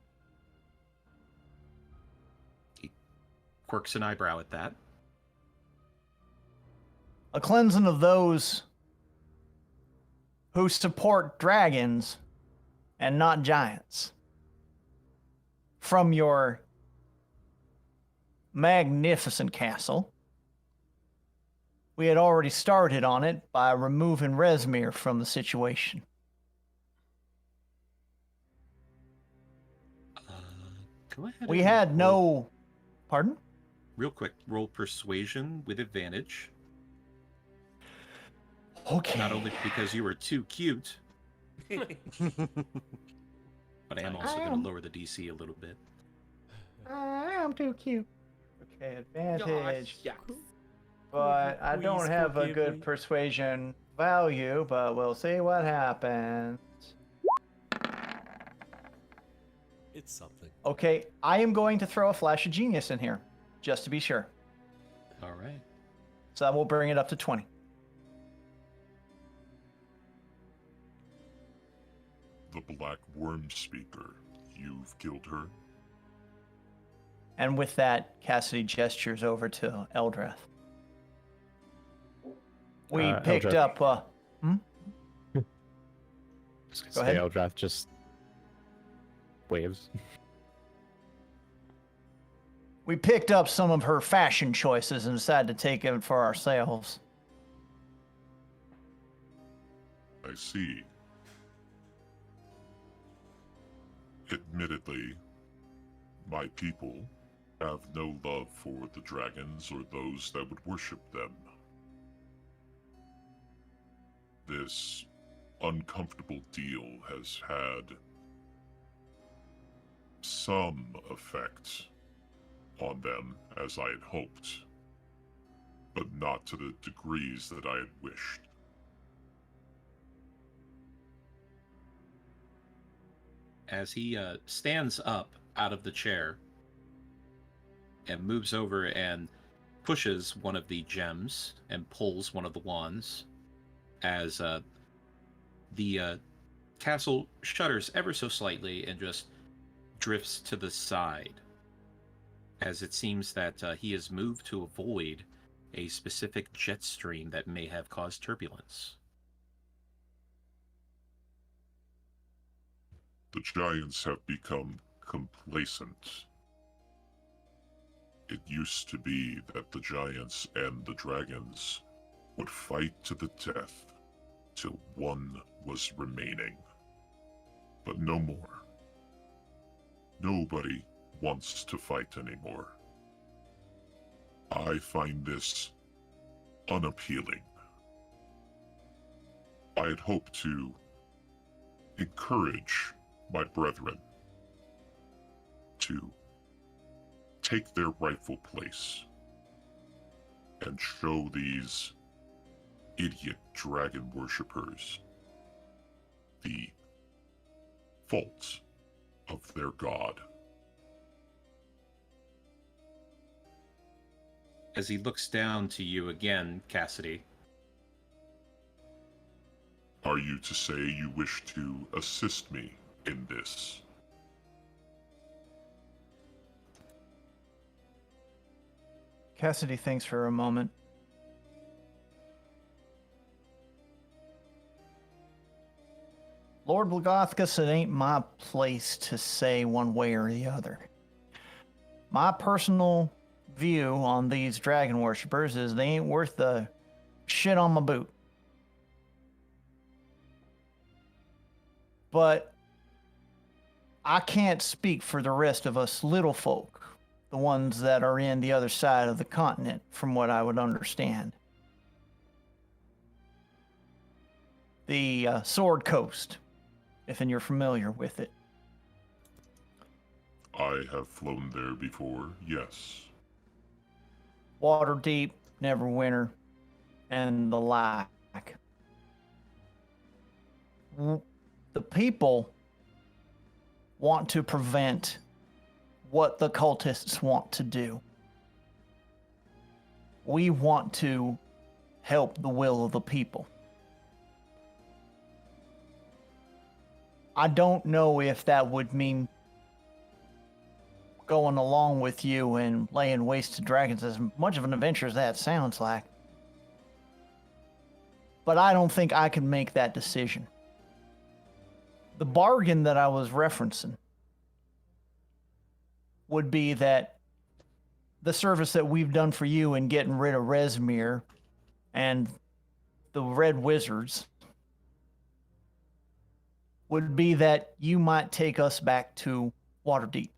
He quirks an eyebrow at that. A cleansing of those who support dragons and not giants from your magnificent castle. We had already started on it by removing Rezmir from the situation. Go ahead. We and had roll- no... Pardon? Real quick, roll persuasion with advantage. Okay. Not only because you were too cute, but I am also going to lower the DC a little bit. I'm too cute. Okay, advantage. Yeah. But I don't Please have a forgive good me. persuasion value, but we'll see what happens. It's something. Okay, I am going to throw a flash of genius in here, just to be sure. All right. So that will bring it up to 20. The Black Worm Speaker. You've killed her? And with that, Cassidy gestures over to Eldrath. We picked Eldrath. up. Go ahead. Eldrath just waves. We picked up some of her fashion choices and decided to take them for ourselves. I see. Admittedly, my people have no love for the dragons or those that would worship them. This uncomfortable deal has had some effect on them, as I had hoped, but not to the degrees that I had wished. As he stands up out of the chair and moves over and pushes one of the gems and pulls one of the wands, as the castle shudders ever so slightly and just drifts to the side, as it seems that he has moved to avoid a specific jet stream that may have caused turbulence. The giants have become complacent. It used to be that the giants and the dragons would fight to the death till one was remaining. But no more. Nobody wants to fight anymore. I find this unappealing. I had hoped to encourage my brethren to take their rightful place and show these idiot dragon worshippers the faults of their god. As he looks down to you again, Cassidy, Are you to say you wish to assist me in this? Cassidy thinks for a moment. Lord Blagothkus, it ain't my place to say one way or the other. My personal view on these dragon worshippers is they ain't worth the shit on my boot. But I can't speak for the rest of us little folk, the ones that are in the other side of the continent, from what I would understand. The Sword Coast, if you're familiar with it. I have flown there before, yes. Waterdeep, Neverwinter, and the like. The people want to prevent what the cultists want to do. We want to help the will of the people. I don't know if that would mean going along with you and laying waste to dragons, as much of an adventure as that sounds like. But I don't think I can make that decision. The bargain that I was referencing would be that the service that we've done for you in getting rid of Rezmir and the Red Wizards would be that you might take us back to Waterdeep.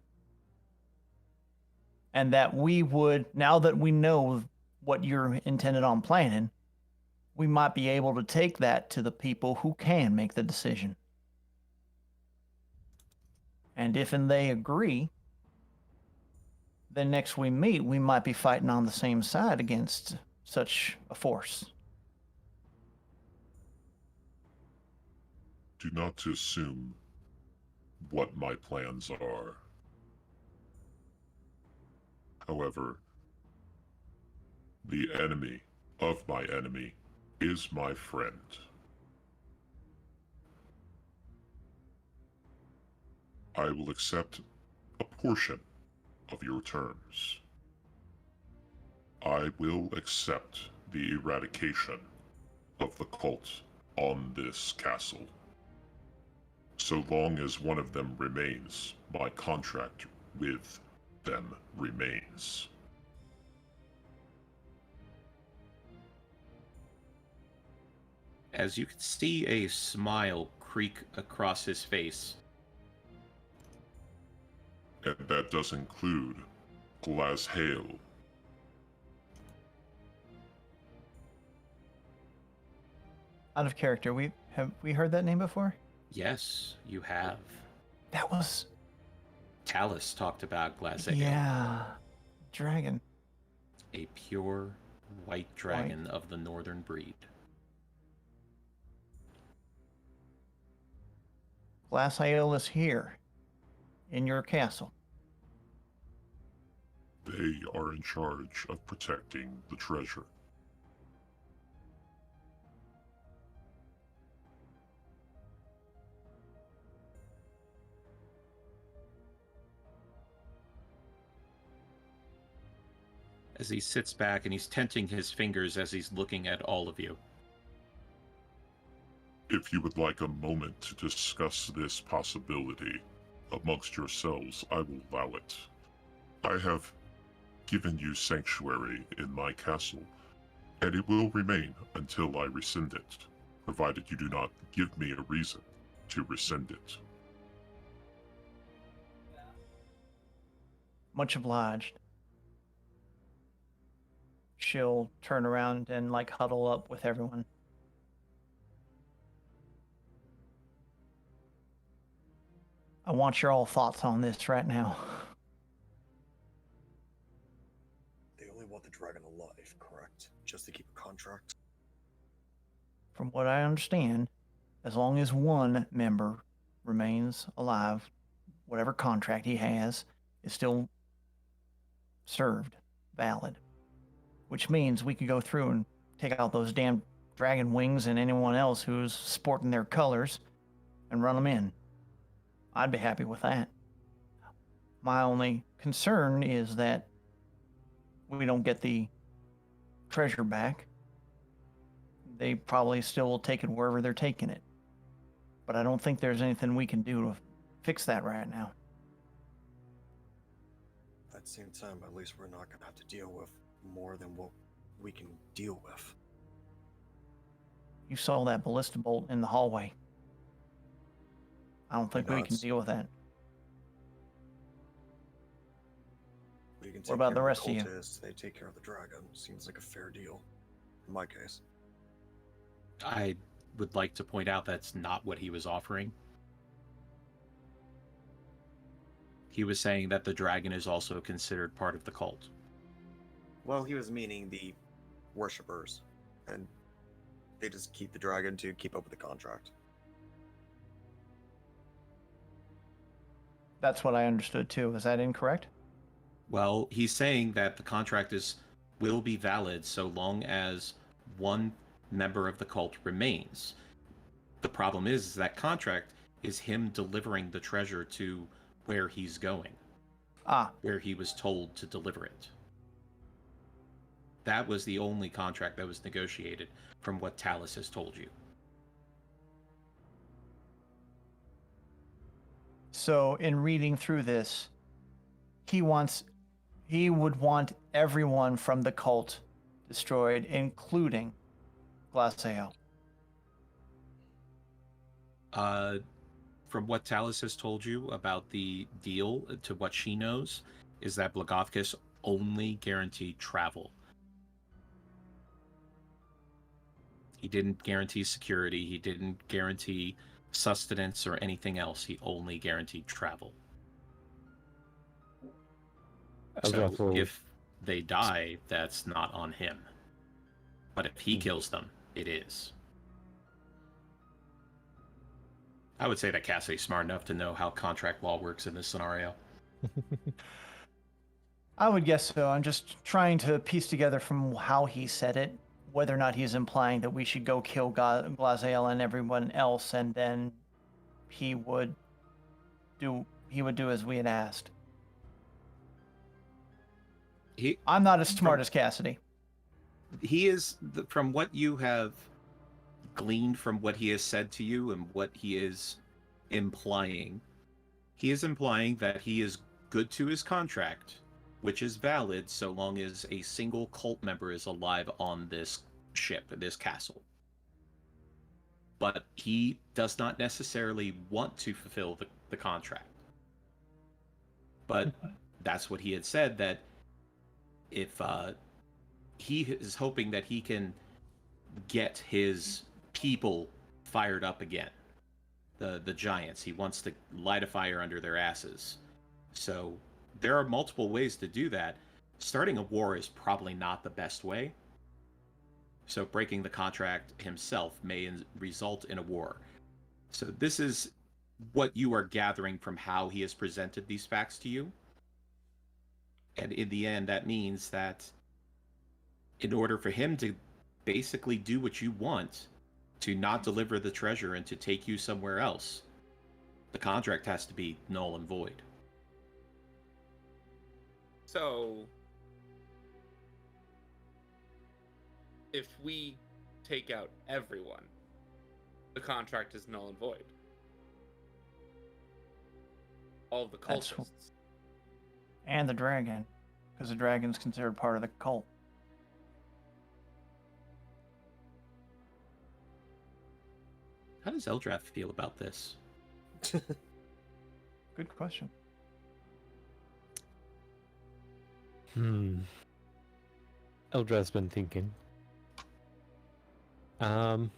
And that we would, now that we know what you're intended on planning, we might be able to take that to the people who can make the decision. And if they agree, then next we meet, we might be fighting on the same side against such a force. Do not assume what my plans are. However, the enemy of my enemy is my friend. I will accept a portion of your terms. I will accept the eradication of the cult on this castle. So long as one of them remains, my contract with them remains. As you can see a smile creak across his face. And that does include Glazhael. Out of character, have we heard that name before? Yes, you have. That was... Talus talked about Glazhael. Yeah. Dragon. A pure white dragon of the northern breed. Glazhael is here. In your castle. They are in charge of protecting the treasure. As he sits back and he's tenting his fingers as he's looking at all of you. If you would like a moment to discuss this possibility amongst yourselves, I will allow it. I have given you sanctuary in my castle, and it will remain until I rescind it, provided you do not give me a reason to rescind it. Much obliged. She'll turn around and huddle up with everyone. I want your all thoughts on this right now. They only want the dragon alive, correct? Just to keep a contract? From what I understand, as long as one member remains alive, whatever contract he has is still served, valid. Which means we could go through and take out those damn dragon wings and anyone else who's sporting their colors and run them in. I'd be happy with that. My only concern is that we don't get the treasure back. They probably still will take it wherever they're taking it. But I don't think there's anything we can do to fix that right now. At the same time, at least we're not going to have to deal with more than what we can deal with. You saw that ballista bolt in the hallway. I don't think we can deal with that. We can What about the rest of you? cultists, they take care of the dragon. Seems like a fair deal, in my case. I would like to point out that's not what he was offering. He was saying that the dragon is also considered part of the cult. Well, he was meaning the worshippers, and they just keep the dragon to keep up with the contract. That's what I understood too. Is that incorrect? Well, he's saying that the contract will be valid so long as one member of the cult remains. The problem is that contract is him delivering the treasure to where he's going. Where he was told to deliver it. That was the only contract that was negotiated from what Talus has told you. So in reading through this, he would want everyone from the cult destroyed, including Glazhael. From what Talus has told you about the deal, to what she knows, is that Blagovkis only guaranteed travel. He didn't guarantee security, he didn't guarantee sustenance or anything else, he only guaranteed travel. So if they die, that's not on him. But if he kills them, it is. I would say that Cassidy's smart enough to know how contract law works in this scenario. I would guess so. I'm just trying to piece together from how he said it whether or not he's implying that we should go kill Glaziel and everyone else, and then he would do as we had asked. I'm not as smart as Cassidy. He is, from what you have gleaned from what he has said to you and what he is implying that he is good to his contract, which is valid so long as a single cult member is alive on this ship, this castle. But he does not necessarily want to fulfill the contract. But that's what he had said, that if he is hoping that he can get his people fired up again, the giants. He wants to light a fire under their asses. So there are multiple ways to do that. Starting a war is probably not the best way. So breaking the contract himself may result in a war. So this is what you are gathering from how he has presented these facts to you. And in the end, that means that in order for him to basically do what you want, to not deliver the treasure and to take you somewhere else, the contract has to be null and void. So, if we take out everyone, the contract is null and void. All of the cultists. And the dragon, because the dragon's considered part of the cult. How does Eldrath feel about this? Good question. Eldrath's been thinking. He'll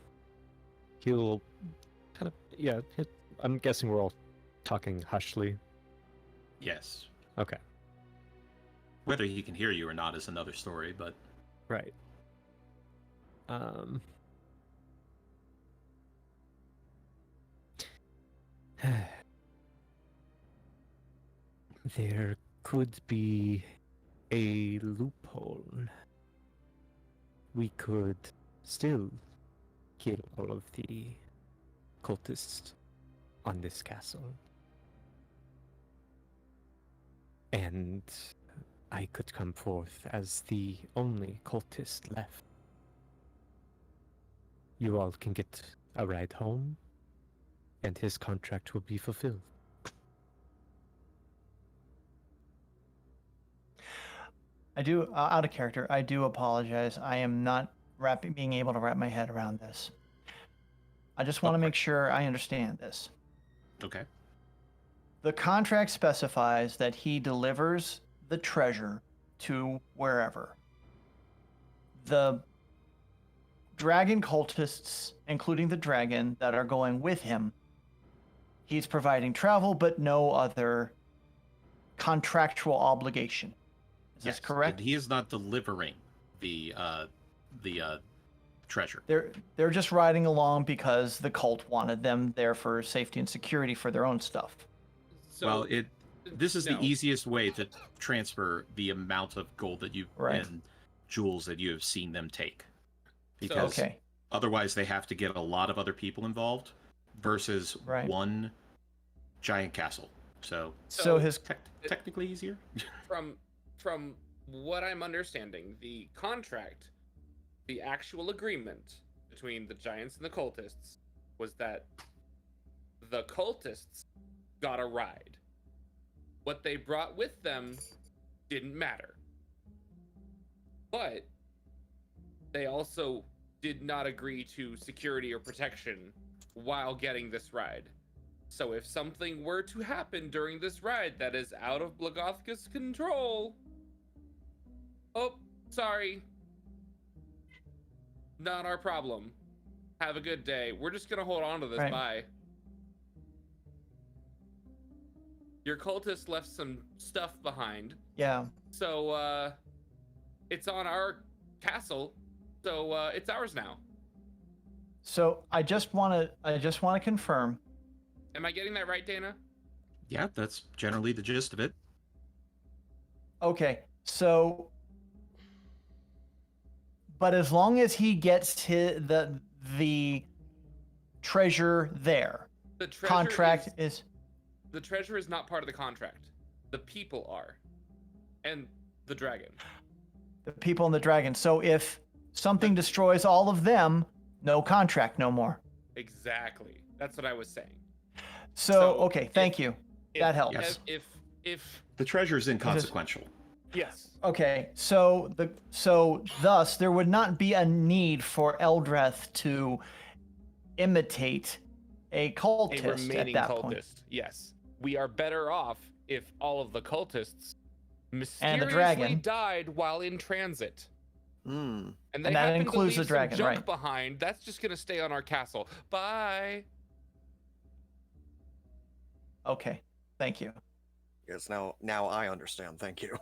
kind of, yeah, I'm guessing we're all talking hushly. Yes. Okay. Whether he can hear you or not is another story, but... Right. There could be a loophole. We could still kill all of the cultists on this castle. And I could come forth as the only cultist left. You all can get a ride home, and his contract will be fulfilled. I do, out of character, I do apologize. I am not being able to wrap my head around this. I just want to make sure I understand this. Okay. The contract specifies that he delivers the treasure to wherever. The dragon cultists, including the dragon that are going with him, he's providing travel but no other contractual obligation. Is this correct? And he is not delivering the treasure. They're just riding along because the cult wanted them there for safety and security for their own stuff. So, well, this is the easiest way to transfer the amount of gold that and jewels that you have seen them take. Because otherwise they have to get a lot of other people involved versus one giant castle. So his technically easier. From what I'm understanding, the contract, the actual agreement between the giants and the cultists was that the cultists got a ride. What they brought with them didn't matter. But they also did not agree to security or protection while getting this ride. So if something were to happen during this ride that is out of Blagothka's control... Oh, sorry. Not our problem. Have a good day. We're just gonna hold on to this. Bye. Your cultist left some stuff behind. Yeah. So, it's on our castle. So, it's ours now. So I just want to confirm. Am I getting that right, Dana? Yeah, that's generally the gist of it. Okay, so But as long as he gets the treasure there, The treasure contract is the treasure is not part of the contract. The people are, and the dragon. the people and the dragon. So if something destroys all of them, no contract no more. Exactly. That's what I was saying. So okay, thank you. If- That helps. Yes. If The treasure is inconsequential. yes. Okay, so thus there would not be a need for Eldrath to imitate a A cultist at remaining that cultist. point. Yes. We are better off if all of the cultists And the mysteriously dragon. died while in transit. Hmm. And they And that happen includes to the leave dragon, some junk right. behind. That's just gonna stay on our castle. Bye. Okay, thank you. Yes, now I understand. Thank you.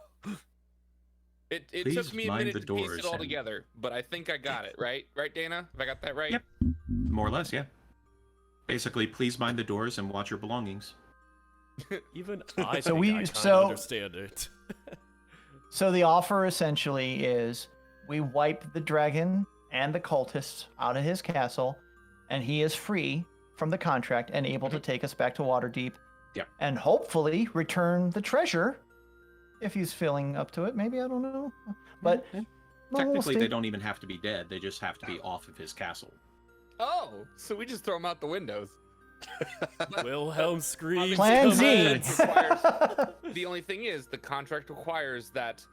It Please took me a mind minute the to piece doors it all and- together, but I think I got it, right? Right, Dana? Have I got that right? Yep. More or less, yeah. Basically, please mind the doors and watch your belongings. Even I So think we- I kind so- of understand it. So the offer essentially is we wipe the dragon and the cultists out of his castle, and he is free from the contract and able to take us back to Waterdeep. Yeah. And hopefully return the treasure if he's feeling up to it. Maybe, I don't know. But Yeah. well, we'll Technically, see. they don't even have to be dead. They just have to be off of his castle. Oh, so we just throw them out the windows. Wilhelm screams. Plan Z. requires- The only thing is, the contract requires that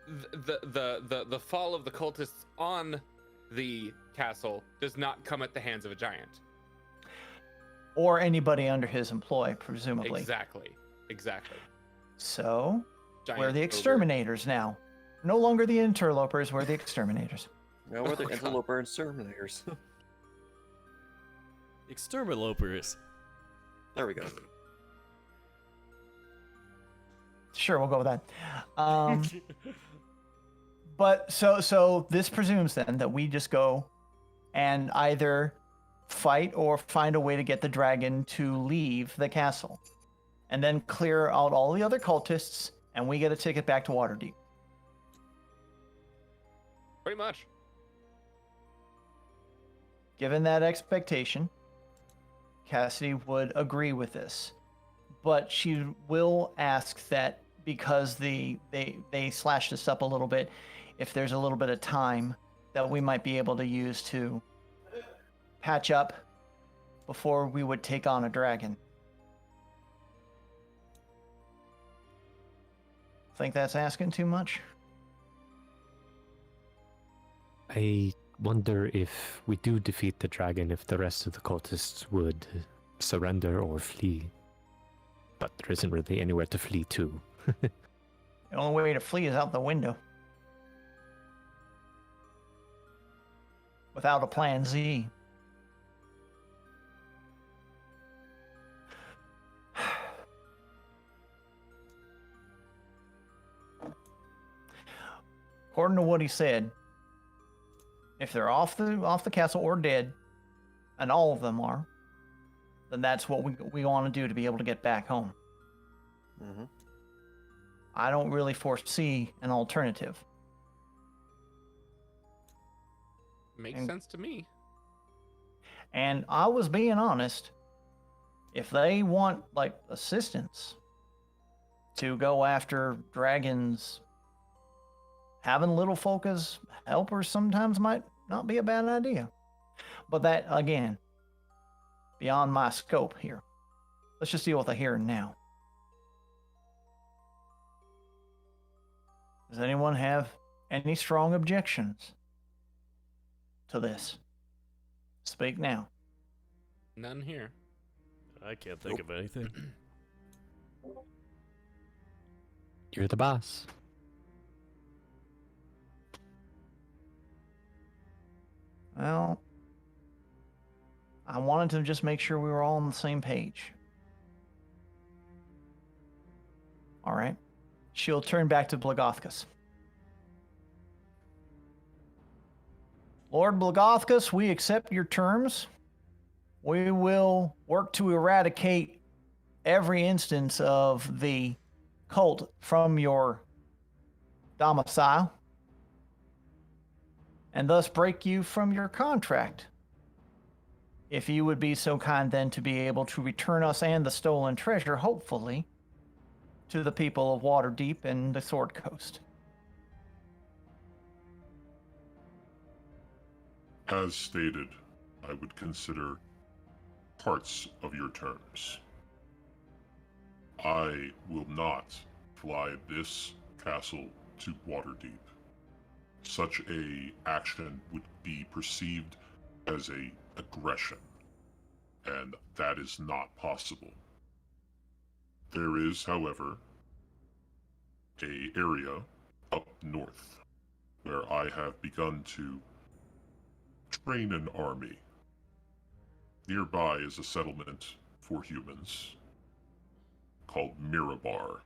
the fall of the cultists on the castle does not come at the hands of a giant. Or anybody under his employ, presumably. Exactly. So Giant we're the ogre. exterminators now. No longer the interlopers, we're the exterminators. No, we're the Oh, God. interloper exterminators. Exterminopers. There we go. Sure, we'll go with that. But so this presumes then that we just go and either fight or find a way to get the dragon to leave the castle, and then clear out all the other cultists, and we get a ticket back to Waterdeep. Pretty much. Given that expectation, Cassidy would agree with this, but she will ask that because they slashed this up a little bit, if there's a little bit of time that we might be able to use to patch up before we would take on a dragon. Think that's asking too much? I wonder if we do defeat the dragon, if the rest of the cultists would surrender or flee. But there isn't really anywhere to flee to. The only way to flee is out the window. Without a plan Z. According to what he said, if they're off the castle or dead, and all of them are, then that's what we want to do to be able to get back home. Mm-hmm. I don't really foresee an alternative. Makes And- sense to me. And I was being honest. If they want like assistance to go after dragons, having little folk as helpers sometimes might not be a bad idea. But that again, beyond my scope here. Let's just deal with the here and now. Does anyone have any strong objections to this? Speak now. None here. I can't think of anything. You're the boss. Well, I wanted to just make sure we were all on the same page. All right. She'll turn back to Blagothkus. Lord Blagothkus, we accept your terms. We will work to eradicate every instance of the cult from your domicile and thus break you from your contract. If you would be so kind then to be able to return us and the stolen treasure, hopefully, to the people of Waterdeep and the Sword Coast. As stated, I would consider parts of your terms. I will not fly this castle to Waterdeep. Such a action would be perceived as a aggression, and that is not possible. There is, however, a area up north where I have begun to train an army. Nearby is a settlement for humans called Mirabar.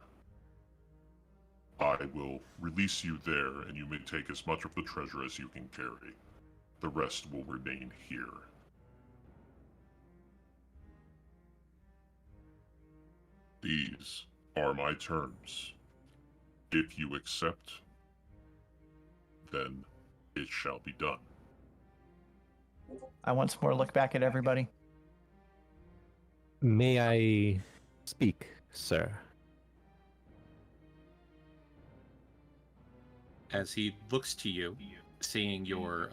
I will release you there, and you may take as much of the treasure as you can carry. The rest will remain here. These are my terms. If you accept, then it shall be done. I once more look back at everybody. May I speak, sir? As he looks to you, seeing your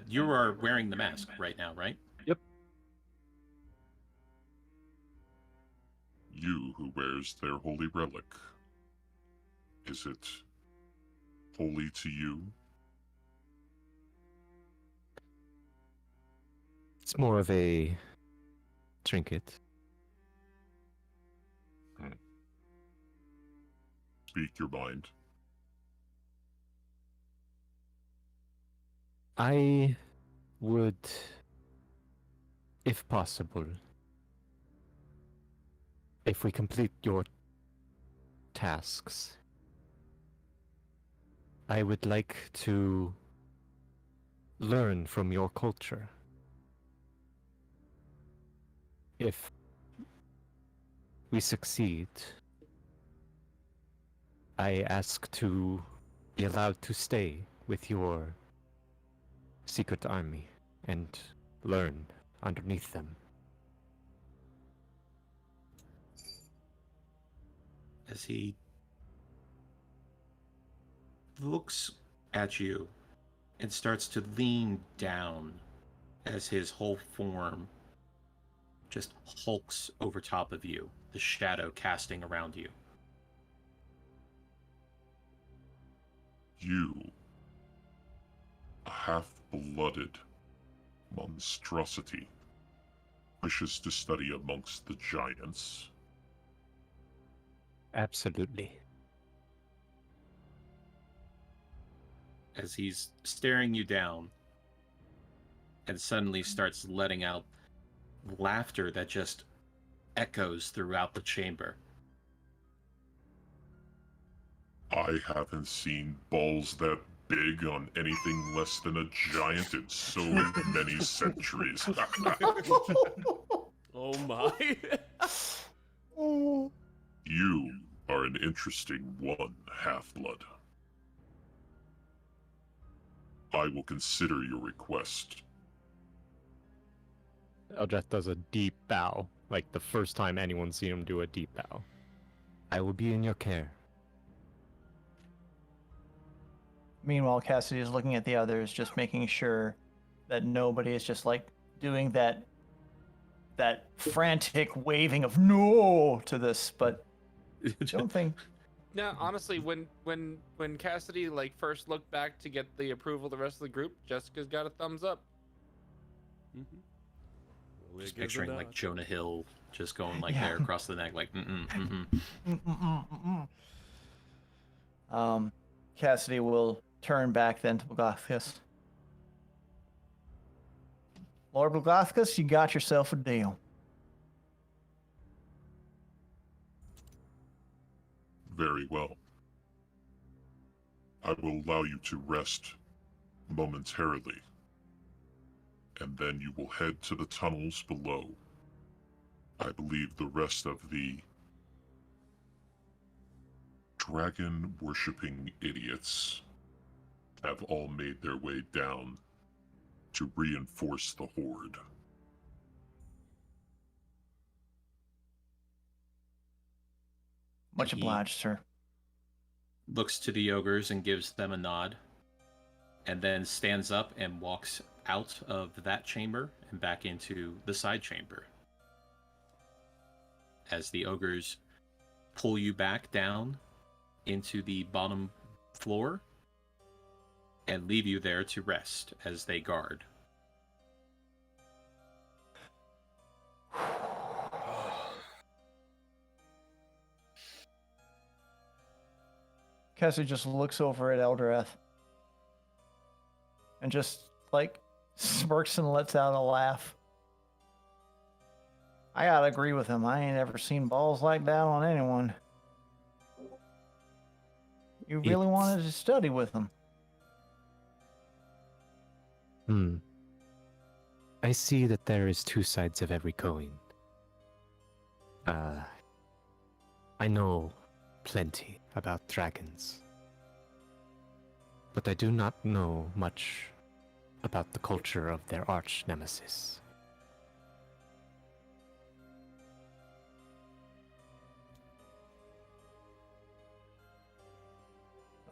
you are wearing the mask right now, right? Yep. You who wears their holy relic, is it holy to you? It's more of a trinket. Speak your mind. I would, if possible, if we complete your tasks, I would like to learn from your culture. If we succeed, I ask to be allowed to stay with your secret army and learn underneath them. As he looks at you and starts to lean down as his whole form just hulks over top of you, the shadow casting around you. You, a half-blooded monstrosity, wishes to study amongst the giants. Absolutely. As he's staring you down and suddenly starts letting out laughter that just echoes throughout the chamber. I haven't seen balls that big on anything less than a giant in so many centuries. Oh my. You are an interesting one, Half-Blood. I will consider your request. Eldrath does a deep bow, like the first time anyone's seen him do a deep bow. I will be in your care. Meanwhile, Cassidy is looking at the others, just making sure that nobody is just like doing that frantic waving of no to this, but don't think. No, honestly, when Cassidy like first looked back to get the approval of the rest of the group, Jessica's got a thumbs up. Just picturing like Jonah Hill just going like there across the neck, like Cassidy will turn back then to Blogoscus. Lord Blogoscus, you got yourself a deal. Very well. I will allow you to rest momentarily, and then you will head to the tunnels below. I believe the rest of the dragon-worshipping idiots have all made their way down to reinforce the horde. Much He obliged, sir. looks to the ogres and gives them a nod, and then stands up and walks out of that chamber and back into the side chamber. As the ogres pull you back down into the bottom floor and leave you there to rest as they guard. Cassie just looks over at Eldrath and just like smirks and lets out a laugh. I gotta agree with him. I ain't ever seen balls like that on anyone. You really wanted to study with him. I see that there is two sides of every coin. I know plenty about dragons, but I do not know much about the culture of their arch nemesis.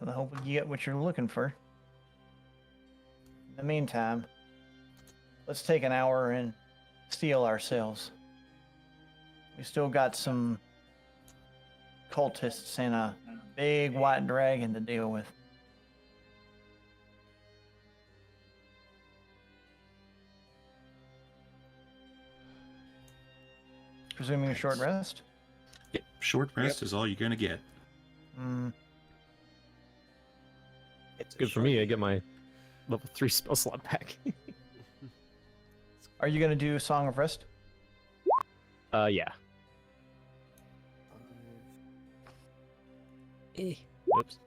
I hope you get what you're looking for. In the meantime, let's take an hour and steel ourselves. We still got some cultists and a big white dragon to deal with. Presuming a short rest? Yep, short rest is all you're gonna get. It's Good for me, I get my level 3 spell slot back. Are you gonna do Song of Rest? Yeah. Whoops.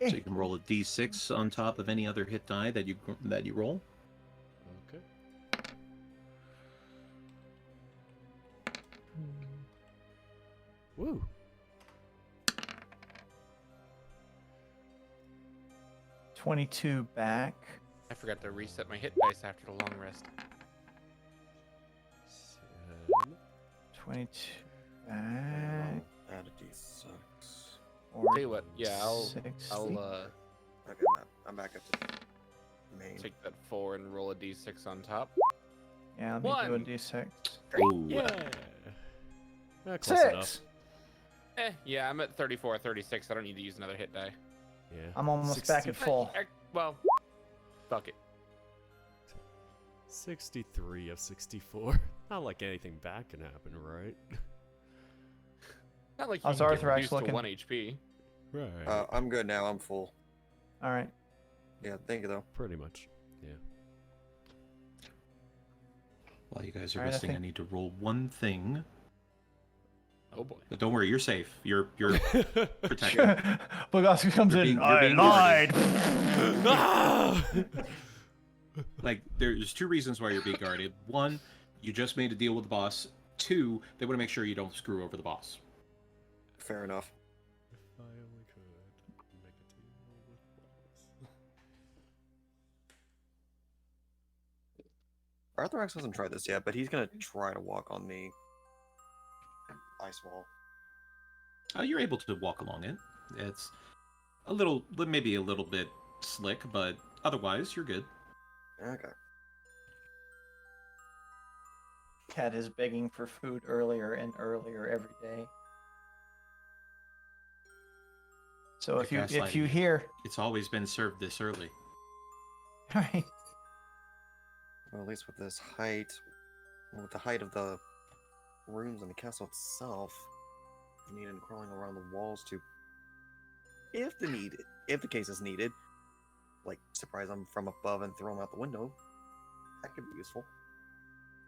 So you can roll a d6 on top of any other hit die that you roll. Okay. Woo. $22 back. I forgot to reset my hit dice after the long rest. 22 back. Add a d6. Tell you what, yeah, I'll Okay, I'm back up to main. take that 4 and roll a d6 on top. Yeah, let me One. do a d6. Ooh, Yeah. Close enough. 6! Yeah, I'm at 34, 36. I don't need to use another hit die. Yeah. I'm almost back at full. Well, fuck it. 63 of 64. Not like anything bad can happen, right? Not like you How's can get Arthur reduced looking? to 1 HP. Right. I'm good now. I'm full. Alright. Yeah, thank you though. Pretty much. Yeah. while you guys are Alright, I resting, I think- need to roll one thing. Oh boy. But don't worry, you're safe. You're protected. Bogosky comes You're in. being- you're I being lied. Ah! Like, there's two reasons why you're being guarded. One, you just made a deal with the boss. Two, they want to make sure you don't screw over the boss. Fair enough. If I only could make a deal with boss. Arthur hasn't tried this yet, but he's gonna try to walk on the ice wall. You're able to walk along it. It's a little, maybe a little bit slick, but otherwise, you're good. Okay. Cat is begging for food earlier and earlier every day. So Like if you gaslighting. hear, It's always been served this early. right? Well, at least with this height, with the height of the rooms in the castle itself, you need him crawling around the walls to, if the case is needed, like surprise them from above and throw them out the window. That could be useful.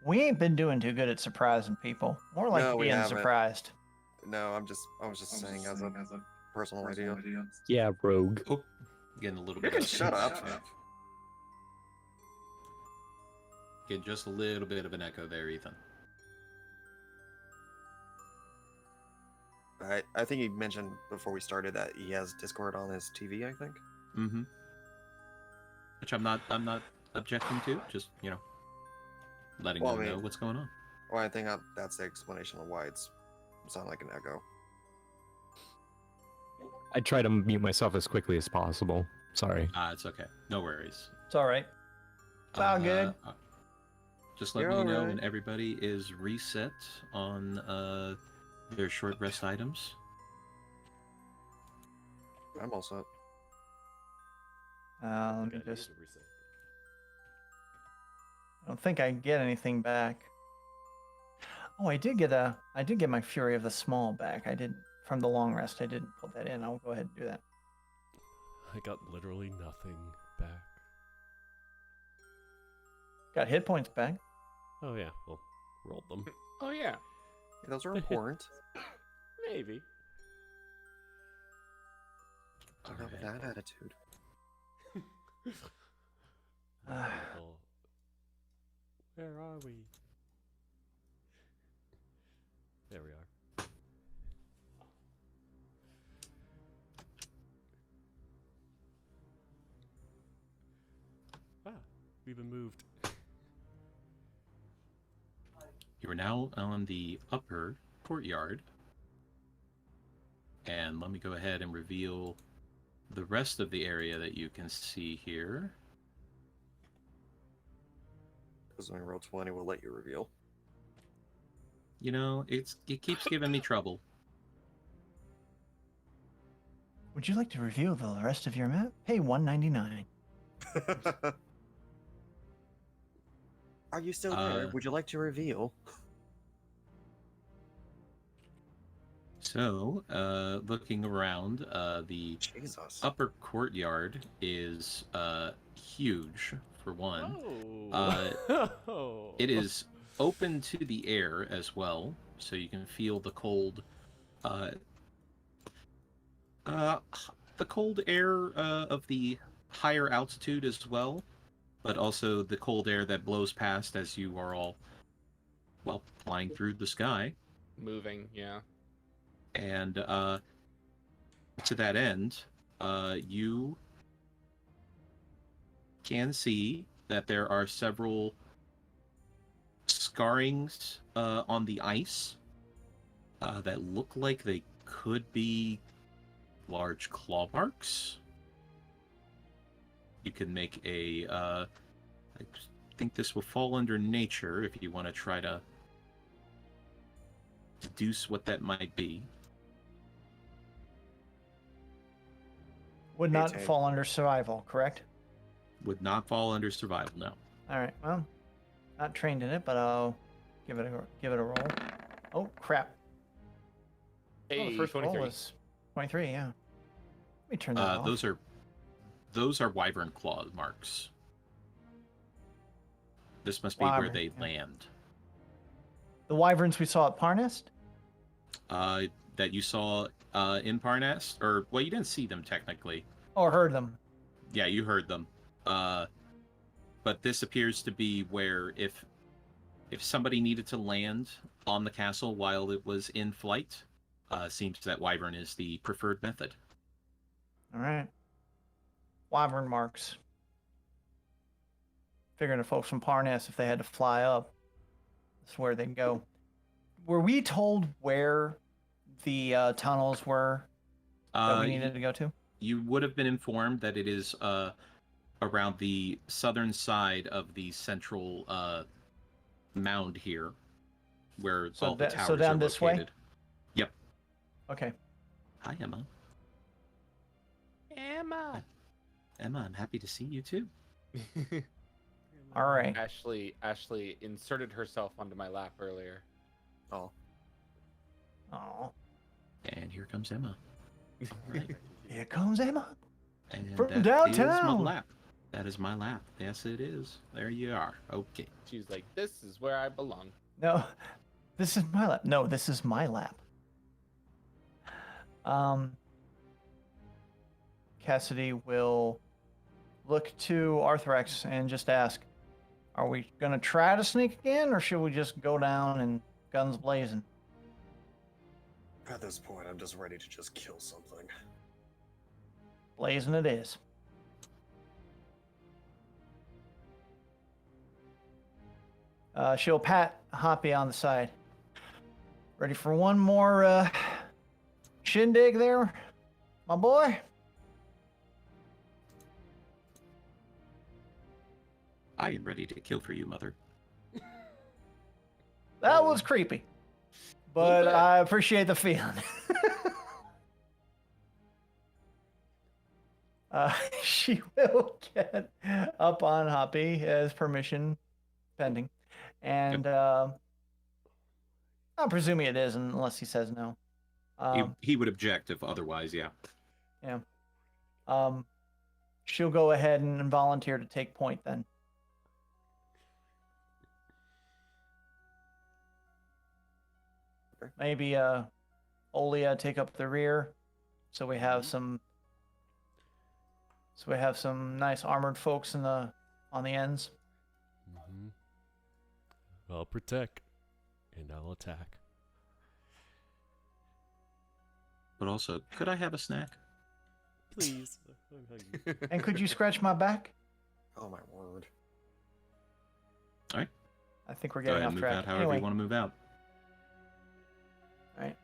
We ain't been doing too good at surprising people. More like No, we being haven't. surprised. No, I was just saying as a personal idea. Yeah, rogue. Oh, getting a little You bit can of shut up. Get just a little bit of an echo there, Ethan. I think he mentioned before we started that he has Discord on his TV, I think. Mm-hmm. which I'm not objecting to. Just letting Well, them I mean- know what's going on. Well, I think that's the explanation of why it's sound like an echo. I try to mute myself as quickly as possible. Sorry. It's okay. No worries. It's all right. It's all good. Just let You're me know alright. when everybody is reset on their short rest items. I'm all set. Let me Okay, just. you can reset. I don't think I get anything back. Oh, I did get my Fury of the Small back. I did from the long rest. I didn't put that in. I'll go ahead and do that. I got literally nothing back. Got hit points back. Oh yeah, well, rolled them. Oh yeah. Yeah, those are important. Maybe. Don't have that attitude. Well, where are we? There we are. Ah, we've been moved. You are now on the upper courtyard. And let me go ahead and reveal the rest of the area that you can see here. Because when we roll 20, we'll let you reveal. It keeps giving me trouble. Would you like to review the rest of your map? Pay $1.99. Are you still there? Would you like to reveal? So, looking around, the Jesus. upper courtyard is huge, for one. Oh. It is open to the air as well, so you can feel the cold air of the higher altitude as well, but also the cold air that blows past as you are all, well, flying through the sky. Moving, yeah. And to that end, you can see that there are several scarrings on the ice that look like they could be large claw marks. You can make I think this will fall under nature if you want to try to deduce what that might be. Would not 18. fall under survival, correct? Would not fall under survival, no. All right. Well, not trained in it, but I'll give it a roll. Oh crap! Hey, The first 23. roll was 23. Yeah. Let me turn that off. Those are wyvern claw marks. This must be where Wyvern, they yeah. land. The wyverns we saw at Parnest. That you saw in Parnast, or well, you didn't see them technically. Or heard them. Yeah, you heard them. But this appears to be where if somebody needed to land on the castle while it was in flight, seems that wyvern is the preferred method. All right. Wyvern marks. Figuring the folks from Parnast, if they had to fly up, that's where they'd go. Were we told where the tunnels were that we needed to go to? You would have been informed that it is around the southern side of the central mound here, where So all the that- towers so down are this way? located. Yep. Okay. Hi, Emma. Emma. Emma, I'm happy to see you too. All right. Ashley inserted herself onto my lap earlier. Oh. Oh, And here comes Emma. here comes Emma. And From that is downtown. my lap. That is my lap. Yes, it is. There you are. Okay. She's like, "This is where I belong." No, this is my lap. No, this is my lap. Cassidy will look to Arthrex and just ask, are we going to try to sneak again, or should we just go down and guns blazing? At this point, I'm just ready to just kill something. Blazing it is. She'll pat Hoppy on the side. Ready for one more shindig there, my boy? I am ready to kill for you, mother. That was creepy, but I appreciate the feeling. She will get up on Hoppy as permission pending, and I'm presuming it is unless he says no. He would object if otherwise, yeah. Yeah. She'll go ahead and volunteer to take point then. Maybe Olia take up the rear, so we have some nice armored folks on the ends. Mm-hmm. I'll protect, and I'll attack. But also, could I have a snack? Please. I'm hungry. And could you scratch my back? Oh my word. All right. I think we're Go getting ahead off and move track. out however Anyway, you want to move out. all right.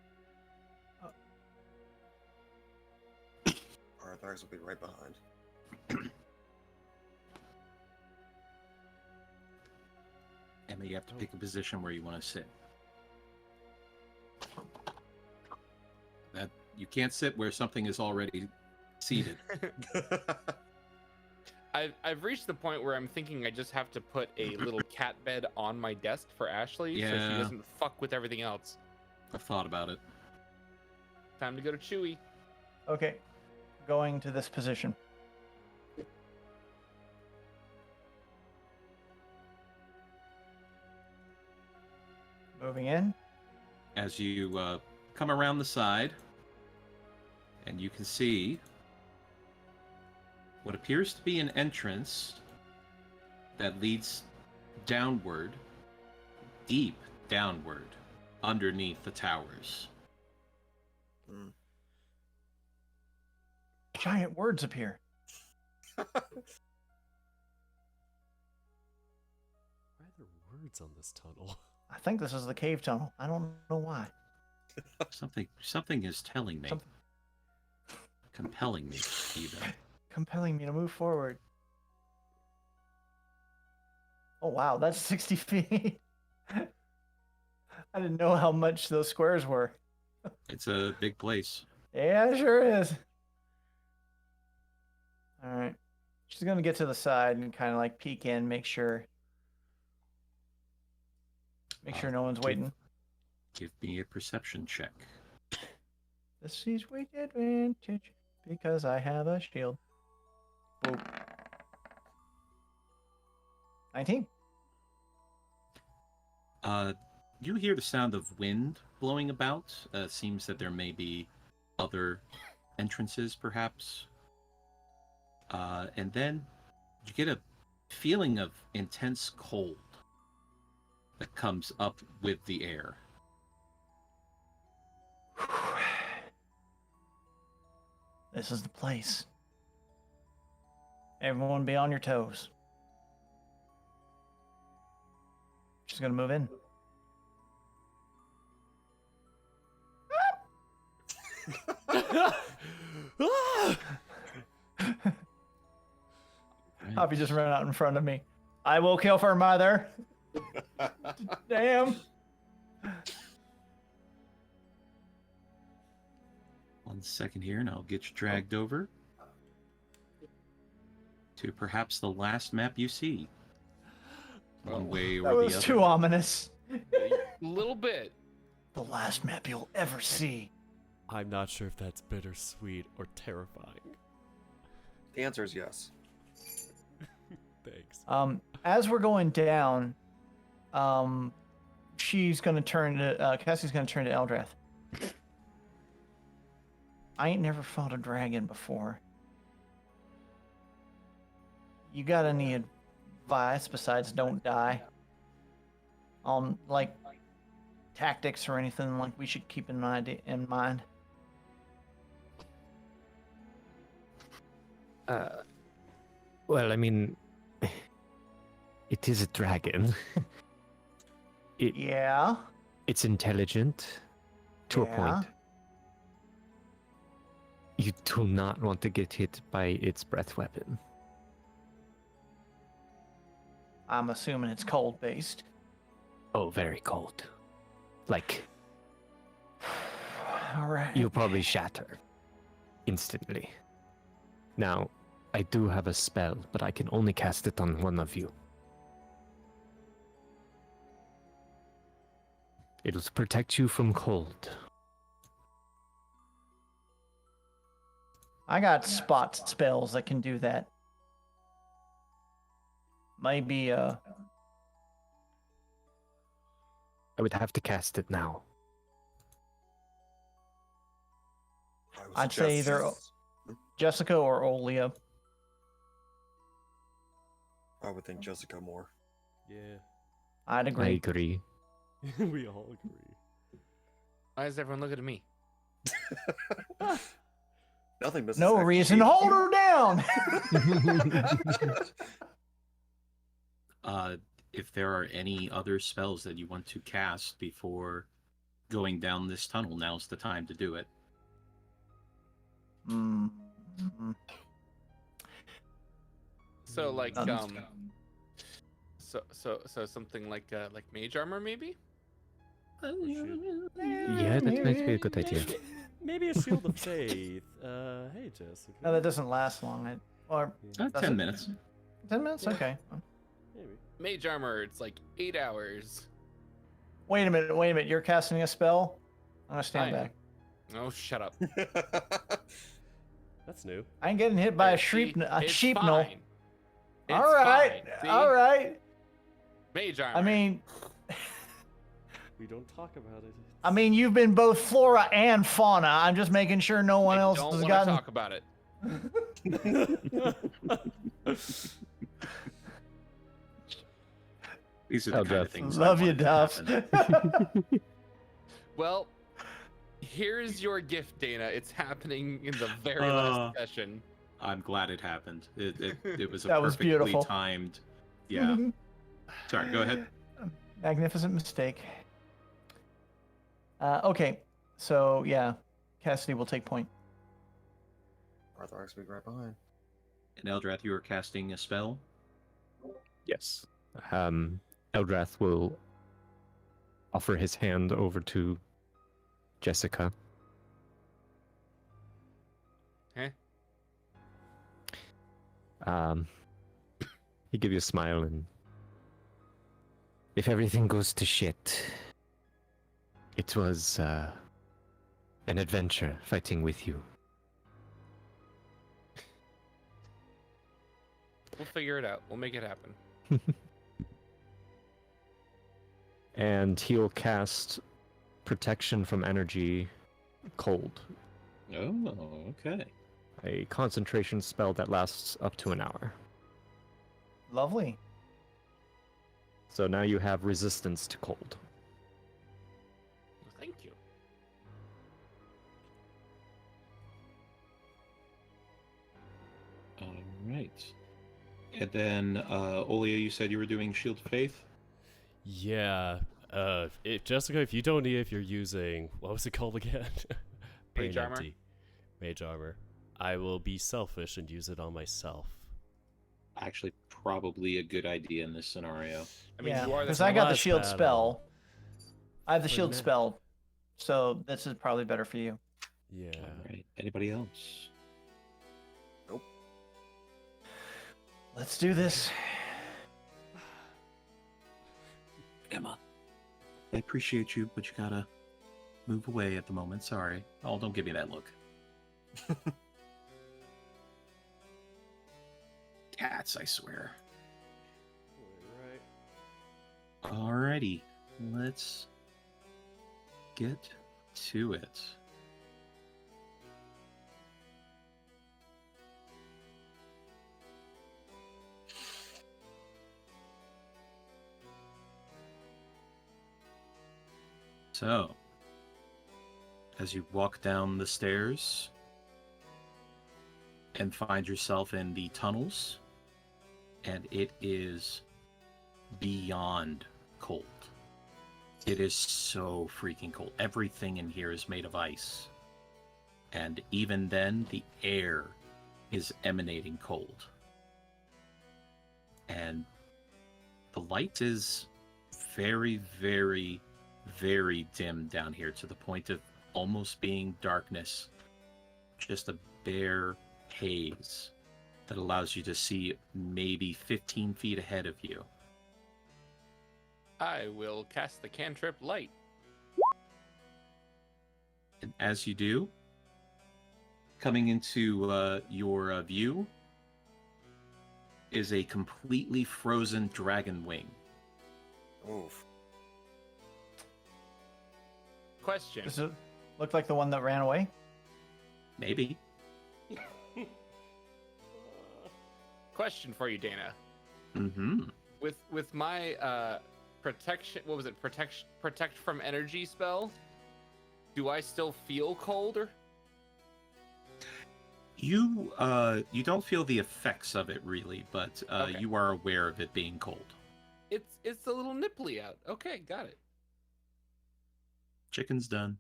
Our attacks will be right behind. Emma, you have to pick a position where you want to sit. That you can't sit where something is already seated. I've reached the point where I'm thinking I just have to put a little cat bed on my desk for Ashley so she Yeah. doesn't fuck with everything else. I've thought about it. Time to go to Chewy. Okay, going to this position. Moving in. As you come around the side, and you can see what appears to be an entrance that leads downward, deep downward, underneath the towers. Giant words appear. Why are there words on this tunnel? I think this is the cave tunnel. I don't know why. Something is telling me. Something. Compelling me, even. Compelling me to move forward. Oh wow, that's 60 feet. I didn't know how much those squares were. It's a big place. Yeah, it sure is. All right. She's going to get to the side and kind of like peek in, make sure no one's waiting. Give me a perception check. This is weak advantage because I have a shield. Oh. 19. You hear the sound of wind blowing about. Seems that there may be other entrances, perhaps. And then you get a feeling of intense cold that comes up with the air. This is the place. Everyone be on your toes. She's going to move in. Hoppy just ran out in front of me. I will kill for mother. Damn. 1 second here, and I'll get you dragged over to perhaps the last map you see. One way or That the was other. too ominous. A little bit. The last map you'll ever see. I'm not sure if that's bittersweet or terrifying. The answer is yes. Thanks. As we're going down, she's gonna turn to Cassie's gonna turn to Eldrath. I ain't never fought a dragon before. You got any advice besides don't die? On like tactics or anything like we should keep in mind? Well, I mean, it is a dragon. Yeah. It's intelligent to a Yeah. point. You do not want to get hit by its breath weapon. I'm assuming it's cold based. Oh, very cold. Like, All right. you'll probably shatter instantly. Now, I do have a spell, but I can only cast it on one of you. It'll protect you from cold. I got spot spells that can do that. Maybe I would have to cast it now. I would I'd say either suggest- Jessica or Olia. I would think Jessica more. Yeah. I'd I agree. agree. We all agree. Why does everyone look at me? Nothing, Mrs. No X. reason to hold her down. If there are any other spells that you want to cast before going down this tunnel, now's the time to do it. Mm. So like Um, so something like mage armor maybe? Yeah, that might be a good idea. Maybe a shield of faith. Hey, Jessica. No, that doesn't last long. Or 10 minutes. 10 minutes? Yeah. Okay. Maybe. Mage armor, it's like 8 hours. Wait a minute. You're casting a spell? I'm gonna stand I am. back. Oh, shut up. That's new. I ain't getting hit by a See, sheep. A it's sheep fine. It's All right. fine, see? All right. Mage armor. I mean, We don't talk about it. you've been both flora and fauna. I'm just making sure no one I else don't has want to gotten. talk about it. These are the Oh, kind of Duff. things. Love I you, want to Duff. happen. Well, here's your gift, Dana. It's happening in the very Uh, last session. I'm glad it happened. It was a That was perfectly beautiful. timed. Yeah. Sorry, go ahead. Magnificent mistake. Okay, so yeah, Cassidy will take point. Arthur will be right behind. And Eldrath, you are casting a spell. Yes. Eldrath will offer his hand over to Jessica. Okay. He give you a smile and if everything goes to shit, it was an adventure fighting with you. We'll figure it out. We'll make it happen. And he'll cast protection from energy cold, Oh, okay. a concentration spell that lasts up to an hour. Lovely. So now you have resistance to cold. Well, thank you. All right. And then, Olia, you said you were doing Shield of Faith? Yeah. Jessica, if you don't need, if you're using, what was it called again? Brain Mage armor? empty. Mage armor. I will be selfish and use it on myself. Actually, probably a good idea in this scenario. I mean, Yeah, you are the because I got the last shield battle. spell. I have the For shield now. spell, so this is probably better for you. Yeah. All right. Anybody else? Let's do this. Emma. I appreciate you, but you gotta move away at the moment. Sorry. Oh, don't give me that look. Cats, I swear. Right. Alrighty. Let's get to it. So, as you walk down the stairs and find yourself in the tunnels, and it is beyond cold. It is so freaking cold. Everything in here is made of ice. And even then, the air is emanating cold. And the light is very, very, very dim down here to the point of almost being darkness. Just a bare haze that allows you to see maybe 15 feet ahead of you. I will cast the cantrip light. And as you do, coming into your view is a completely frozen dragon wing. Oof. Question. Does it look like the one that ran away? Maybe. Question for you, Dana. Mm-hmm. With my protection, what was it? Protect from energy spell. Do I still feel colder? You don't feel the effects of it really, but Okay. you are aware of it being cold. It's a little nipply out. Okay, got it. Chicken's done.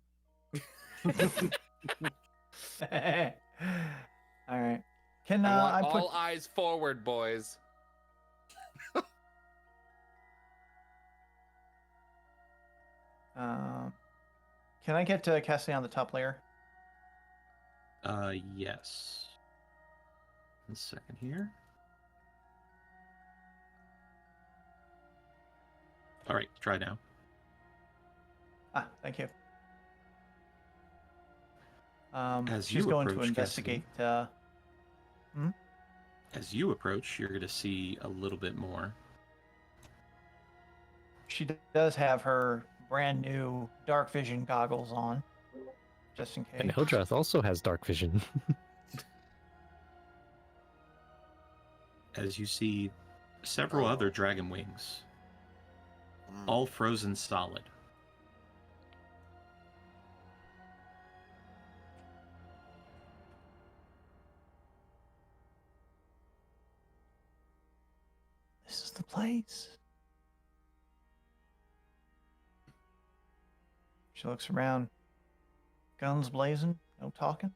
All right. Can I want I put? all eyes forward, boys. Can I get Cassie on the top layer? Yes. A second here. All right, try now. Ah, thank you. As She's you going to approach, investigate. As you approach, you're going to see a little bit more. She does have her brand new dark vision goggles on, just in case. And Eldrath also has dark vision. As you see several other dragon wings, all frozen solid. This is the place. She looks around. Guns blazing, no talking.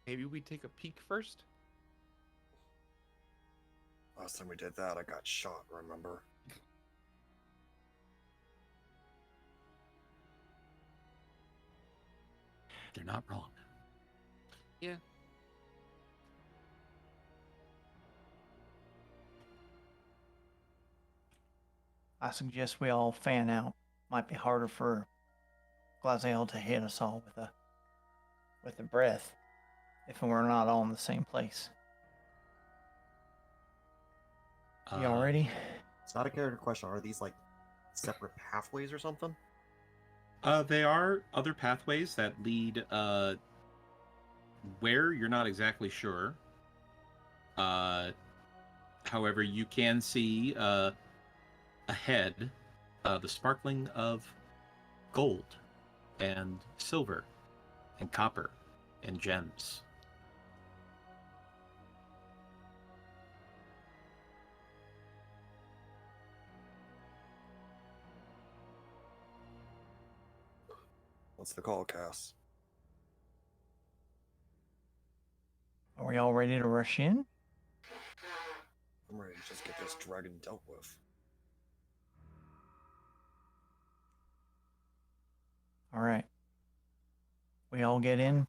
Maybe we take a peek first. Last time we did that, I got shot, remember? They're not wrong. Yeah. I suggest we all fan out. Might be harder for Glaziel to hit us all with a breath if we're not all in the same place. Y'all ready? It's not a character question. Are these like separate pathways or something? They are other pathways that lead where you're not exactly sure. However, you can see ahead the sparkling of gold and silver and copper and gems. What's the call, Cass? Are we all ready to rush in? I'm ready to just get this dragon dealt with. All right. We all get in.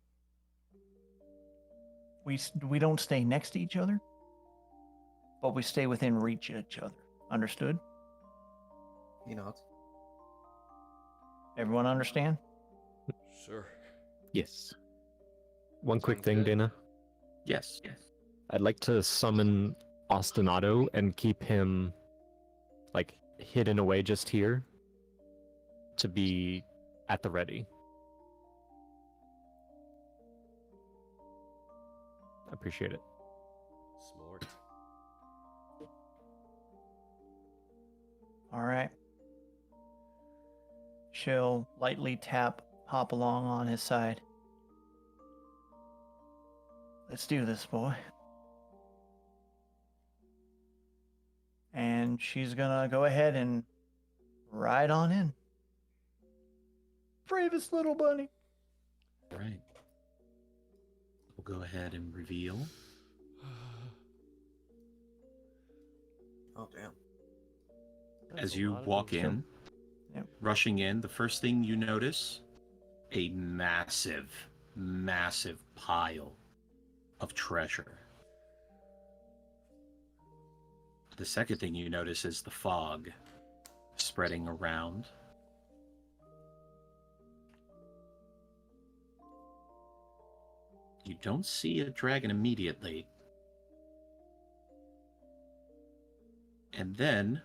We don't stay next to each other, but we stay within reach of each other. Understood? You know, Everyone understand? Sure. Yes. One quick Sounds thing, good. Dana. Yes. I'd like to summon Ostinato and keep him, like, hidden away just here to be at the ready. I appreciate it. Smart. All right. She'll lightly tap Hopalong on his side. Let's do this, boy. And and she's gonna go ahead and ride on in. Bravest little bunny. All right. We'll go ahead and reveal. Oh damn. As you walk in, Yep. rushing in, the first thing you notice, a massive, massive pile of treasure. The second thing you notice is the fog spreading around. You don't see a dragon immediately. And then,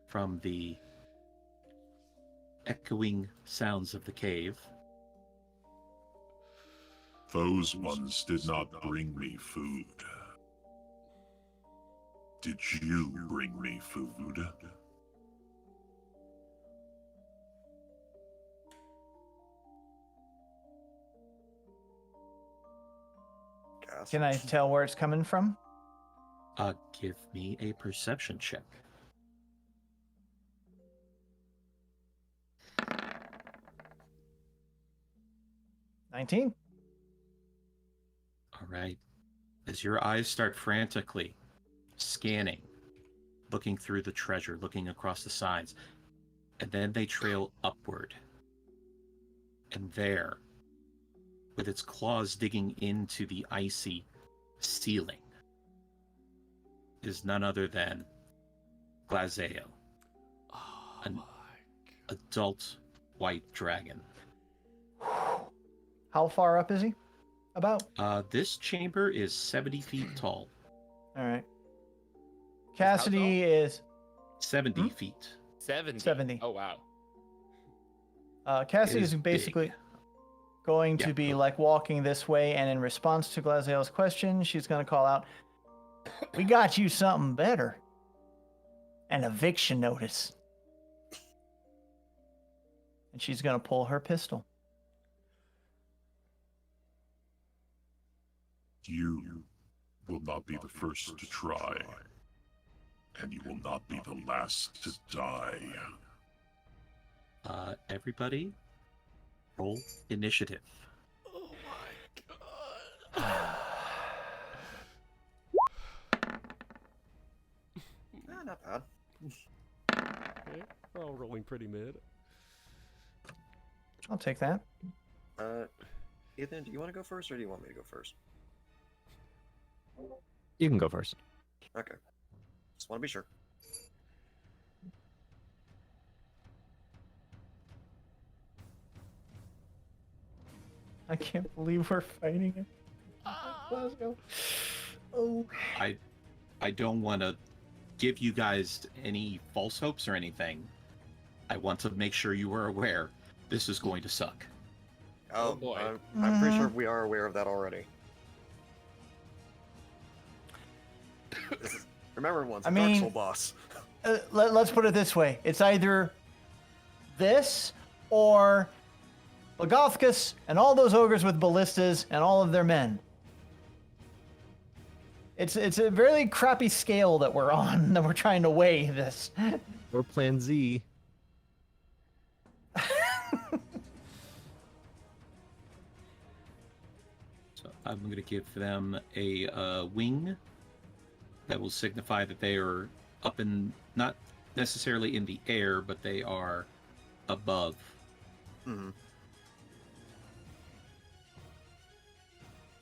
from the echoing sounds of the cave, Those ones did not bring me food. Did you bring me food? Gas. Can I tell where it's coming from? give me a perception check. $19. All right. As your eyes start frantically scanning, looking through the treasure, looking across the sides, and then they trail upward. And there, with its claws digging into the icy ceiling, is none other than Glazeo, Oh an my adult white dragon. How far up is he? About? This chamber is 70 feet tall. All right. Cassidy is 70 feet. 70. 70. Oh wow. Cassidy It is is basically big. going to Yeah, be go. like walking this way, and in response to Glazeo's question, she's going to call out, "We got you something better. An eviction notice." And she's going to pull her pistol. You will not be the first to try, and you will not be the last to die. Everybody, roll initiative. Oh my god. Not bad. Okay, we're all rolling pretty mid. I'll take that. Ethan, do you want to go first, or do you want me to go first? You can go first. Okay. Just want to be sure. I can't believe we're fighting it. Glasgow. Oh. I don't want to give you guys any false hopes or anything. I want to make sure you are aware this is going to suck. Oh, boy. I'm pretty sure we are aware of that already. Remember once, I Dark mean- Soul boss. Let's put it this way. It's either this or Lagothkus and all those ogres with ballistas and all of their men. It's a really crappy scale that we're on, that we're trying to weigh this. Or Plan Z. So I'm going to give them a wing that will signify that they are up in, not necessarily in the air, but they are above. Mhm.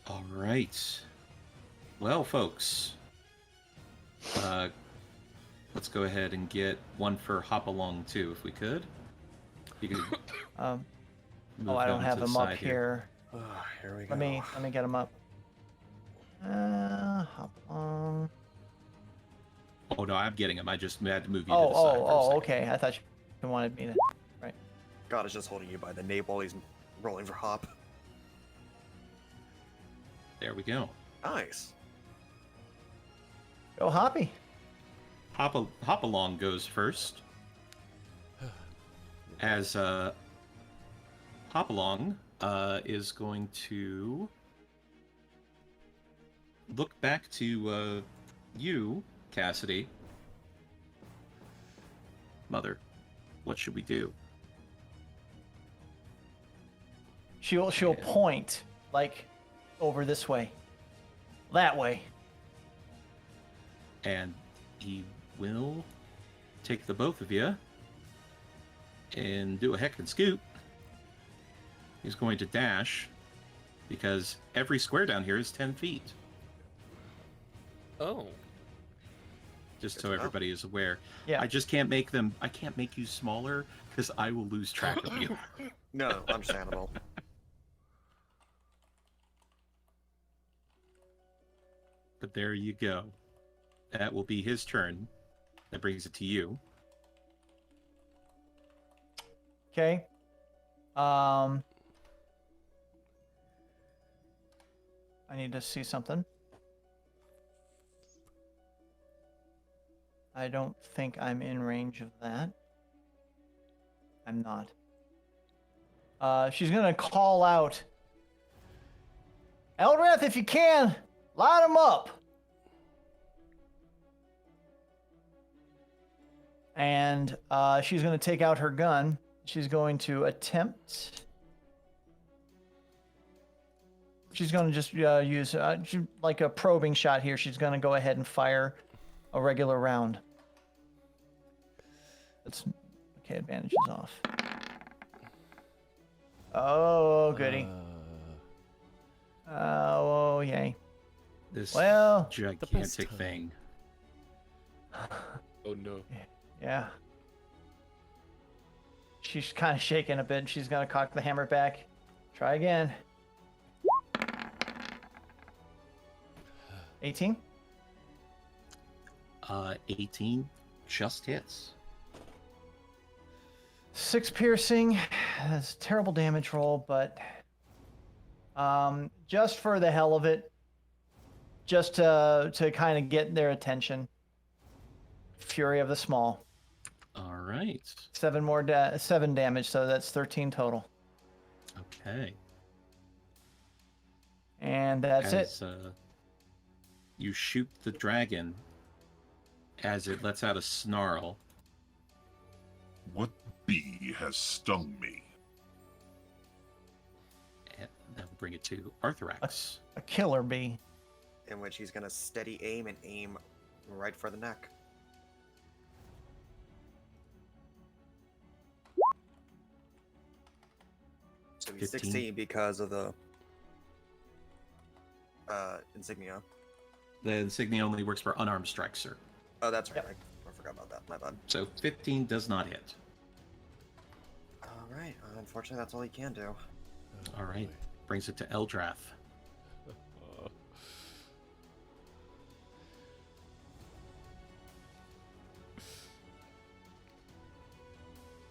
All right. Well, folks, let's go ahead and get one for Hopalong too, if we could. You could move I don't them have to the him up side here. Here we go. Let me get him up. Hop on. Oh no, I'm getting him. I just had to move you to the side for a Oh, second. okay. I thought you wanted me to. God is just holding you by the nape while he's rolling for hop. There we go. Nice. Go Hoppy. Hopalong goes first. As Hopalong is going to look back to you, Cassidy, Mother, what should we do? She'll point like over this way, that way. And he will take the both of you and do a heck and scoot. He's going to dash because every square down here is 10 feet. Oh. Just so everybody is aware. Yeah. I just can't make them. I can't make you smaller because I will lose track of you. No, understandable. But there you go. That will be his turn. That brings it to you. Okay. I need to see something. I don't think I'm in range of that. I'm not. She's gonna call out, Eldrath, if you can, light him up. And she's gonna take out her gun. She's going to attempt. She's going to just use like a probing shot here. She's going to go ahead and fire a regular round. That's okay. Advantage is off. Oh goody. Oh yay. This Well, gigantic thing. Oh no. Yeah. She's kind of shaking a bit. She's going to cock the hammer back. Try again. 18? 18 just hits. 6 piercing. That's a terrible damage roll, but just for the hell of it, just to kind of get their attention. Fury of the Small. All right. 7 damage, so that's 13 total. Okay. And that's it. You shoot the dragon as it lets out a snarl. What bee has stung me? And that will bring it to Arthrax. A killer bee. In which he's gonna steady aim and aim right for the neck. So he's 15. 16 because of the insignia. The insignia only works for unarmed strikes, sir. Oh, that's right. Yep. I forgot about that. My bad. So 15 does not hit. All right. Unfortunately, that's all he can do. All right. Brings it to Eldrath.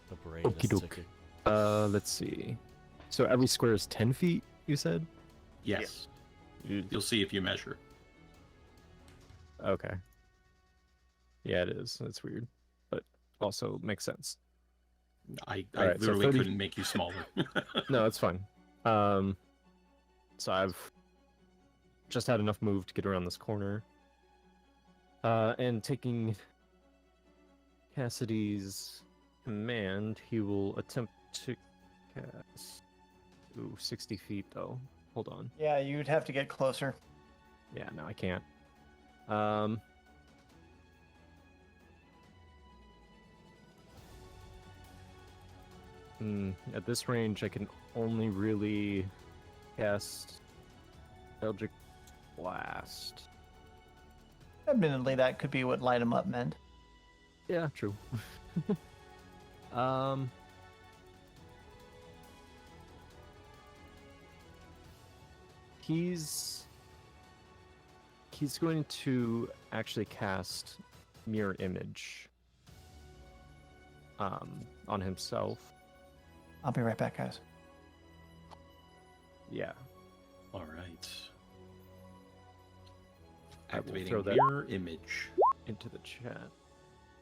The brain Okie is doke. ticking. Let's see. So every square is 10 feet, you said? Yes. You'll see if you measure. Okay. Yeah, it is. That's weird. But also makes sense. I Alright, so literally 30 couldn't make you smaller. No, it's fine. So I've just had enough move to get around this corner. And taking Cassidy's command, he will attempt to cast... Ooh, 60 feet, though. Hold on. Yeah, you'd have to get closer. Yeah, no, I can't. At this range, I can only really cast Eldritch Blast. Admittedly, that could be what light him up meant. Yeah, true. He's going to actually cast Mirror Image on himself. I'll be right back, guys. Yeah. All right. I will Activating throw that mirror image. into the chat.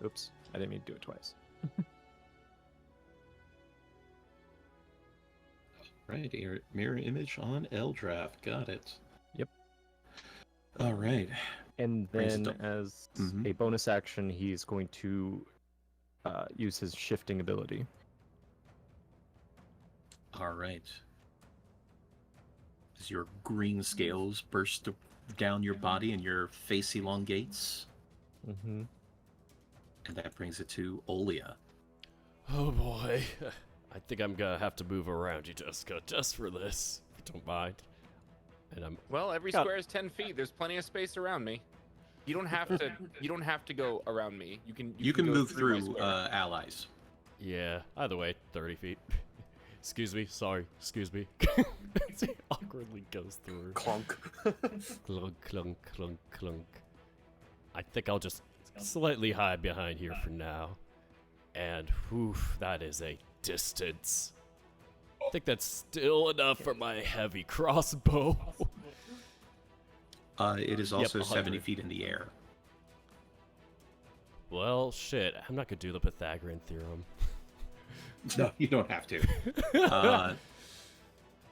Oops, I didn't mean to do it twice. Right, mirror image on Eldrath. Got it. Yep. All right. And Brings it then, to- as Mhm. a bonus action, he's going to use his shifting ability. All right. As your green scales burst down your body and your face elongates, Mm-hmm. and that brings it to Olia. Oh boy. I think I'm gonna have to move around you, Jessica, just for this, if you don't mind. And I'm Well, every God. square is 10 feet. There's plenty of space around me. You don't have to. You don't have to go around me. You can can go move my through square. allies. yeah. Either way, 30 feet. Excuse me. Sorry. Excuse me. He awkwardly goes through. Clunk. Clunk, clunk, clunk, clunk. I think I'll just slightly hide behind here for now. And whew, that is a distance. I think that's still enough for my heavy crossbow. It is also 70 100. feet in the air. Well, shit. I'm not gonna do the Pythagorean theorem. No, you don't have to. Uh,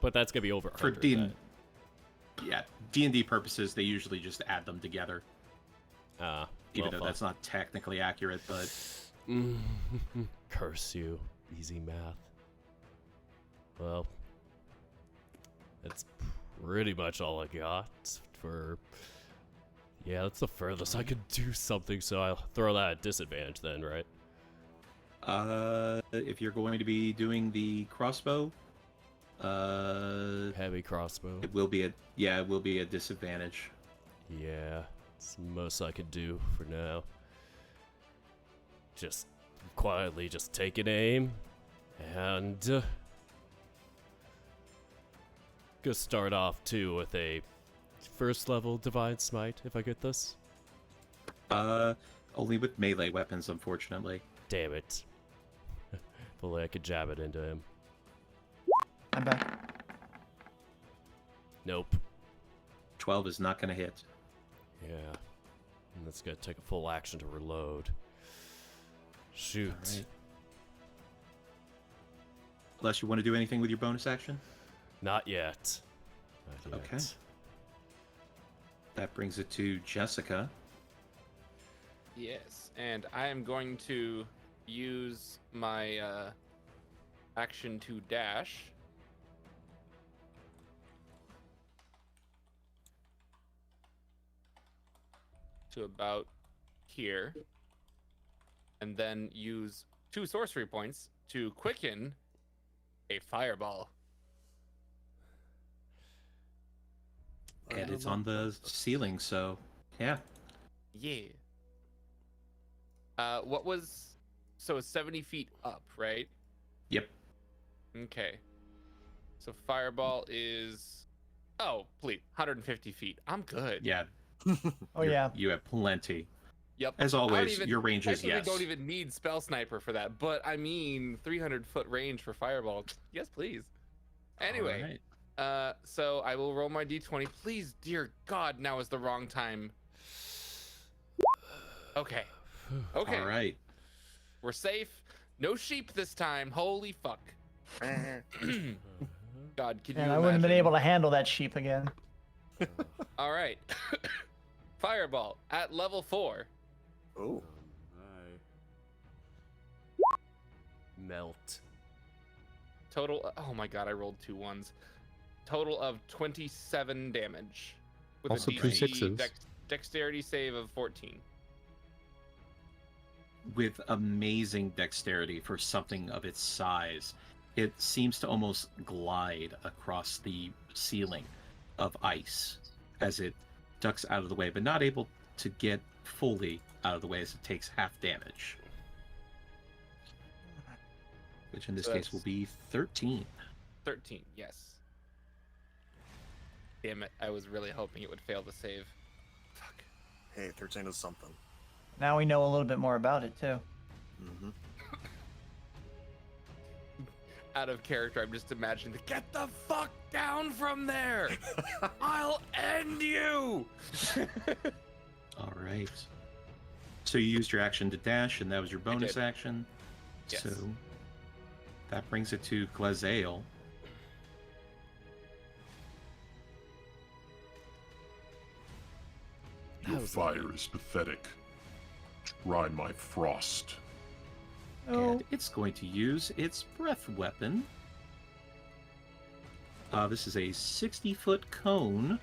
But that's gonna be over for 100. D, yeah, D&D purposes, they usually just add them together. Even though that's not technically accurate, but Curse you. Easy math. Well, that's pretty much all I got for... Yeah, that's the furthest I could do something, so I'll throw that at disadvantage then, right? if you're going to be doing the crossbow, Heavy crossbow. it will be a disadvantage. Yeah, it's the most I could do for now. Just quietly just take an aim, and gonna start off too with a first level divine smite if I get this. Only with melee weapons, unfortunately. Damn it. If only I could jab it into him. I'm back. Nope. 12 is not going to hit. Yeah. And that's gonna take a full action to reload. Shoot. Alright. Unless you want to do anything with your bonus action. Not yet. Not yet. Okay. That brings it to Jessica. Yes, and I am going to use my action to dash. To about here. And then use 2 sorcery points to quicken a fireball. And it's on the ceiling, so yeah. Yeah. What was... So it's 70 feet up, right? Yep. Okay. So fireball is... Oh, please. 150 feet. I'm good. Yeah. Oh yeah. You have plenty. Yep. As I don't always, even- your range is technically yes. don't even need spell sniper for that, but I mean 300-foot range for fireball. Yes, please. Anyway, Alright. so I will roll my d20. Please, dear God, now is the wrong time. Okay. Okay. All right. We're safe. No sheep this time. Holy fuck. God, can you And I wouldn't have been imagine? able to handle that sheep again. All right. Fireball at level 4. Oh. Melt. Total. Oh my God, I rolled 2 1s. Total of 27 damage. With Also a 2 DC 6s. Dexterity save of 14. With amazing dexterity for something of its size, it seems to almost glide across the ceiling of ice as it ducks out of the way, but not able to get fully out of the way as it takes half damage. Which in this So case will that's- be 13. 13, yes. Damn it, I was really hoping it would fail the save. Fuck. Hey, 13 is something. Now we know a little bit more about it too. Mm-hmm. Out of character, I'm just imagining get the fuck down from there! I'll end you! All right. So you used your action to dash, and that was your bonus did. action. Yes. So that brings it to Glazael. Your fire is pathetic. Try my frost. And it's going to use its breath weapon. This is a 60-foot cone.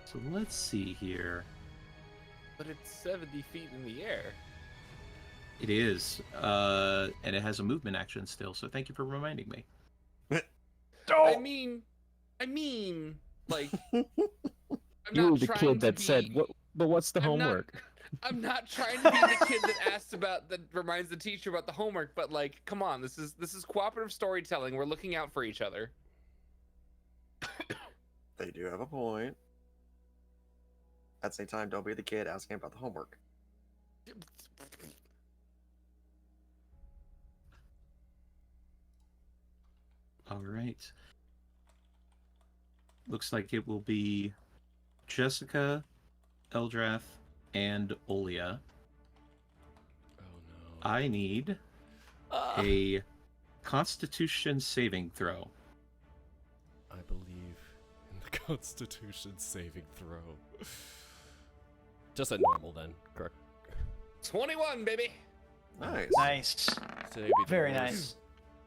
So let's see here. But it's 70 feet in the air. It is, and it has a movement action still. So thank you for reminding me. I mean, like, I'm You were not the trying kid to that said, be- "What? But what's the I'm not- homework?" I'm not trying to be the kid that reminds the teacher about the homework, but like, come on, this is cooperative storytelling. We're looking out for each other. They do have a point. At the same time, don't be the kid asking about the homework. All right. Looks like it will be Jessica, Eldrath, and Olia. Oh no. I need a Constitution saving throw. I believe in the Constitution saving throw. Just a normal then, correct? 21, baby. Nice. Nice. Today would be the Very worst. nice.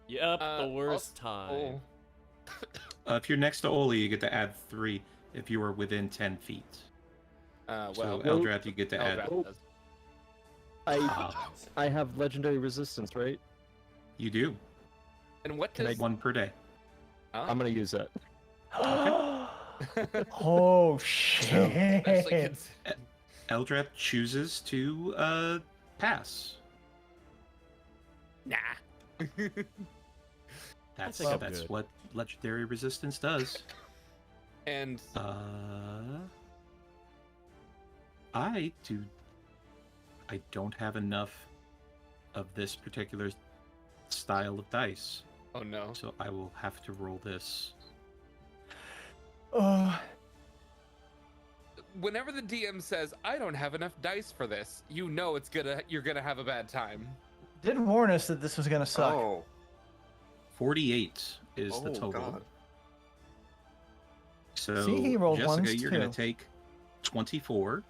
Yep, the worst time. If you're next to Olia, you get to add 3 if you are within 10 feet. Well, So Eldrath, you get to add. Eldrath does. I have legendary resistance, right? You do. And what Can I- does 1 per day. I'm gonna use that. Oh shit! That's like it's- Eldrath chooses to pass. nah. That's think I'm good. what legendary resistance does. And I don't have enough of this particular style of dice, oh no. so I will have to roll this. Oh, Whenever the DM says, "I don't have enough dice for this," you know you're gonna have a bad time. did warn us that this was gonna suck. Oh, 48 is the total. God. So See, he rolled Jessica, ones, you're going too. to take 24.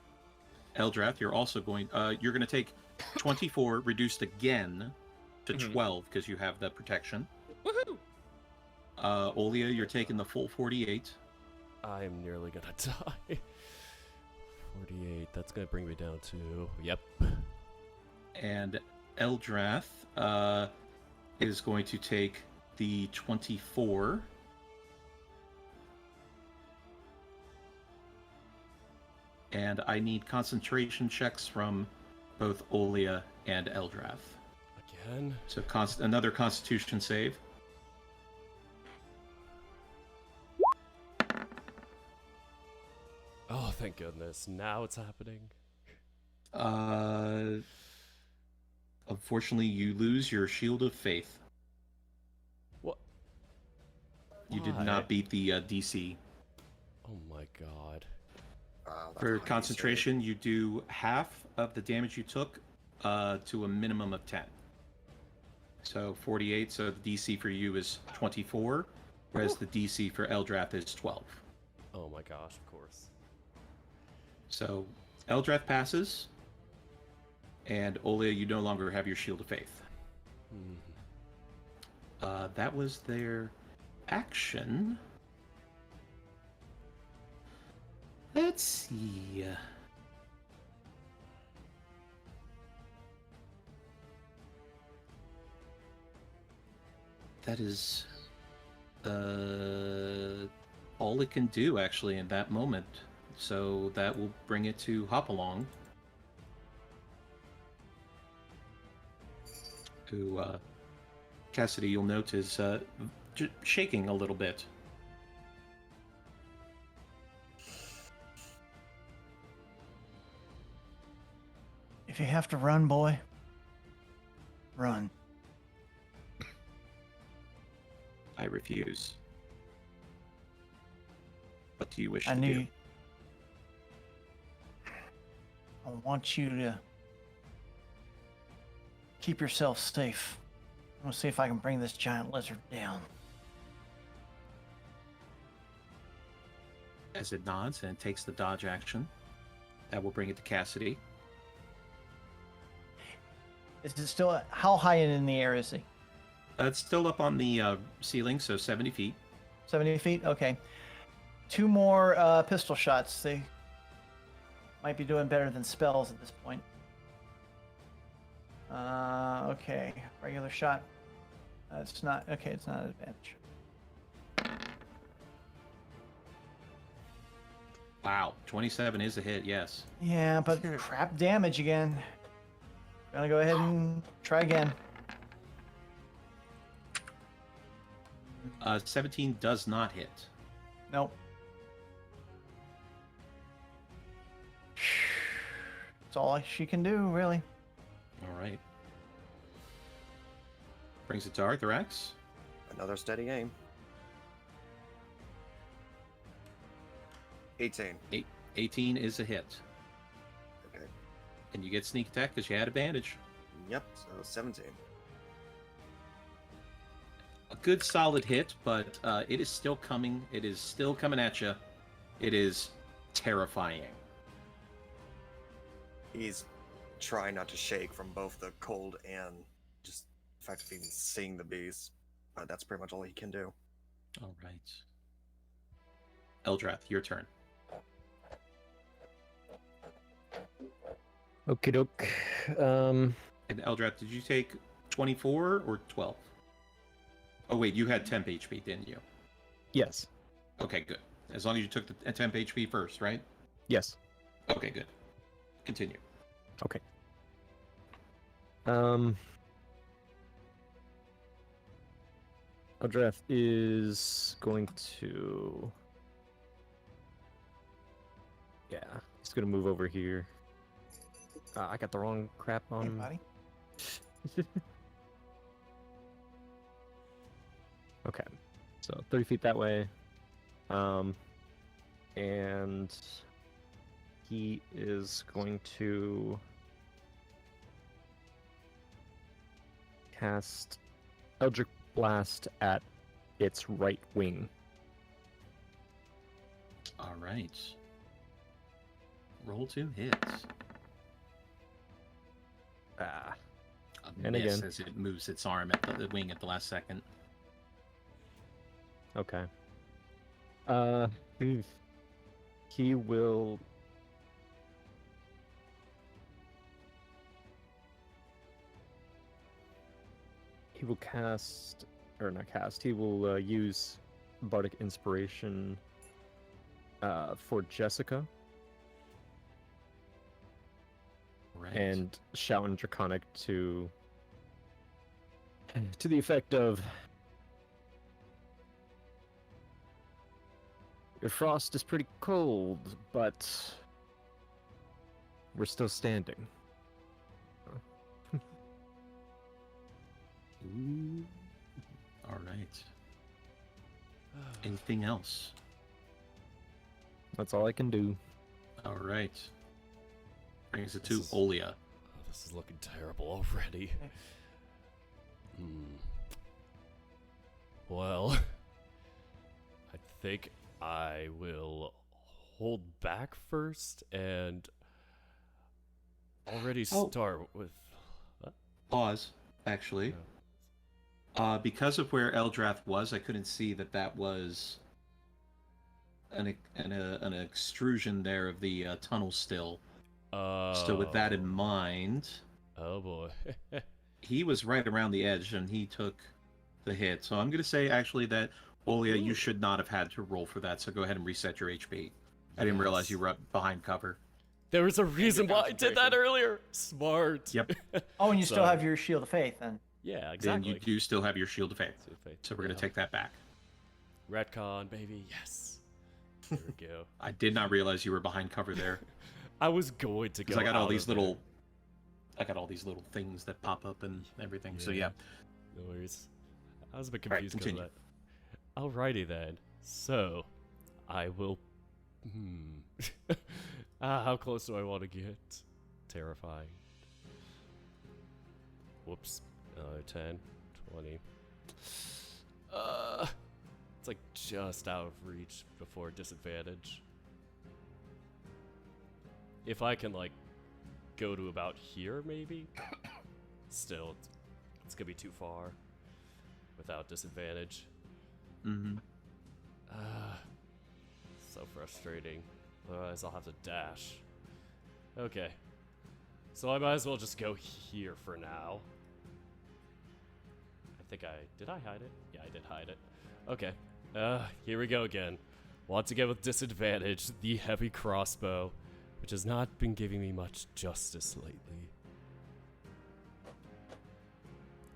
Eldrath, you're also going. You're going to take 24 reduced again to Mhm. 12 because you have the protection. Woohoo! Olia, you're taking the full 48. I am nearly gonna die. 48, that's gonna bring me down to... Yep. And Eldrath is going to take the 24. And I need concentration checks from both Olia and Eldrath. Again? So another Constitution save. Oh, thank goodness. Now it's happening. Unfortunately, you lose your Shield of Faith. What? You did Why? not beat the DC. Oh my god. Wow, that's For a high concentration, you do half of the damage you took to a minimum of 10. So 48, so the DC for you is 24, whereas the DC for Eldrath is 12. Oh my gosh, of course. So Eldrath passes, and Olia, you no longer have your Shield of Faith. Hmm. That was their action. Let's see. That is all it can do actually in that moment. So that will bring it to Hopalong, who Cassidy, you'll note, is shaking a little bit. If you have to run, boy, run. I refuse. What do you wish I to knew. do? I want you to keep yourself safe. I'm gonna see if I can bring this giant lizard down. As it nods and takes the dodge action, that will bring it to Cassidy. Is it still, how high in the air is he? It's still up on the ceiling, so 70 feet. 70 feet? Okay. 2 more pistol shots. They might be doing better than spells at this point. Okay. Regular shot. It's not, okay, it's not an advantage. Wow, 27 is a hit, yes. Yeah, but crap damage again. Gonna go ahead and try again. 17 does not hit. Nope. That's all she can do, really. All right. Brings it to Arthurax. Another steady aim. 18. 18 is a hit. Okay. And you get sneak attack because you had advantage. Yep, so 17. A good solid hit, but it is still coming. It is still coming at you. It is terrifying. He's trying not to shake from both the cold and just the fact of even seeing the beast. But that's pretty much all he can do. All right. Eldrath, your turn. Okie doke. And Eldrath, did you take 24 or 12? Oh, wait, you had temp HP, didn't you? Yes. Okay, good. As long as you took the temp HP first, right? Yes. Okay, good. Continue. Okay. Eldrath is going to... Yeah, he's going to move over here. I got the wrong crap Hey, on... buddy. Okay, so 30 feet that way. And he is going to cast Eldritch Blast at its right wing. All right. Roll 2 hits. Ah. A And miss again. as it moves its arm at the wing at the last second. Okay. He will... He will cast... Or not cast. He will use Bardic Inspiration for Jessica. Right. And shout in Draconic to the effect of, your frost is pretty cold, but we're still standing. Ooh. All right. Anything else? That's all I can do. All right. Brings it This to is- Olia. Oh, this is looking terrible already. Well, I think I will hold back first and already Oh. start with. Pause, actually. Because of where Eldrath was, I couldn't see that was an extrusion there of the tunnel still. So with that in mind, Oh boy. he was right around the edge and he took the hit. So I'm going to say actually that, Olia, you should not have had to roll for that. So go ahead and reset your HP. I didn't realize you were up behind cover. There was a reason why I did that concentration. earlier. Smart. Yep. Oh, and you still So- have your Shield of Faith then. Yeah, Then exactly. you do still have your Shield of Faith. So we're going to take that back. Retcon, baby. Yes. There we go. I did not realize you were behind cover there. I was going to go. Because I got all out these of there. little... I got all these little things that pop up and everything. So yeah. No worries. I was a bit All right, confused because of continue. that. Alrighty then. So, I will. How close do I want to get? Terrifying. Whoops. 10, 20. It's like just out of reach before disadvantage. If I can like go to about here, maybe. Still, it's gonna be too far without disadvantage. Mm-hmm. So frustrating. Otherwise, I'll have to dash. Okay. So I might as well just go here for now. Did I hide it? Yeah, I did hide it. Okay. Here we go again. Once again with disadvantage, the heavy crossbow, which has not been giving me much justice lately.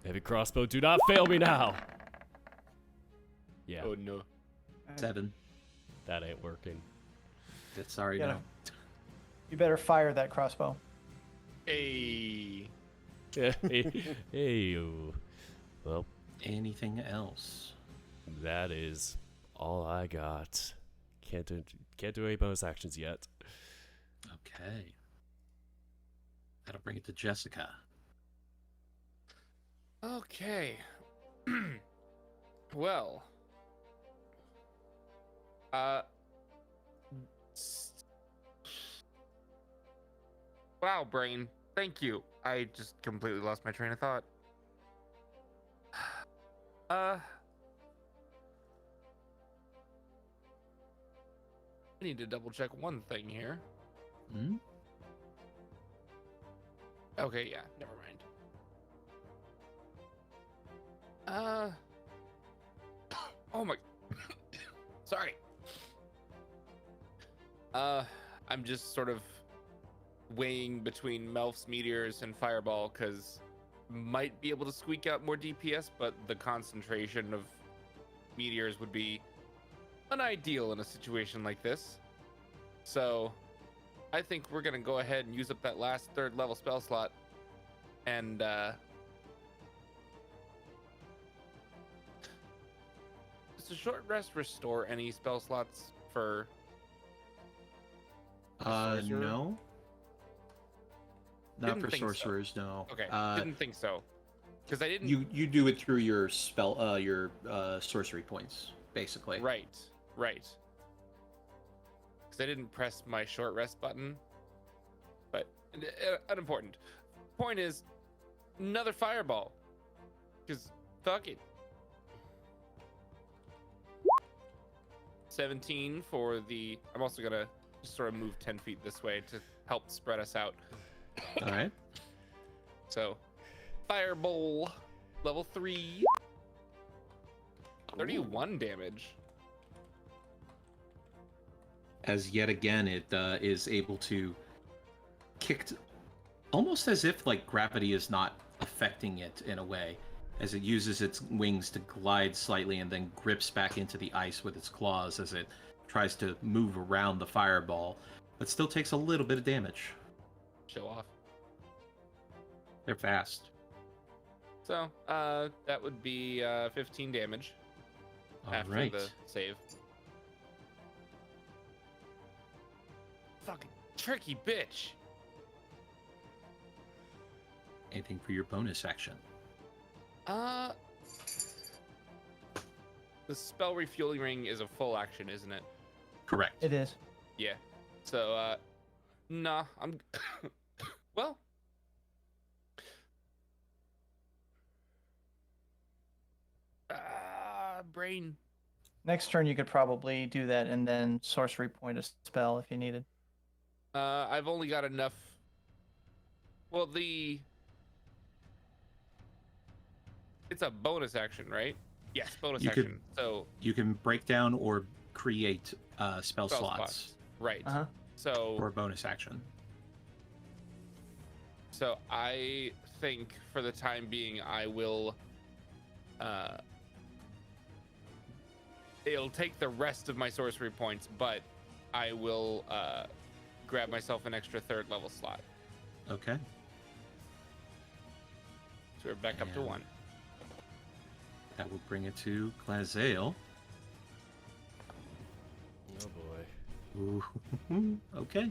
Heavy crossbow, do not fail me now! Yeah, Oh no. 7. that ain't working. Sorry, Yeah. no. You better fire that crossbow. Hey. Hey, well, Anything else? that is all I got. Can't do any bonus actions yet. Okay. That'll bring it to Jessica. Okay. Well. Wow, brain. Thank you. I just completely lost my train of thought. I need to double check one thing here. Hmm? Okay, yeah, never mind. Oh my. Sorry. I'm just sort of weighing between Melf's Meteors and Fireball, because might be able to squeak out more DPS, but the concentration of Meteors would be unideal in a situation like this. So I think we're gonna go ahead and use up that last 3rd level spell slot, and does the short rest restore any spell slots for sorcerer? No. Not Didn't for think so. sorcerers, no. Okay, didn't think so, because I didn't. You do it through your spell, your sorcery points, basically. Right. Because I didn't press my short rest button, but unimportant. Point is, another fireball, because fuck it. 17 for the. I'm also gonna just sort of move 10 feet this way to help spread us out. All right. So, Firebolt, level 3. 31 damage. As yet again, it is able to kick, almost as if like gravity is not affecting it in a way, as it uses its wings to glide slightly and then grips back into the ice with its claws as it tries to move around the fireball, but still takes a little bit of damage. Show off. They're fast. So, that would be 15 damage All after right. the save. Fucking tricky bitch. Anything for your bonus action? The spell refueling ring is a full action, isn't it? Correct. It is. Yeah. So, nah, I'm. Well. Brain. Next turn, you could probably do that and then sorcery point a spell if you needed. I've only got enough. Well, it's a bonus action, right? Yes, bonus You could- action. So You can break down or create spell spell slots right? Uh huh. So for a bonus action. So I think for the time being, I will. It'll take the rest of my sorcery points, but I will grab myself an extra 3rd level slot. Okay. So we're back up to And- 1. That will bring it to Glazale. Oh boy. Ooh. Okay.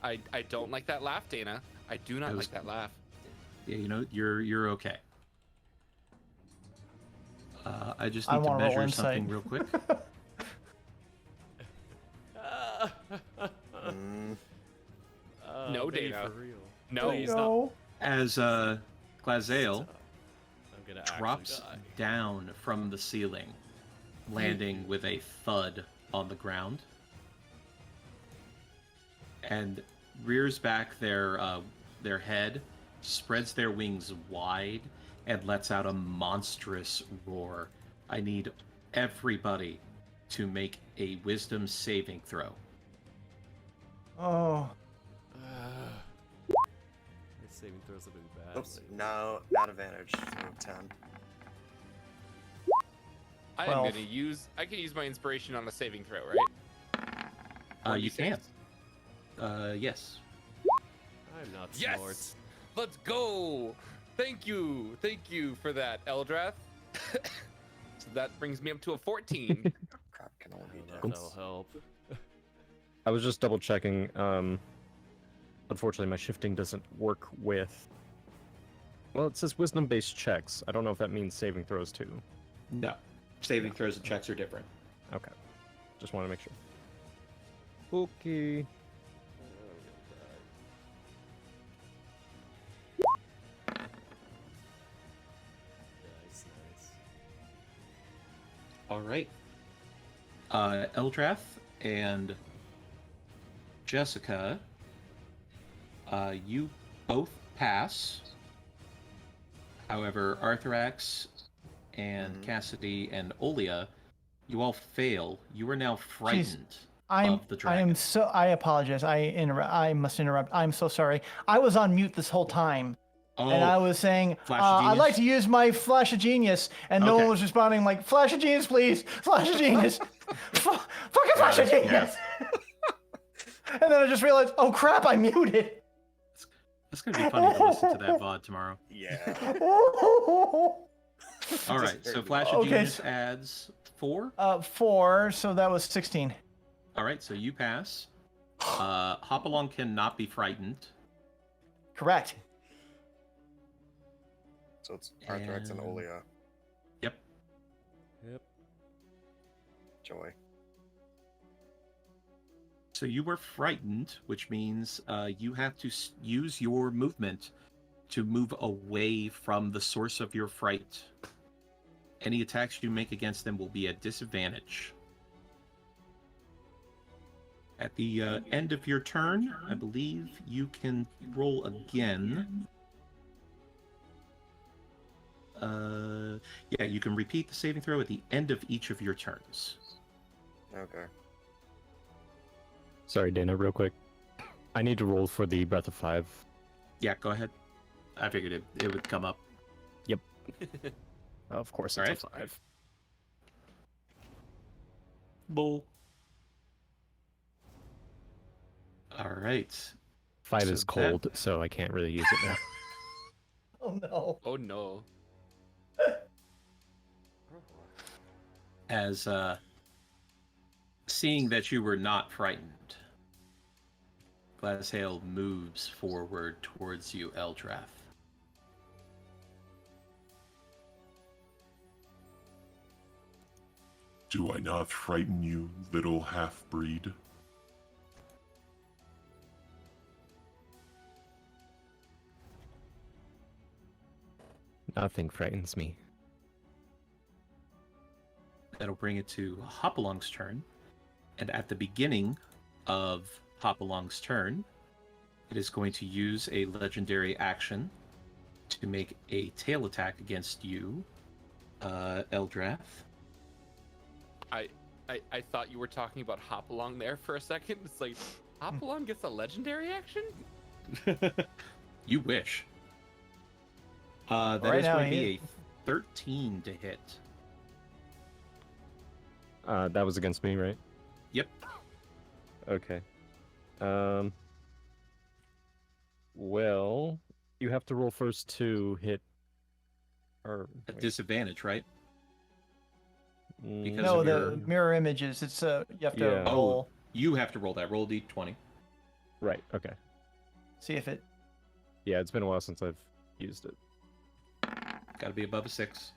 I don't like that laugh, Dana. I do not That was- like that laugh. Yeah, you know, you're okay. I just I need to wanna roll measure insight. something real quick. Mm, No, baby, Dana. for real. No, Please, not. No. As Glazael I'm gonna drops actually die. down from the ceiling, landing with a thud on the ground, and rears back their head, spreads their wings wide, and lets out a monstrous roar. I need everybody to make a wisdom saving throw. Oh. My saving throws have been bad. Oops, lately. no, not advantage. So 10. I am 12. gonna use. I can use my inspiration on a saving throw, right? You 1d6? can. Yes. I'm not Yes! smart. Let's go! Thank you for that, Eldrath. So that brings me up to a 14. Crap, can only I be don't know 10. if that'll help. I was just double checking. Unfortunately, my shifting doesn't work with. Well, it says wisdom-based checks. I don't know if that means saving throws too. No. Saving throws and checks are different. Okay. Just want to make sure. Okay. Nice, nice. All right. Eldrath and Jessica, you both pass. However, Arthrax and Cassidy and Olia, you all fail. You are now frightened of the dragon. I apologize. I must interrupt. I'm so sorry. I was on mute this whole time. Oh, And I was saying, Flash of I'd like Genius? to use my Flash of Genius, and no Okay. one was responding. I'm like, Flash of Genius, please, Flash of Genius, fucking Flash of Genius. And then I just realized, oh crap, I muted. That's going to be funny to listen to that VOD tomorrow. Yeah. All right, so Flash of Okay. Genius adds 4. 4, so that was 16. All right, so you pass. Hopalong cannot be frightened. Correct. So it's Arthrex and And- Olia. Yep. Yep. Joy. So you were frightened, which means you have to use your movement to move away from the source of your fright. Any attacks you make against them will be at disadvantage. At the end of your turn, I believe you can roll again. Yeah, you can repeat the saving throw at the end of each of your turns. Okay. Sorry, Dana, real quick. I need to roll for the Breath of 5. Yeah, go ahead. I figured it would come up. Of course, All it's right. a 5. Bull. All right. 5 So is that- cold, so I can't really use it now. Oh no. Oh no. As seeing that you were not frightened, Glasshail moves forward towards you, Eldrath. Do I not frighten you, little half-breed? Nothing frightens me. That'll bring it to Hopalong's turn. And at the beginning of Hopalong's turn, it is going to use a legendary action to make a tail attack against you, Eldrath. I thought you were talking about Hopalong there for a second. It's like, Hopalong gets a legendary action? You wish. That Right is now going to he be a 13 to hit. That was against me, right? Yep. Okay. Well, you have to roll first to hit. Or At wait, disadvantage, right? because No, of the your- mirror images. It's you have to Yeah. roll. You have to roll that. Roll d20. right. Okay. See if it. Yeah, it's been a while since I've used it. Got to be above a 6.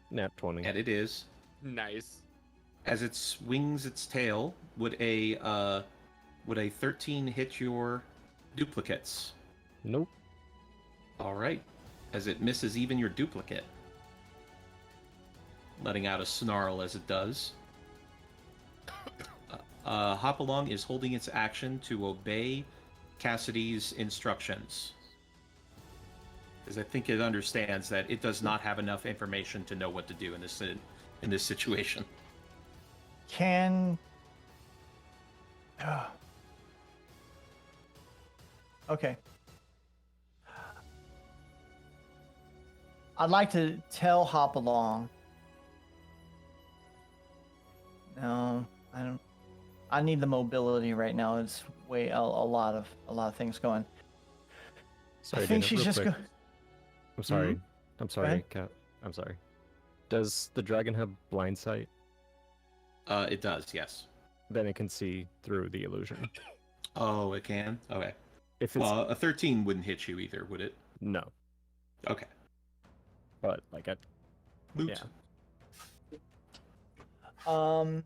Nat 20. And it is. Nice. As it swings its tail, would a 13 hit your duplicates? Nope. All right. as it misses even your duplicate, letting out a snarl as it does. Hopalong is holding its action to obey Cassidy's instructions, because I think it understands that it does not have enough information to know what to do in this situation. Can... Okay. I'd like to tell Hopalong. No, I don't. I need the mobility right now. It's way a lot of things going. Sorry, I think Dana, she's real just quick. going. I'm sorry. Mhm. I'm sorry, ahead. Cat. I'm sorry. Does the dragon have blind sight? It does, yes. Then it can see through the illusion. Oh, it can? Okay. If it's Well, a 13 wouldn't hit you either, would it? no, Okay. but like Moot. yeah.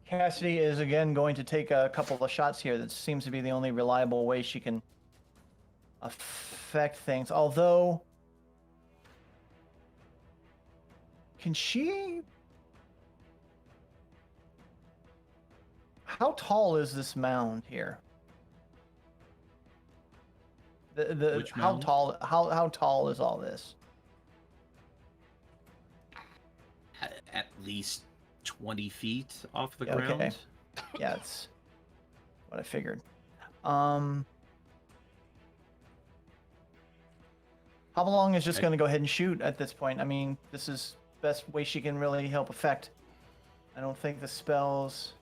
Cassidy is again going to take a couple of shots here. That seems to be the only reliable way she can affect things. Although, can she? How tall is this mound here? Which how mound? tall how tall is all this? At least 20 feet off the Yeah, okay. ground. Yeah, that's what I figured. Hopalong is just Okay. going to go ahead and shoot at this point. I mean, this is the best way she can really help affect. I don't think the spells.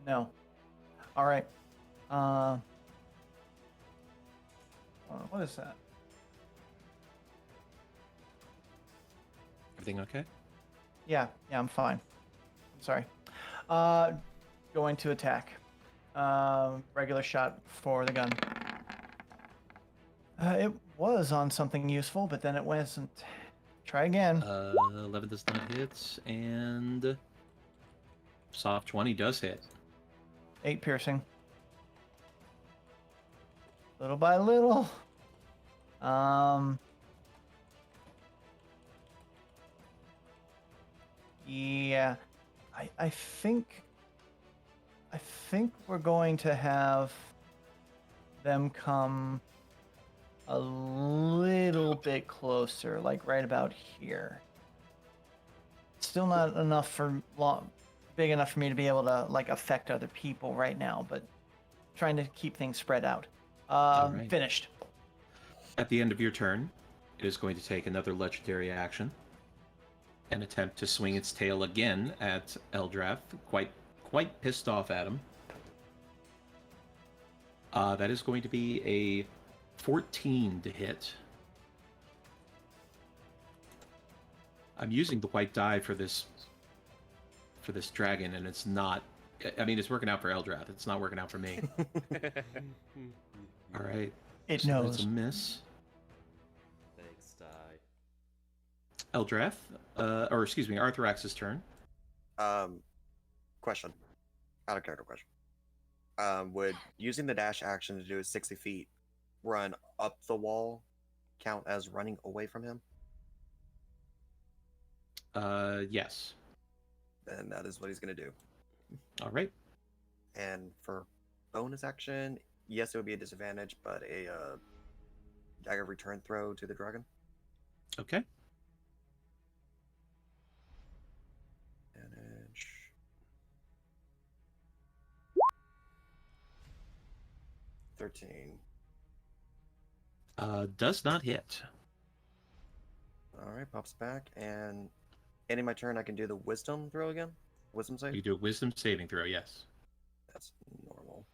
No. All right. What is that? Everything okay? Yeah, I'm fine. I'm sorry. Going to attack. Regular shot for the gun. It was on something useful, but then it wasn't. Try again. 11 does not hit, and soft 20 does hit. 8 piercing. Little by little. Yeah. I think we're going to have them come a little bit closer, like right about here. Still not enough for big enough for me to be able to like affect other people right now, but trying to keep things spread out. Alright. Finished. At the end of your turn, it is going to take another legendary action and attempt to swing its tail again at Eldrath, quite pissed off at him. That is going to be a 14 to hit. I'm using the white die for this dragon, and it's not. I mean, it's working out for Eldrath. It's not working out for me. All right. It So knows. it's a miss. Thanks, Die. Eldrath, or excuse me, Arthrax's turn. Question. Out of character question. Would using the dash action to do a 60 feet run up the wall count as running away from him? Yes. Then that is what he's going to do. All right. And for bonus action, yes, it would be a disadvantage, but a dagger return throw to the dragon. Okay. Advantage. $13. Does not hit. All right, pops back, and ending my turn, I can do the wisdom throw again. Wisdom save. You do a wisdom saving throw, yes. That's normal.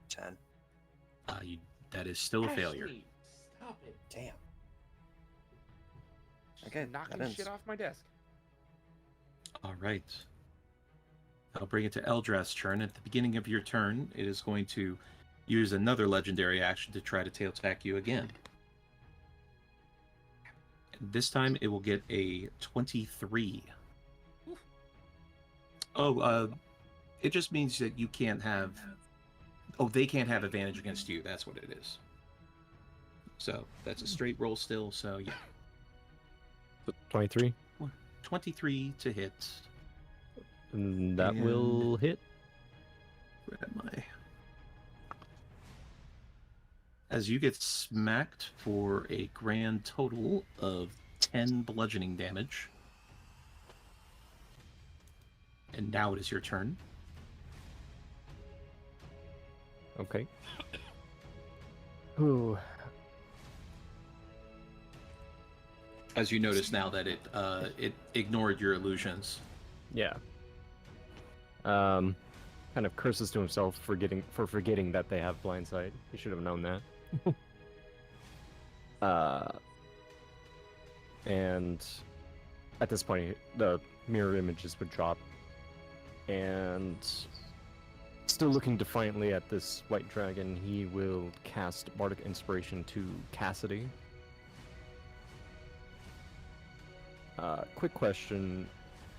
10. That is still a failure. Ashley, stop it. Damn. She's Okay, knocking that ends. shit off my desk. All right. I'll bring it to Eldrath's turn. At the beginning of your turn, it is going to use another legendary action to try to tail attack you again. This time it will get a 23. Oh, It just means that you can't have. Oh, they can't have advantage against you. That's what it is. So that's a straight roll still. So yeah, 23. 23 to hit. And that And- will hit. Where am I? As you get smacked for a grand total of 10 bludgeoning damage. And now it is your turn. Okay. Ooh. As you notice now that it ignored your illusions. Yeah. Kind of curses to himself for forgetting that they have blind sight. He should have known that. And at this point, the mirror images would drop. And still looking defiantly at this white dragon, he will cast Bardic Inspiration to Cassidy. Quick question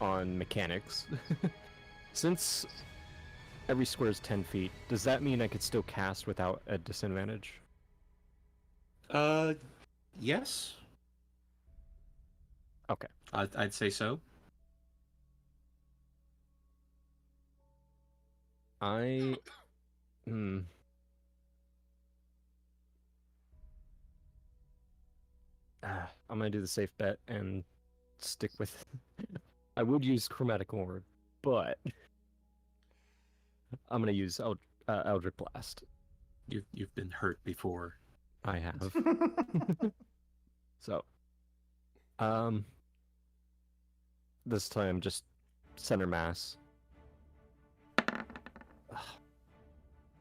on mechanics. Since every square is 10 feet, does that mean I could still cast without a disadvantage? Yes. Okay. I'd say so. I'm gonna do the safe bet and stick with. I would use Chromatic Orb, but I'm gonna use Eldritch Blast. You've been hurt before. I have. So, this time just center mass.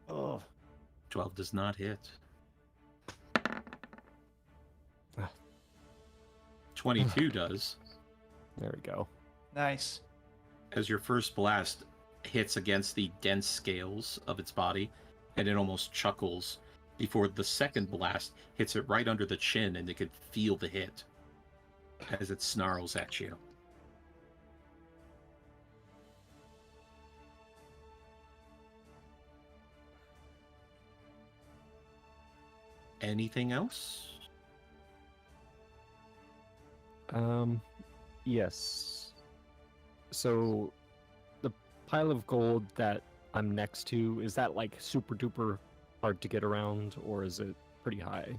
Oh, 12 does not hit. 22 does. there we go. Nice. As your first blast hits against the dense scales of its body, and it almost chuckles before the second blast hits it right under the chin, and it could feel the hit as it snarls at you. Anything else? Yes. So, the pile of gold that I'm next to, is that like super duper hard to get around, or is it pretty high?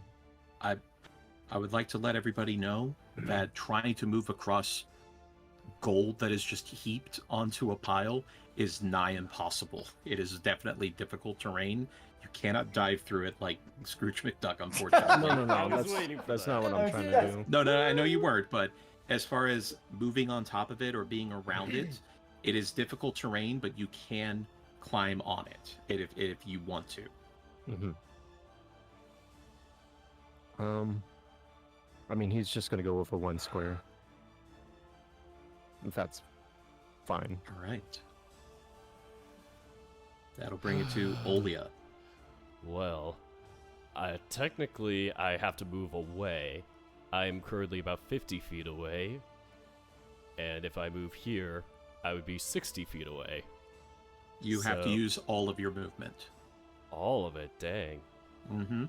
I would like to let everybody know that trying to move across gold that is just heaped onto a pile is nigh impossible. It is definitely difficult terrain. You cannot dive through it like Scrooge McDuck, unfortunately. No, that's not what I'm trying to do. No, I know you weren't, but as far as moving on top of it or being around it, it is difficult terrain, but you can climb on it if you want to. Mm-hmm. I mean, he's just gonna go over one square. If that's fine. All right. That'll bring it to Olia. Well, technically I have to move away. I'm currently about 50 feet away. And if I move here, I would be 60 feet away. You have to So- use all of your movement. All of it, dang. Mm-hmm.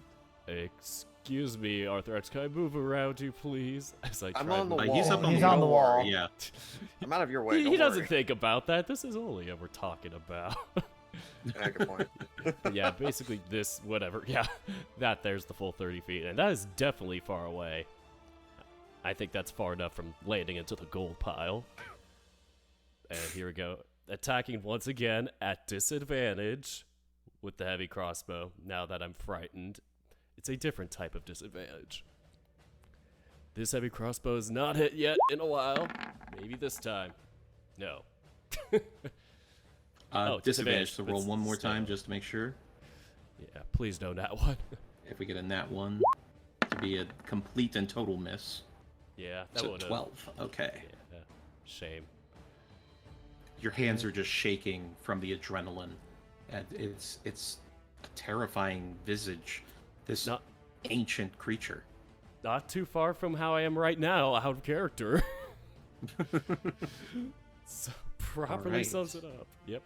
Excuse me, Arthrex, can I move around you, please? As I I'm try on the to- wall. He's up on He's the on the wall. wall. Yeah. I'm out of your way. He don't doesn't worry. think about that. This is Olia we're talking about. Yeah, good point. Yeah, basically this, whatever. Yeah, that there's the full 30 feet. And that is definitely far away. I think that's far enough from landing into the gold pile. And here we go. Attacking once again at disadvantage with the heavy crossbow. Now that I'm frightened, it's a different type of disadvantage. This heavy crossbow is not hit yet in a while. Maybe this time. No. Oh, Disadvantage. disadvantage. So roll That's one more time still- just to make sure. Yeah, please no nat one. If we get a nat one, to be a complete and total miss. Yeah, that So would 12. Okay. Yeah, shame. Your hands are just shaking from the adrenaline, and it's a terrifying visage. This Not- ancient creature. Not too far from how I am right now, out of character. So properly Alright. sums it up. Yep.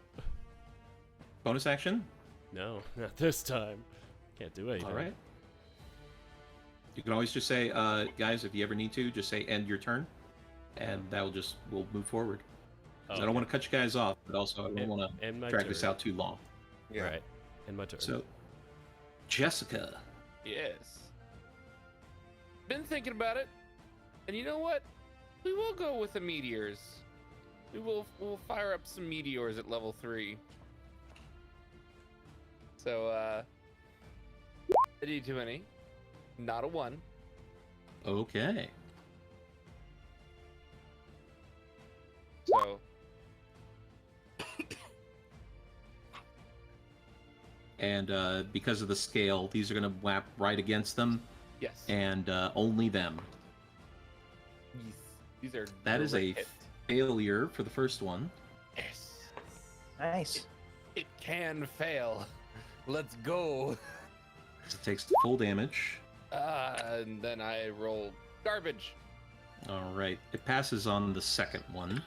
Bonus action? No, not this time. Can't do anything. All right. You can always just say, guys, if you ever need to, just say end your turn, and we'll move forward. 'Cause I don't want to cut you guys off, but also I don't want to drag this out too long. Yeah. Right. And my turn. So, Jessica. Yes. Been thinking about it, and you know what? We will go with the meteors. We'll fire up some meteors at level 3. So, a D20, not a 1. Okay. So, And because of the scale, these are going to whap right against them, yes. and only them. These are That is a direct hit. failure for the first one. Yes. Nice. It can fail. Let's go. It takes full damage. And then I roll garbage. All right. It passes on the second one.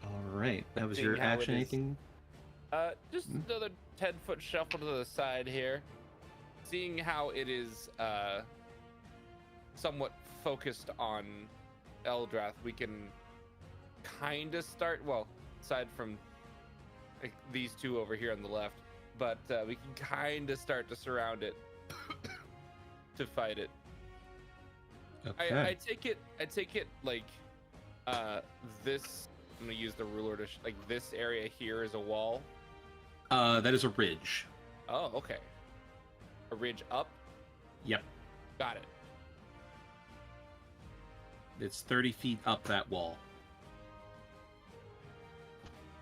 All right. That was your Seeing how it action. is- Anything? Just another 10-foot shuffle to the side here. Seeing how it is somewhat focused on Eldrath, we can kind of start, well, aside from like, these two over here on the left, but we can kind of start to surround it to fight it. Okay. I take it like this. I'm gonna use the ruler to like this area here is a wall. That is a ridge. Oh, okay. A ridge up. Yep. Got it. It's 30 feet up that wall.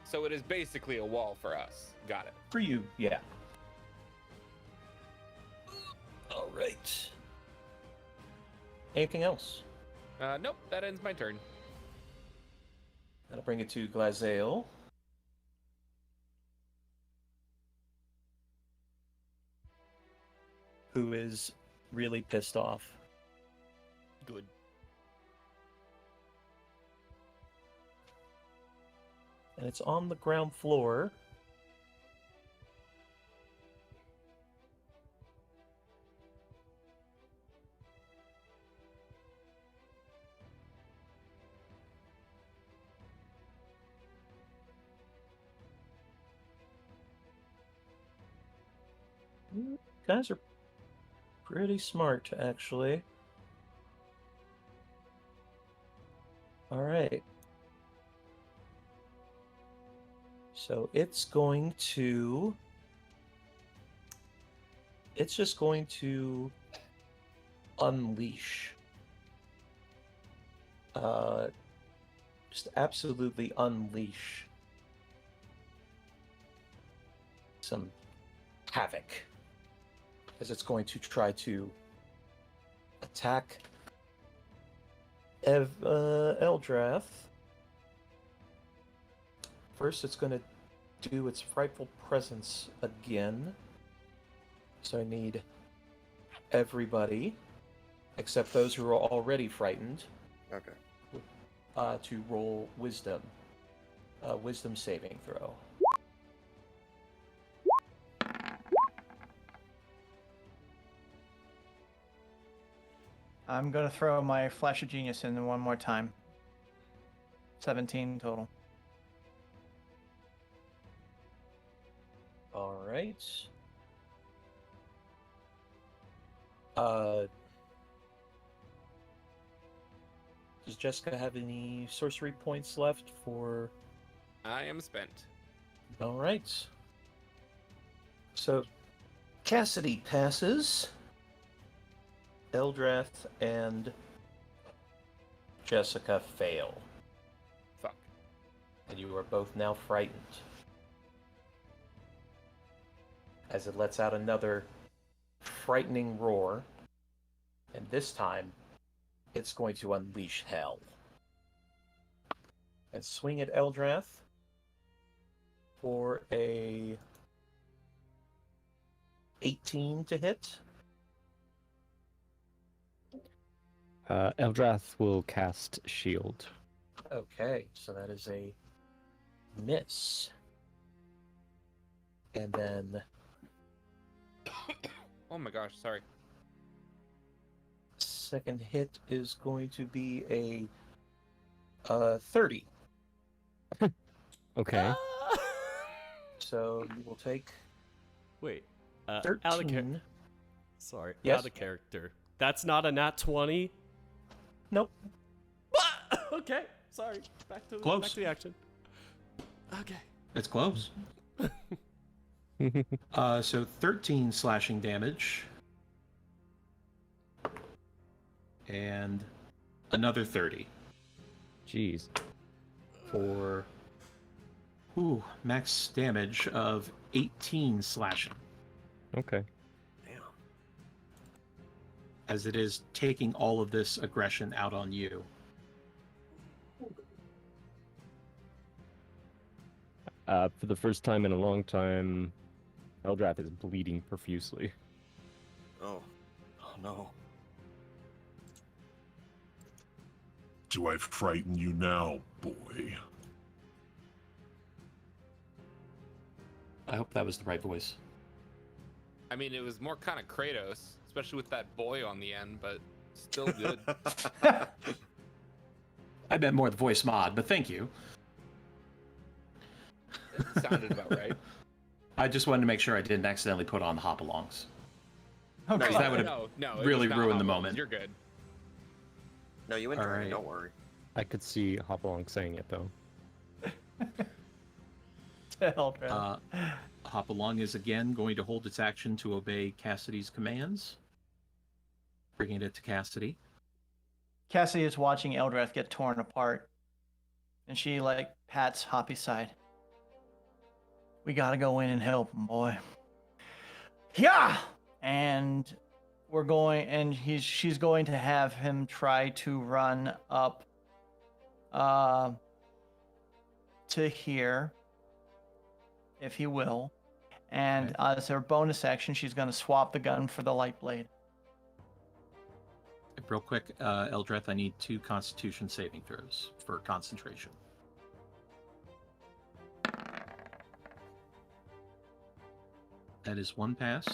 So it is basically a wall for us. Got it. For you, yeah. All right. Anything else? Nope. That ends my turn. That'll bring it to Glazel. Who is really pissed off. Good. And it's on the ground floor. You guys are pretty smart, actually. All right. So it's just going to unleash. Just absolutely unleash some havoc. As it's going to try to attack Eldrath. First, it's going to do its frightful presence again. So I need everybody, except those who are already frightened, Okay. to roll wisdom. Wisdom saving throw. I'm gonna throw my Flash of Genius in one more time. 17 total. All right. Does Jessica have any sorcery points left for? I am spent. All right. So, Cassidy passes. Eldrath and Jessica fail. Fuck. And you are both now frightened. As it lets out another frightening roar. And this time, it's going to unleash hell. And swing at Eldrath for a 18 to hit. Eldrath will cast Shield. Okay, so that is a miss. And then Oh my gosh, sorry. second hit is going to be a 30. Okay. So you will take Wait. Out of 13. Sorry. Yes? Out of character. That's not a nat 20? Nope. Okay. Sorry. Back to Close. the action. Okay. It's close. So 13 slashing damage. And another 30 Jeez. for max damage of 18 slashing. Okay. As it is taking all of this aggression out on you. For the first time in a long time, Eldrath is bleeding profusely. Oh no. Do I frighten you now, boy? I hope that was the right voice. I mean, it was more kind of Kratos, especially with that boy on the end, but still good. I meant more the voice mod, but thank you. It sounded about right. I just wanted to make sure I didn't accidentally put on the hop-alongs. Okay. that would've no, it really was not ruined the Hop-Alongs. moment. You're good. No, you went All right. right. Don't worry. I could see Hopalong saying it though. Eldrath. Hop-along is again going to hold its action to obey Cassidy's commands. Bringing it to Cassidy. Cassie is watching Eldrath get torn apart, and she pats Hoppy's side. We gotta go in and help him, boy. Yeah, and she's going to have him try to run up, to here, if he will, and as her bonus action, she's going to swap the gun for the light blade. Real quick, Eldrath, I need 2 Constitution saving throws for concentration. That is 1 pass.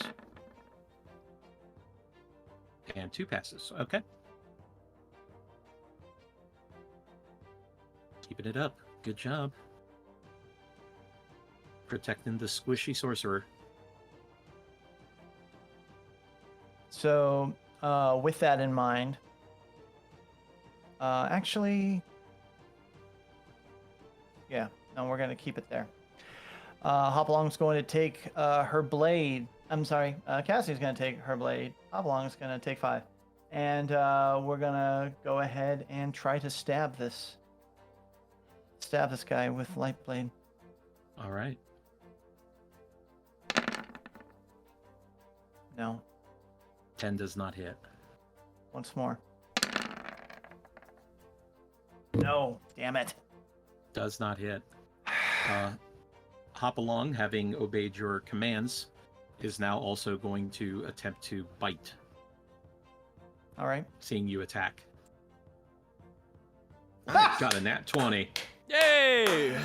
And 2 passes. Okay. Keeping it up. Good job. Protecting the squishy sorcerer. So, with that in mind, actually, yeah, no, we're going to keep it there. Hopalong's going to take her blade. I'm sorry, Cassie's going to take her blade. Hopalong's going to take 5. And we're going to go ahead and try to stab this guy with light blade. All right. No, 10 does not hit. once more. No, damn it. Does not hit. Hopalong, having obeyed your commands, is now also going to attempt to bite, All right. seeing you attack. Got a nat 20. Yay!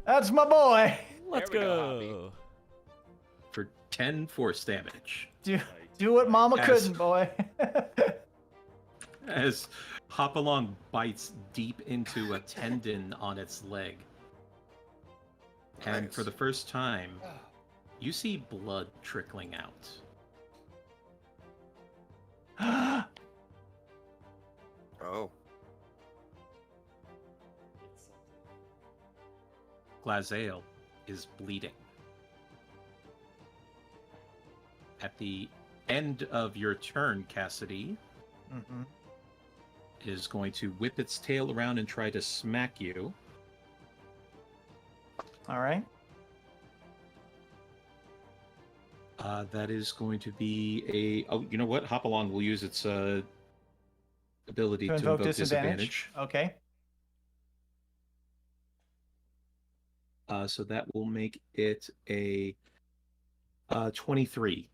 That's my boy. Let's There we go. For 10 force damage. Do what mama Yes. couldn't, boy. As Hopalong bites deep into a tendon on its leg. And Nice. for the first time, you see blood trickling out. Oh. Glazael is bleeding. At the end of your turn, Cassidy Mm-hmm. is going to whip its tail around and try to smack you. All right. That is going to be a... Oh, you know what? Hopalong will use its ability to invoke disadvantage. Okay. So that will make it a 23.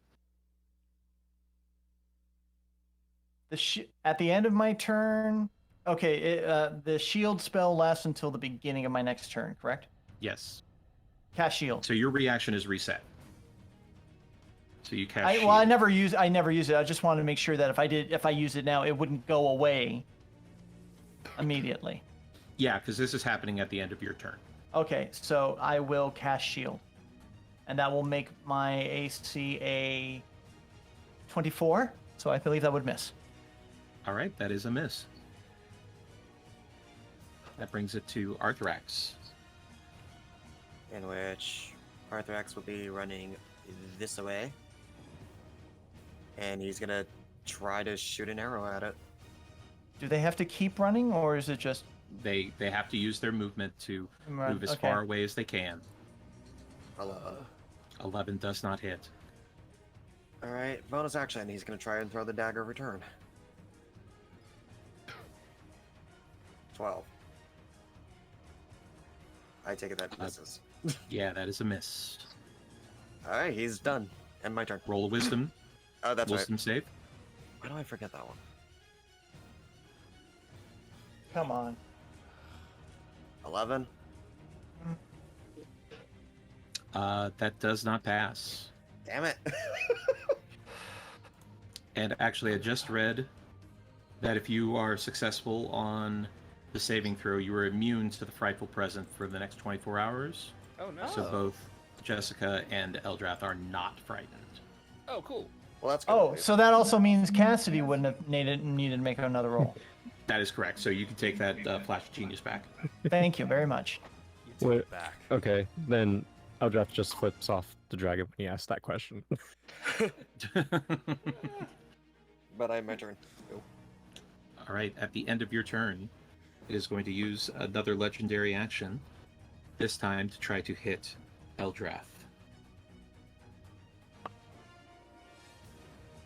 At the end of my turn. Okay, the shield spell lasts until the beginning of my next turn, correct? Yes. Cast shield. So your reaction is reset. So you cast shield. Well, I never use it. I just wanted to make sure that if I use it now, it wouldn't go away immediately. Yeah, because this is happening at the end of your turn. Okay, so I will cast shield, and that will make my AC a 24. So I believe that would miss. All right, that is a miss. That brings it to Arthrax. In which Arthrax will be running this way. And he's gonna try to shoot an arrow at it. Do they have to keep running, or is it just... They have to use their movement to Right, move as okay. far away as they can. 11. 11 does not hit. Alright, bonus action. He's gonna try and throw the dagger return. 12. I take it that misses. Yeah, that is a miss. Alright, he's done. And my turn. Roll a wisdom. Oh, that's Wisdom right. save. Why do I forget that one? Come on. 11. That does not pass. Damn it. And actually, I just read that if you are successful on the saving throw, you are immune to the frightful present for the next 24 hours. Oh, no. So both Jessica and Eldrath are not frightened. Oh, cool. Well, that's good. Oh, so that also means Cassidy wouldn't have needed to make another roll. That is correct. So you can take that Flash of Genius back. Thank you very much. Wait, okay, then Eldrath just flips off the dragon when he asks that question. But I have my turn. Go. All right, at the end of your turn, it is going to use another legendary action, this time to try to hit Eldrath.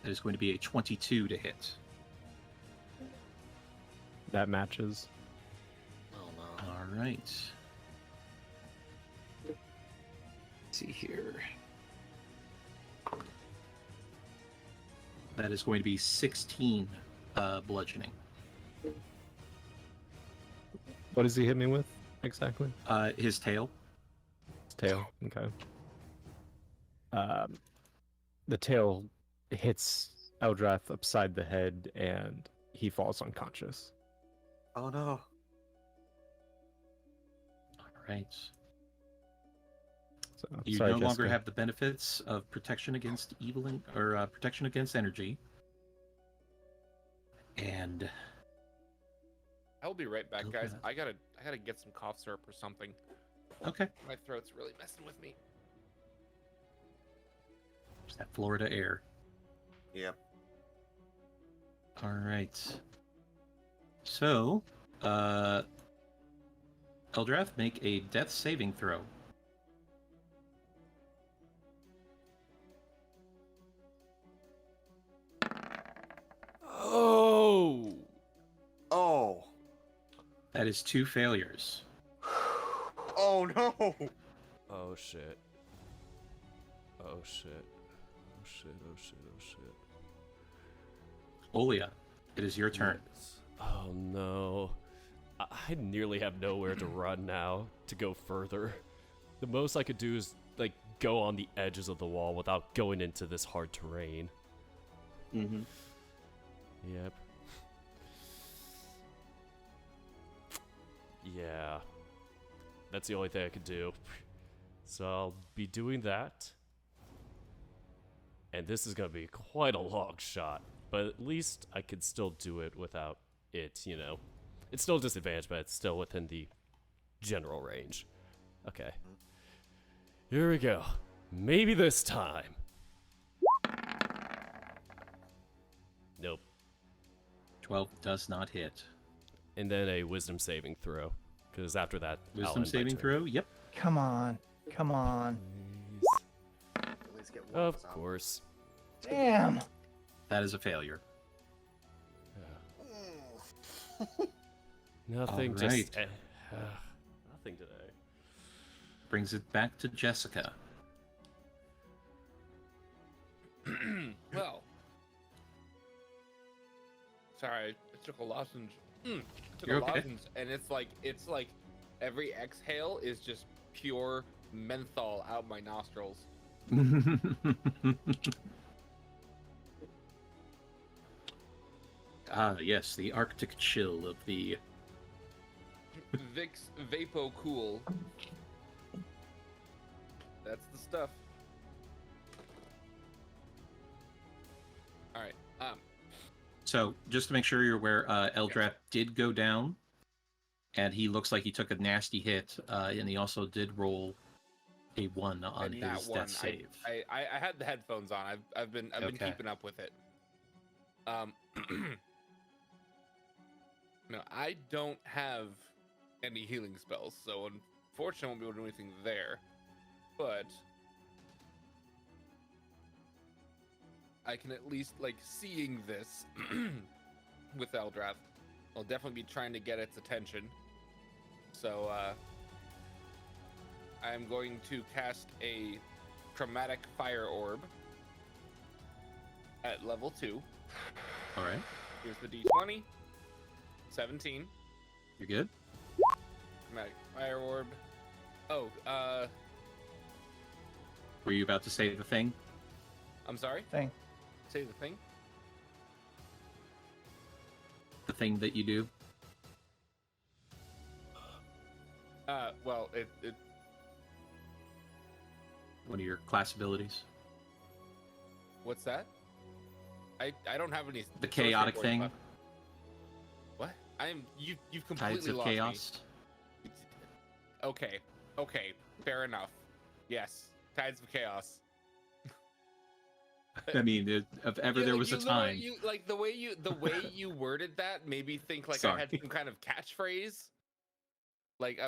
That is going to be a 22 to hit. That matches. Oh no. All right. Let's see here. That is going to be 16 bludgeoning. What does he hit me with exactly? His tail. His tail. Okay. The tail hits Eldrath upside the head, and he falls unconscious. Oh no. All right. So, You sorry, no longer Jessica. have the benefits of protection against evil or protection against energy. And I will be right back, Okay. guys. I gotta get some cough syrup or something. okay, My throat's really messing with me. there's that Florida air. Yep. All right. So, Eldrath, make a death saving throw. Oh! Oh. That is 2 failures. Oh no. Oh shit. Oh shit. Oh shit, oh shit, oh shit. Olia, it is your turn. Oh no. I nearly have nowhere to run now to go further. The most I could do is, like, go on the edges of the wall without going into this hard terrain. Mm-hmm. Yep. Yeah. That's the only thing I could do. So I'll be doing that. And this is going to be quite a long shot. But at least I could still do it without it, you know. It's still a disadvantage, but it's still within the general range. Okay. Here we go. Maybe this time. Nope. 12 does not hit. And then a wisdom saving throw. Because after that, I'll Wisdom end my saving turn. throw? Yep. Come on. Come on. Please. At least get one Of of us out. course. Damn. That is a failure. Nothing, All just... right. nothing today. Brings it back to Jessica. Well. Sorry, I took a lozenge. to You're the okay. lozenge, and it's like every exhale is just pure menthol out my nostrils. Ah, yes, the Arctic chill of the. Vicks Vapo Cool. That's the stuff. All right. So, just to make sure you're aware, Eldrath did go down, and he looks like he took a nasty hit, and he also did roll a 1 on and that his one, death save. I had the headphones on. I've been keeping up with it. No, I don't have any healing spells, so unfortunately I won't be able to do anything there. But I can at least, like, seeing this with Eldrath, I'll definitely be trying to get its attention. So I'm going to cast a chromatic fire orb at level 2. All right, Here's the d20. 17. you're good. Chromatic fire orb. Oh, Were you about to say the thing? I'm sorry? Thing. Say the thing? The thing that you do? Well, it One of your class abilities? what's that? I don't have any. The sorcery chaotic points thing? left. What? You've completely Tides of lost me. Chaos? Okay, fair enough. Yes, Tides of Chaos. I mean, if ever Yeah, there like, was a you time. literally- like the way you worded that made me think like I Sorry. had some kind of catchphrase. Like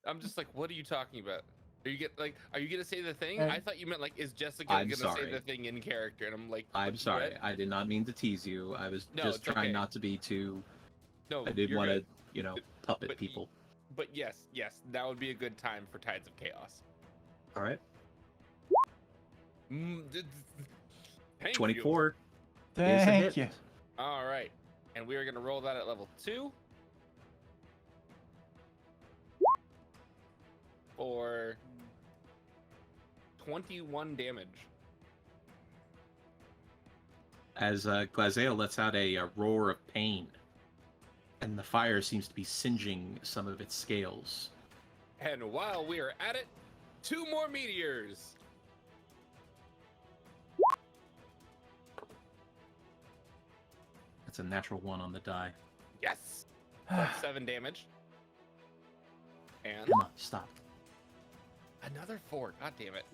I'm just like, what are you talking about? Are you gonna say the thing? I thought you meant like, is Jessica I'm gonna sorry. say the thing in character? And I'm like, I'm what? sorry. I did not mean to tease you. I was No, just it's trying okay. not to be too. No, I didn't you're want to, good. puppet but- people. But yes, that would be a good time for Tides of Chaos. All right. Thank you. 24. is a Thank hit. you. All right, and we are gonna roll that at level 2 for 21 damage. As Glazel lets out a roar of pain, and the fire seems to be singeing some of its scales. And while we are at it, 2 more meteors. That's a natural 1 on the die. Yes, that's 7 damage. And Come on, stop. another 4. God damn it.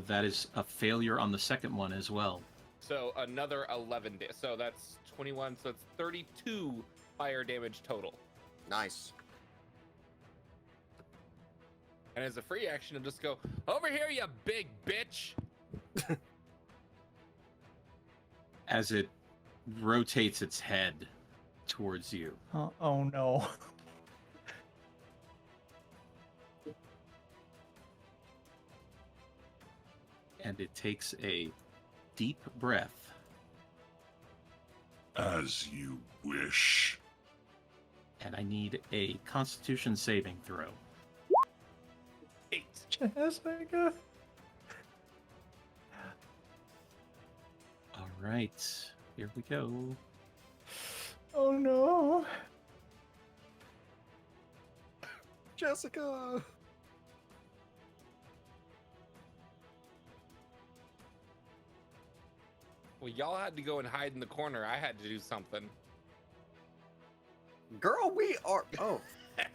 That is a failure on the second one as well. So another 11 so that's 21, so it's 32 fire damage total. Nice. And as a free action, I'll just go, over here, you big bitch! As it rotates its head towards you. Oh no. And it takes a deep breath. As you wish. And I need a Constitution saving throw. 8. Jessica. All right, here we go. Oh no. Jessica! Well, y'all had to go and hide in the corner. I had to do something. Girl, we are. Oh.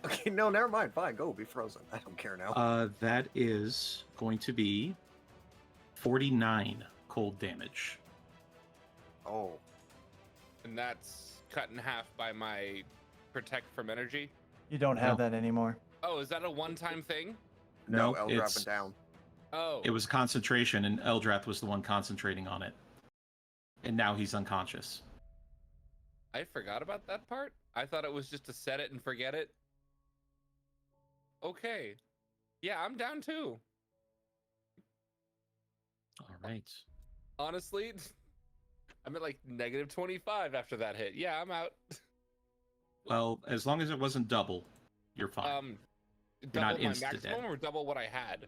Okay, no, never mind. Fine, go. Be frozen. I don't care now. That is going to be 49 cold damage. Oh. And that's cut in half by my protect from energy. You don't have No. that anymore. Oh, is that a one-time thing? No, No, L it's- dropping down. Oh. It was concentration, and Eldrath was the one concentrating on it. And now he's unconscious. I forgot about that part. I thought it was just to set it and forget it. Okay. Yeah, I'm down too. All right. Honestly, I'm at like -25 after that hit. Yeah, I'm out. Well, as long as it wasn't double, you're fine. You're Double not my insta-dead. maximum or double what I had?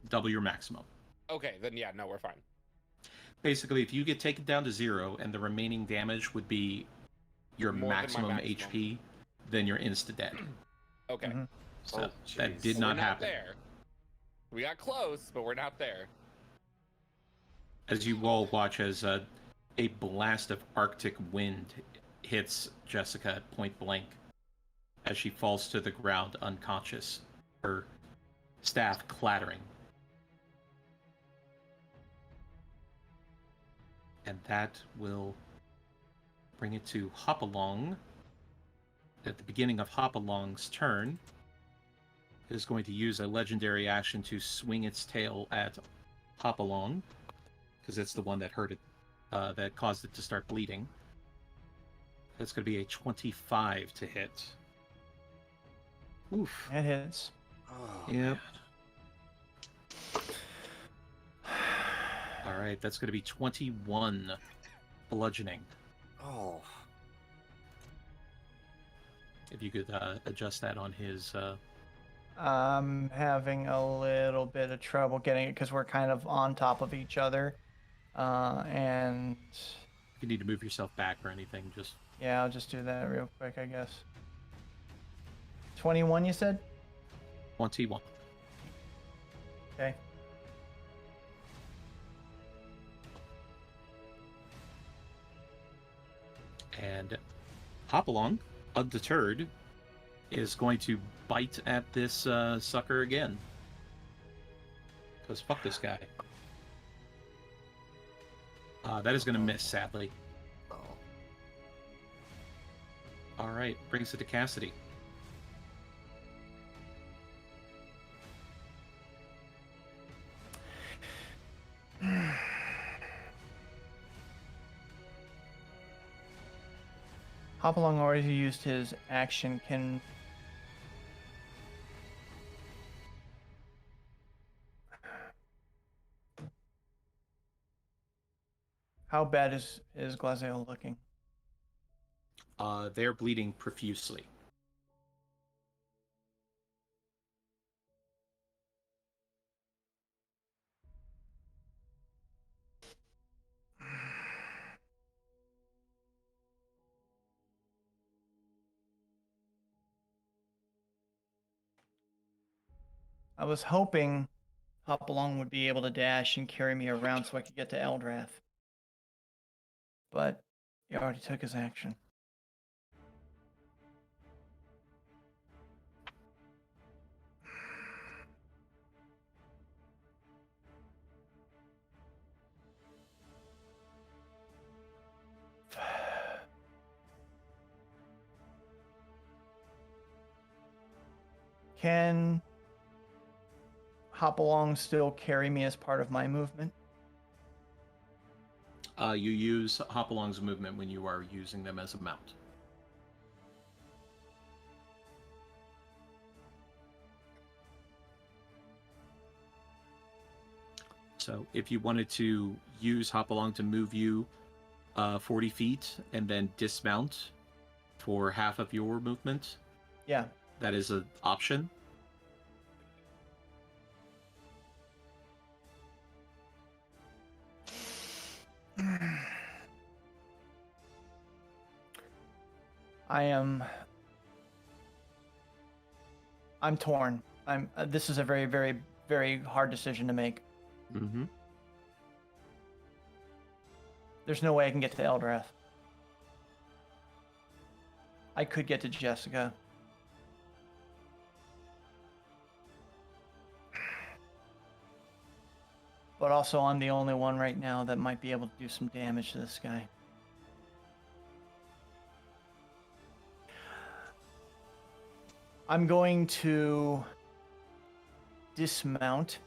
Double your maximum. Okay, then yeah, no, we're fine. Basically, if you get taken down to 0 and the remaining damage would be your More than my maximum maximum. HP, then you're insta-dead. Okay. Mhm. So Oh, that jeez. did We're not happen. there. We got close, but we're not there. As you all watch as a blast of Arctic wind hits Jessica at point blank as she falls to the ground unconscious, her staff clattering. And that will bring it to Hopalong. At the beginning of Hopalong's turn, it is going to use a legendary action to swing its tail at Hopalong, because it's the one that hurt it, that caused it to start bleeding. That's going to be a 25 to hit. Oof. It hits. Oh, Yep. All right, that's going to be 21 bludgeoning. oh. If you could adjust that on his. I'm having a little bit of trouble getting it because we're kind of on top of each other. And If you need to move yourself back or anything, just. yeah, I'll just do that real quick, I guess. 21, you said? 21. Okay. And Hopalong, undeterred, is going to bite at this sucker again. Because fuck this guy. That is going to miss, sadly. Oh. Alright, brings it to Cassidy. Hopalong already used his action. Can how bad is Glaziel looking? They're bleeding profusely. I was hoping Hopalong would be able to dash and carry me around so I could get to Eldrath. But he already took his action. Can Hopalong still carry me as part of my movement? You use Hopalong's movement when you are using them as a mount. So if you wanted to use Hopalong to move you 40 feet and then dismount for half of your movement, Yeah. that is an option. I'm torn. This is a very, very, very hard decision to make. Mm-hmm. There's no way I can get to Eldrath. I could get to Jessica. But also, I'm the only one right now that might be able to do some damage to this guy. I'm going to dismount.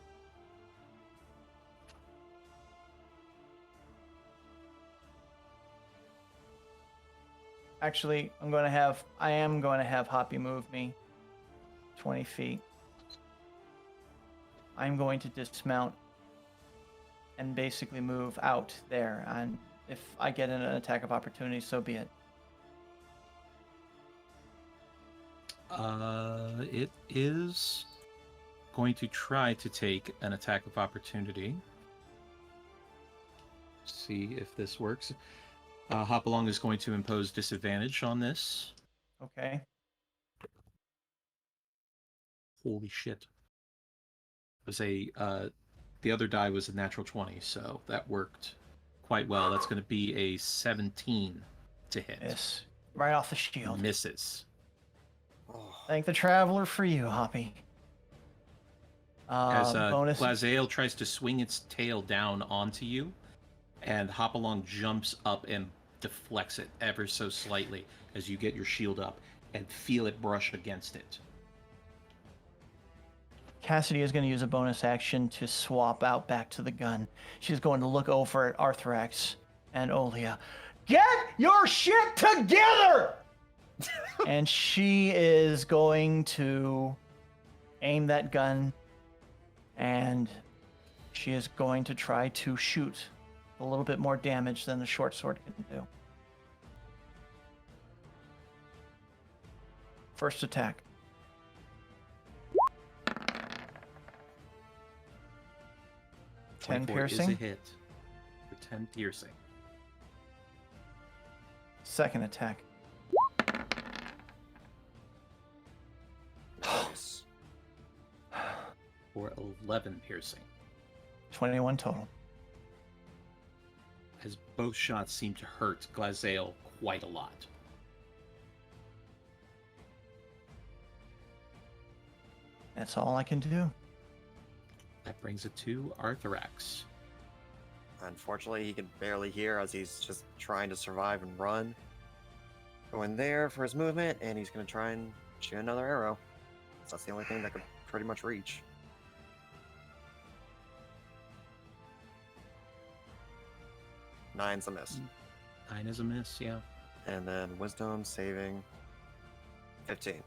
Actually, I am going to have Hoppy move me 20 feet. I'm going to dismount and basically move out there. And If I get an attack of opportunity, so be it. It is going to try to take an attack of opportunity. See if this works. Hopalong is going to impose disadvantage on this. Okay. Holy shit. It was the other die was a natural 20, so that worked quite well. That's going to be a 17 to hit. Yes. Right off the shield. Misses. Thank the Traveler for you, Hoppy. As bonus. Glazael tries to swing its tail down onto you, and Hopalong jumps up and deflects it ever so slightly as you get your shield up and feel it brush against it. Cassidy is going to use a bonus action to swap out back to the gun. She's going to look over at Arthrax and Olia. Get your shit together! And she is going to aim that gun, and she is going to try to shoot a little bit more damage than the short sword can do. First attack. Ten 24 piercing. is a hit for 10 piercing. Second attack. Nice. For 11 piercing. 21 total. As both shots seem to hurt Glazael quite a lot. That's all I can do. That brings it to Arthrax. Unfortunately, he can barely hear as he's just trying to survive and run. Going there for his movement, and he's going to try and shoot another arrow. So that's the only thing that could pretty much reach. Nine's a miss. 9 is a miss, yeah. And then wisdom saving 15.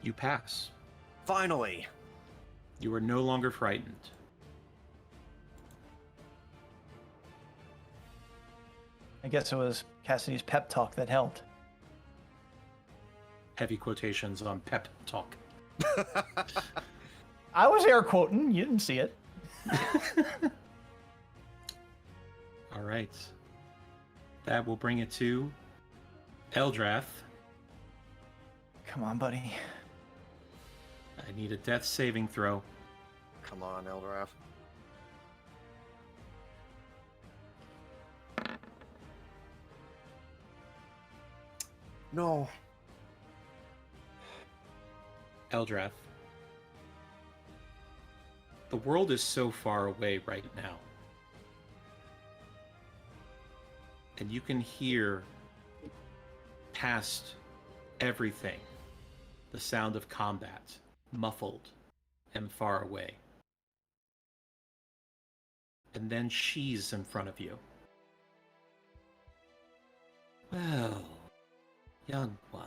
You pass. Finally! You are no longer frightened. I guess it was Cassidy's pep talk that helped. Heavy quotations on pep talk. I was air quoting. You didn't see it. All right. That will bring it to Eldrath. Come on, buddy. I need a death saving throw. Come on, Eldrath. No. Eldrath. The world is so far away right now. And you can hear past everything the sound of combat, muffled and far away. And then she's in front of you. Well, young one,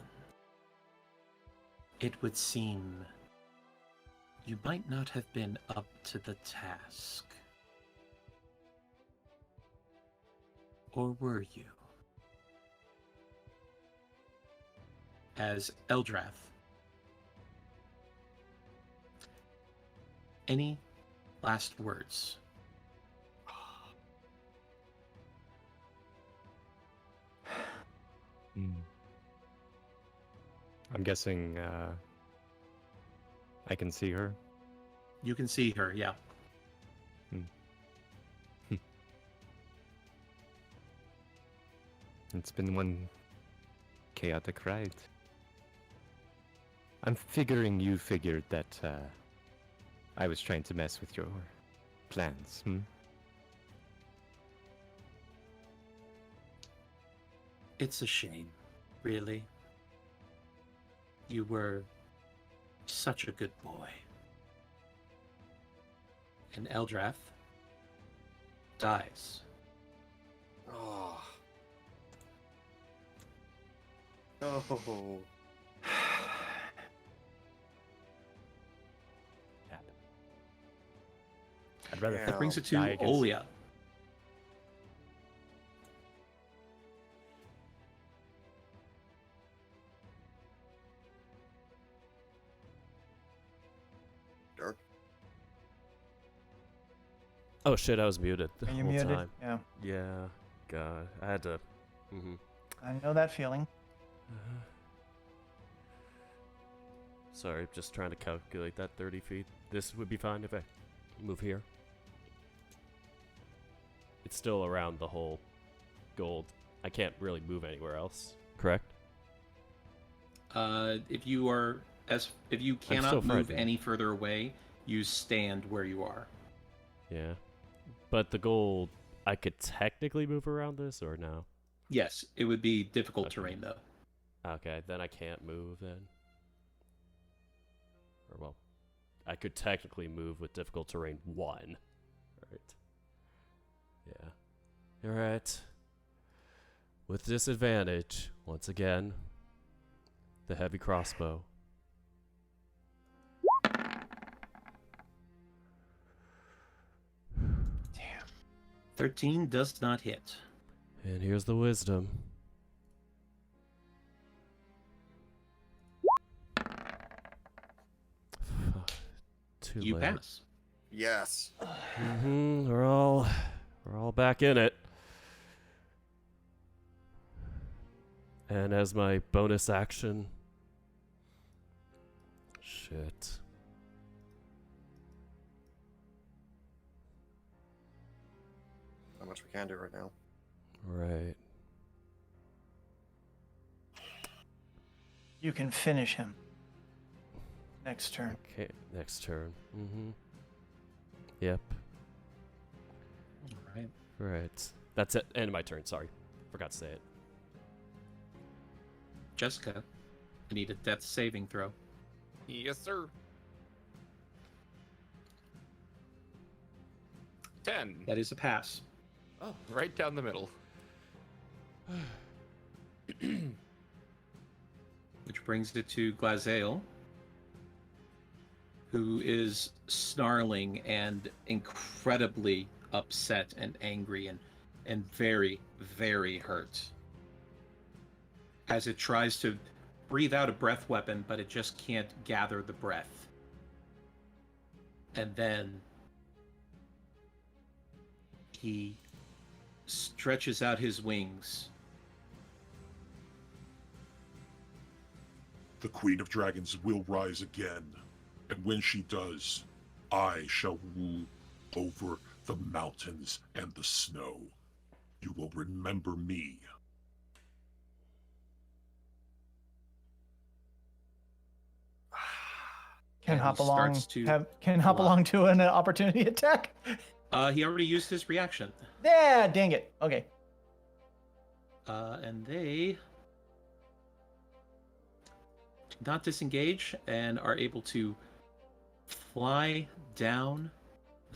it would seem you might not have been up to the task. Or were you? As Eldrath, any last words? I'm guessing I can see her. You can see her, yeah. It's been one chaotic ride. I'm figuring you figured that I was trying to mess with your plans, It's a shame, really. You were such a good boy. And Eldrath dies. Oh. Oh. I'd rather That brings it to die against- Olia. Oh shit, I was muted the Are you whole muted? time. Yeah. Yeah, God, I had to. I know that feeling. Sorry, just trying to calculate that 30 feet. This would be fine if I move here. It's still around the whole gold. I can't really move anywhere else, correct? If you still cannot move frightened. any further away, you stand where you are. Yeah. But the gold, I could technically move around this, or no? Yes, it would be difficult Okay. terrain though. Okay, then I can't move then. Or, well, I could technically move with difficult terrain 1. Right. Yeah. Alright. With disadvantage, once again, the heavy crossbow. Damn. 13 does not hit. And here's the wisdom. Too You late. pass. Yes. We're all back in it. And as my bonus action, shit. Not much we can do right now. Right. You can finish him. Next turn. Okay, next turn. Yep. All right. Right. That's it. End of my turn. Sorry. Forgot to say it. Jessica, I need a death saving throw. Yes, sir. 10. That is a pass. Oh, right down the middle. Which brings it to Glazael, who is snarling and incredibly upset and angry and very, very hurt. As it tries to breathe out a breath weapon, but it just can't gather the breath. And then he stretches out his wings. The Queen of Dragons will rise again, and when she does, I shall rule over the mountains and the snow. You will remember me. Can And hop he along. starts to Can hop fly. along to an opportunity attack. He already used his reaction. Yeah, dang it. Okay. And they do not disengage and are able to fly down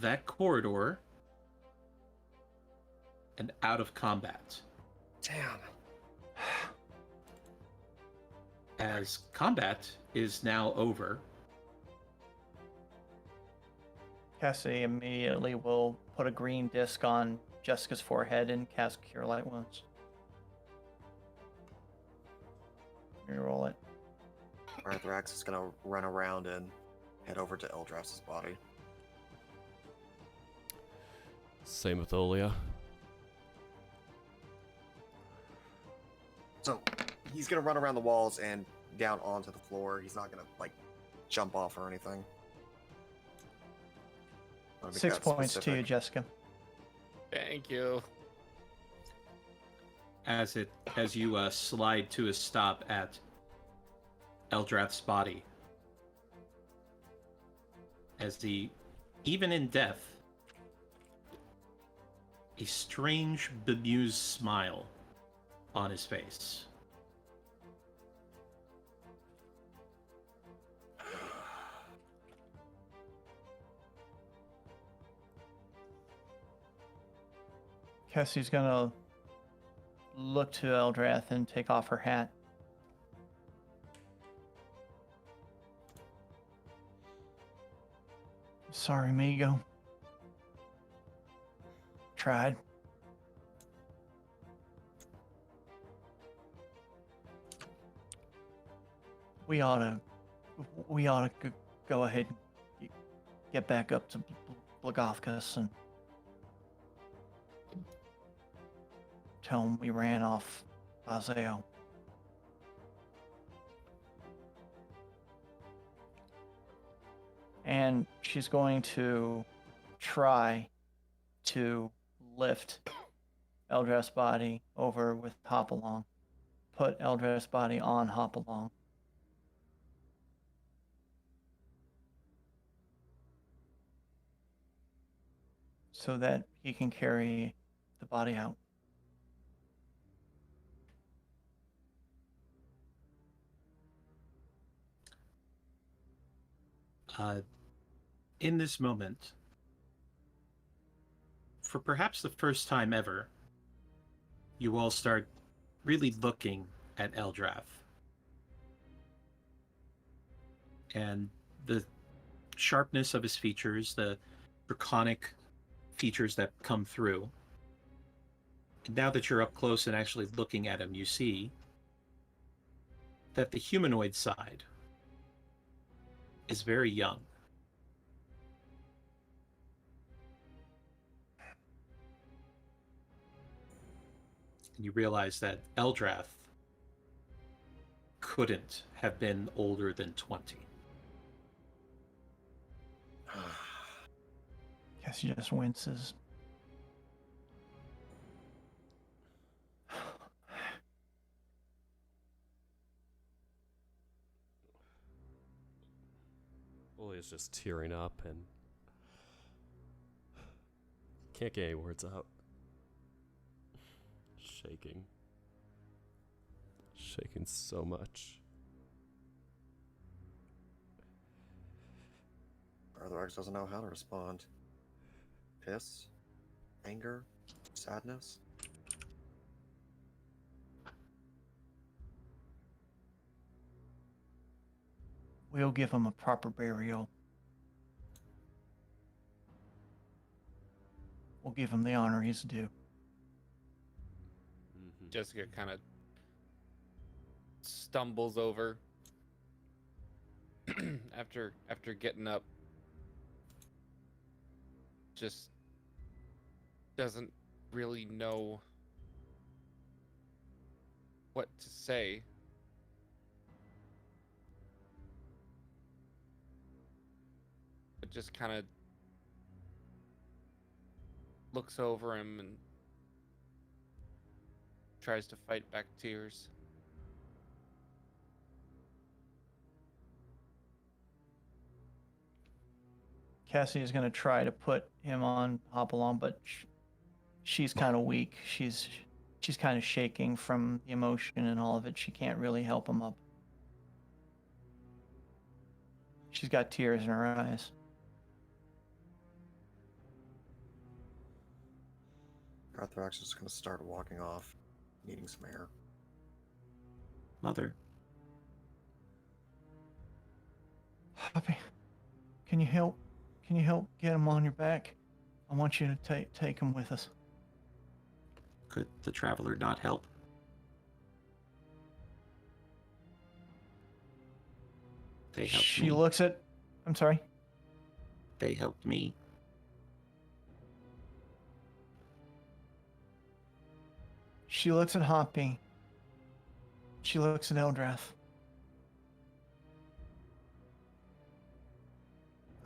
that corridor and out of combat. Damn. As combat is now over, Cassie immediately will put a green disc on Jessica's forehead and cast Cure Light Wounds. Reroll it. Arthrax is gonna run around and head over to Eldrath's body. Same with Olia. So he's gonna run around the walls and down onto the floor. He's not gonna like jump off or anything. Wanna make 6 that points to you, specific. Jessica. Thank you. as you slide to a stop at Eldrath's body. As even in death, a strange, bemused smile on his face. Cassie's gonna look to Eldrath and take off her hat. Sorry, Migo. Tried. We ought to go ahead and get back up to Blagovkas and tell him we ran off Isaiah. And she's going to try to lift Eldrath's body over with Hopalong. Put Eldrath's body on Hopalong. So that he can carry the body out. In this moment, for perhaps the first time ever, you all start really looking at Eldrath. And the sharpness of his features, the draconic features that come through. And now that you're up close and actually looking at him, you see that the humanoid side is very young. And you realize that Eldrath couldn't have been older than 20. Guess he just winces. Oli is just tearing up and can't get any words out. Shaking. Shaking so much. Arthrax doesn't know how to respond. Piss? Anger? Sadness? We'll give him a proper burial. We'll give him the honor he's due. Jessica kind of stumbles over after getting up. Just doesn't really know what to say. But just kind of looks over him and tries to fight back tears. Cassie is going to try to put him on Hopalong, but she's kind of weak. She's kind of shaking from the emotion and all of it. She can't really help him up. She's got tears in her eyes. Arthrax is going to start walking off, needing some air. Mother. Poppy, can you help? Can you help get him on your back? I want you to take him with us. Could the traveler not help? They helped She me. looks at... I'm sorry? They helped me. She looks at Hoppy. She looks at Eldrath.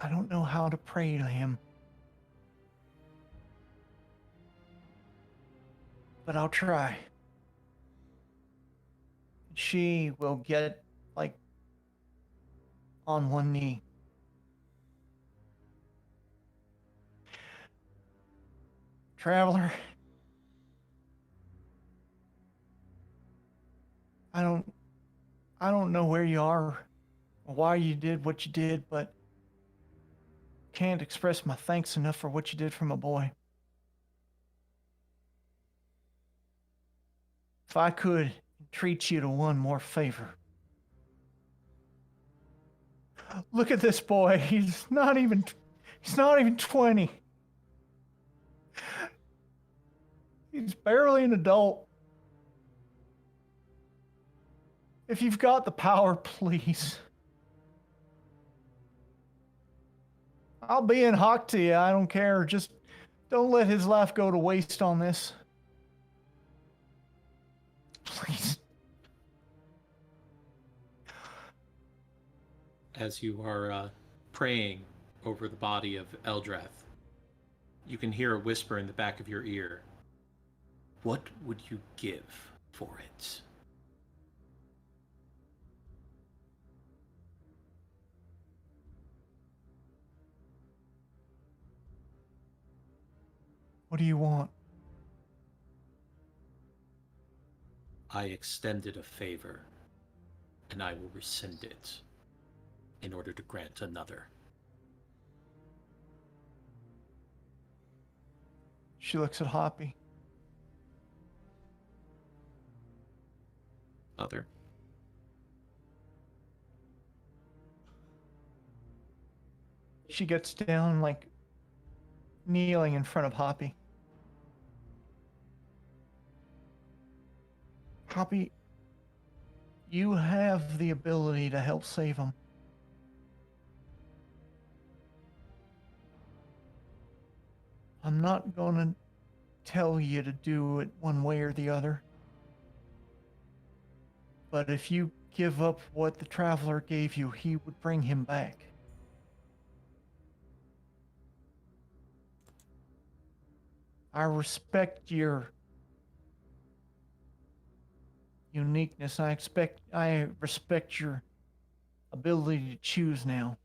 I don't know how to pray to him. But I'll try. She will get, like, on one knee. Traveler, I don't know where you are or why you did what you did, but can't express my thanks enough for what you did for my boy. If I could treat you to one more favor. Look at this boy. He's not even 20. He's barely an adult. If you've got the power, please. I'll be in hock to you. I don't care. Just don't let his life go to waste on this. Please. As you are praying over the body of Eldrath, you can hear a whisper in the back of your ear. What would you give for it? What do you want? I extended a favor, and I will rescind it in order to grant another. She looks at Hoppy. Other. She gets down, like, kneeling in front of Hoppy. Hoppy, you have the ability to help save him. I'm not gonna tell you to do it one way or the other. But if you give up what the Traveler gave you, he would bring him back. I respect your uniqueness. I respect your ability to choose now.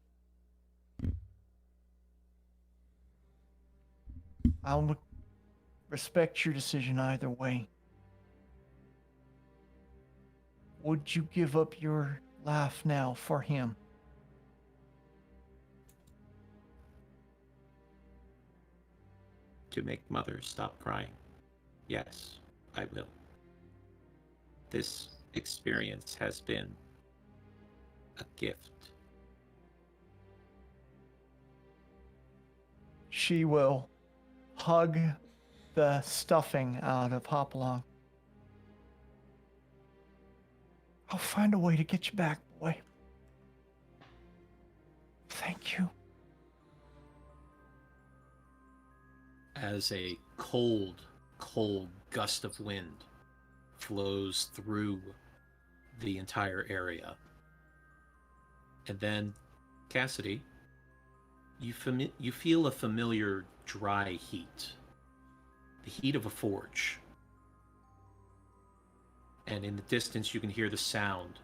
I'll respect your decision either way. Would you give up your life now for him? To make Mother stop crying. Yes, I will. This experience has been a gift. She will hug the stuffing out of Hopalong. I'll find a way to get you back, boy. Thank you. As a cold, cold gust of wind flows through the entire area. And then, Cassidy, you feel a familiar dry heat. The heat of a forge. And in the distance you can hear the sound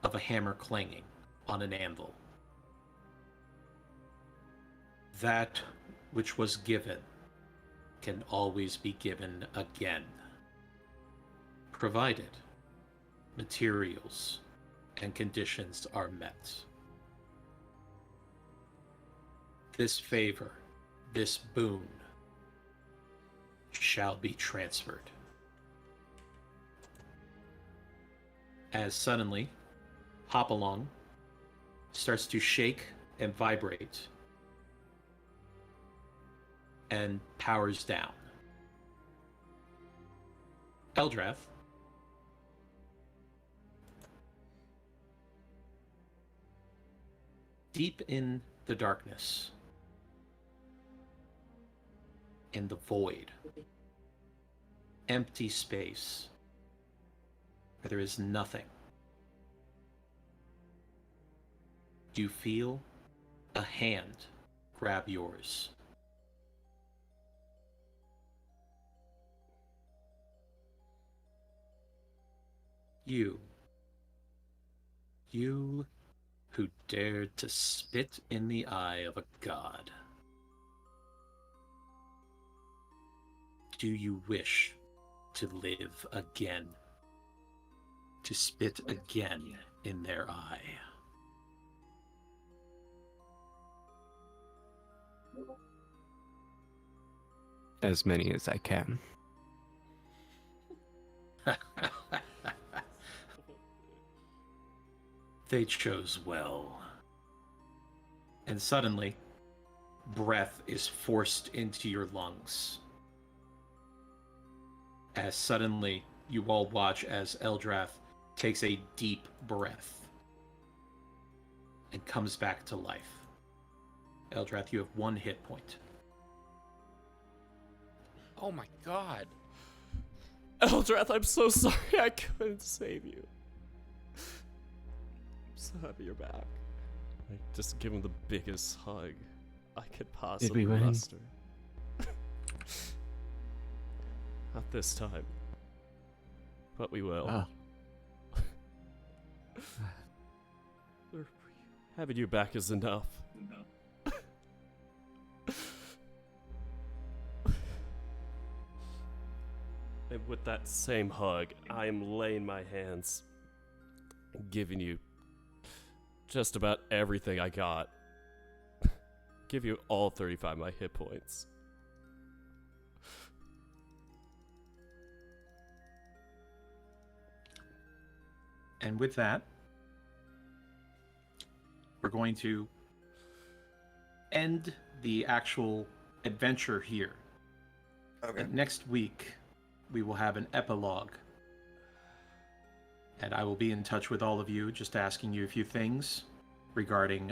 of a hammer clanging on an anvil. That which was given can always be given again, provided materials and conditions are met. This favor, this boon, shall be transferred. As suddenly, Hopalong starts to shake and vibrate and powers down. Eldrath, deep in the darkness, in the void, empty space, where there is nothing, do you feel a hand grab yours? You who dared to spit in the eye of a god. Do you wish to live again? To spit again in their eye? As many as I can. They chose well. And suddenly, breath is forced into your lungs. As suddenly, you all watch as Eldrath takes a deep breath and comes back to life. Eldrath, you have 1 hit point. Oh my god. Eldrath, I'm so sorry I couldn't save you. I'm so happy you're back. Like, just give him the biggest hug I could possibly win? muster. Not this time. But we will. Ah. Having you back is enough. And with that same hug, I am laying my hands and giving you just about everything I got. Give you all 35 of my hit points. And with that, we're going to end the actual adventure here. Okay. And next week, we will have an epilogue. And I will be in touch with all of you, just asking you a few things regarding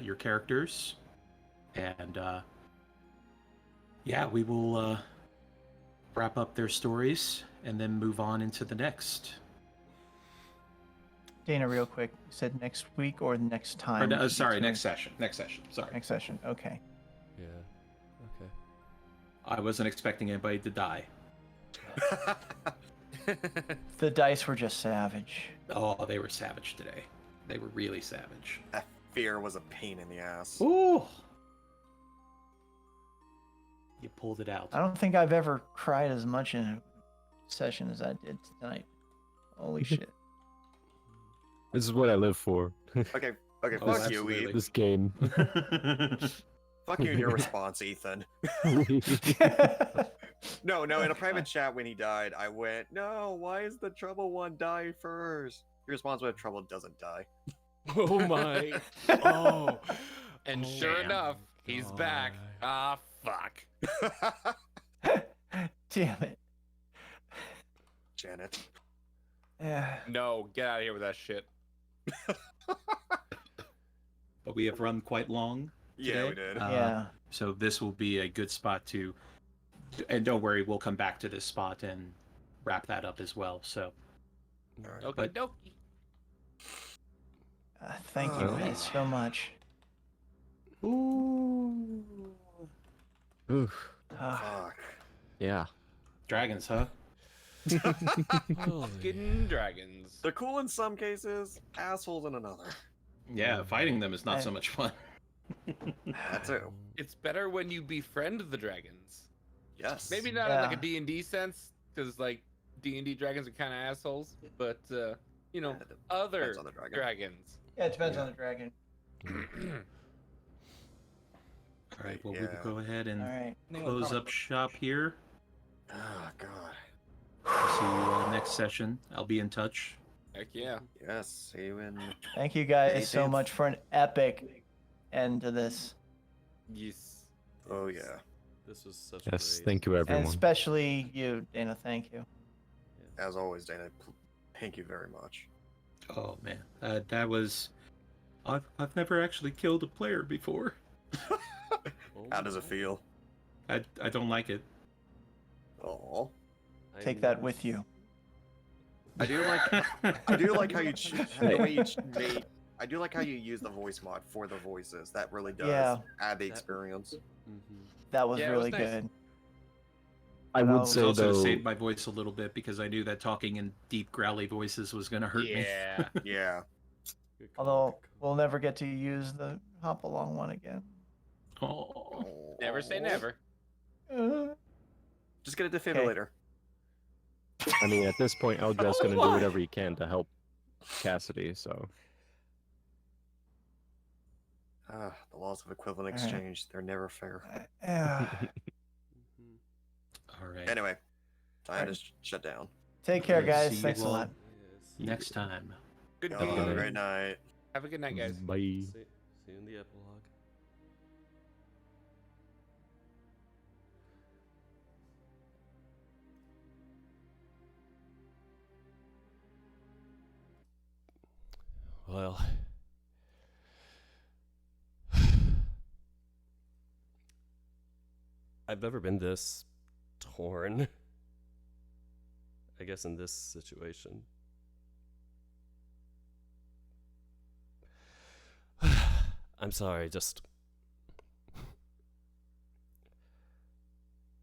your characters. And yeah, we will wrap up their stories and then move on into the next. Dana, real quick, you said next week or next time? Or, no, sorry, next session. Next session. Sorry. Next session. Okay. Yeah. Okay. I wasn't expecting anybody to die. The dice were just savage. Oh, they were savage today. They were really savage. That fear was a pain in the ass. Ooh! You pulled it out. I don't think I've ever cried as much in a session as I did tonight. Holy shit. This is what I live for. Okay, Oh, fuck you, absolutely. Ethan. This game. Fuck you and your response, Ethan. No, in a private chat when he died, I went, no, why is the trouble one die first? Your response was, trouble doesn't die. Oh my. Oh. And Oh, sure damn. enough, he's back. Ah, fuck. Damn it. Janet. Yeah. No, get out of here with that shit. But we have run quite long. Yeah, we today. did. Yeah. So this will be a good spot to, and don't worry, we'll come back to this spot and wrap that up as well. So Alright. Okay, But- dokie. Thank you guys so much. ooh, Oof. Fuck. Yeah. dragons, huh? Holy. Fucking dragons. They're cool in some cases, assholes in another. Yeah, fighting them is not so much fun. That too. It's better when you befriend the dragons. Yes. Maybe not in like a Yeah. D&D sense, because like D&D dragons are kind of assholes, but you know, Yeah, it other depends on the dragon. dragons. Yeah, it depends on the dragon. All right, well, we Yeah. will go ahead and All right. close up shop here. Oh, God. We'll see you next session. I'll be in touch. Heck yeah. Yes, see you in... Thank you guys Hey, so Dave. much for an epic end to this. Yes. Oh, yeah. This was such Yes. great. Thank you, And everyone. especially you, Dana. Thank you. As always, Dana, thank you very much. Oh man, that was. I've never actually killed a player before. Oh How does it my. feel? I don't like it. Oh, I Take that never with you. I do like how you the way you made. I do like how you use the voice mod for the voices. That really does Yeah. add the That- experience. Mhm. That was Yeah, it was really nice. good. I Well, would say Also though. saved my voice a little bit because I knew that talking in deep growly voices was gonna hurt me. Yeah. Yeah. Good call, Although good call. we'll never get to use the hop along one again. Oh. Never say never. Just get a defibrillator. I mean, at this point, Eldrath's gonna do Why? whatever he can to help Cassidy. So The laws of equivalent Alright. exchange—they're never fair. Yeah. Mhm. All right. Anyway, time Alright. to shut down. Take care, See guys. you Thanks a all lot. Yes. Next time. Good Y'all have a day. great night. Have a good night, guys. bye. See you in the epilogue. Well, I've never been this torn I guess in this situation. I'm sorry, just...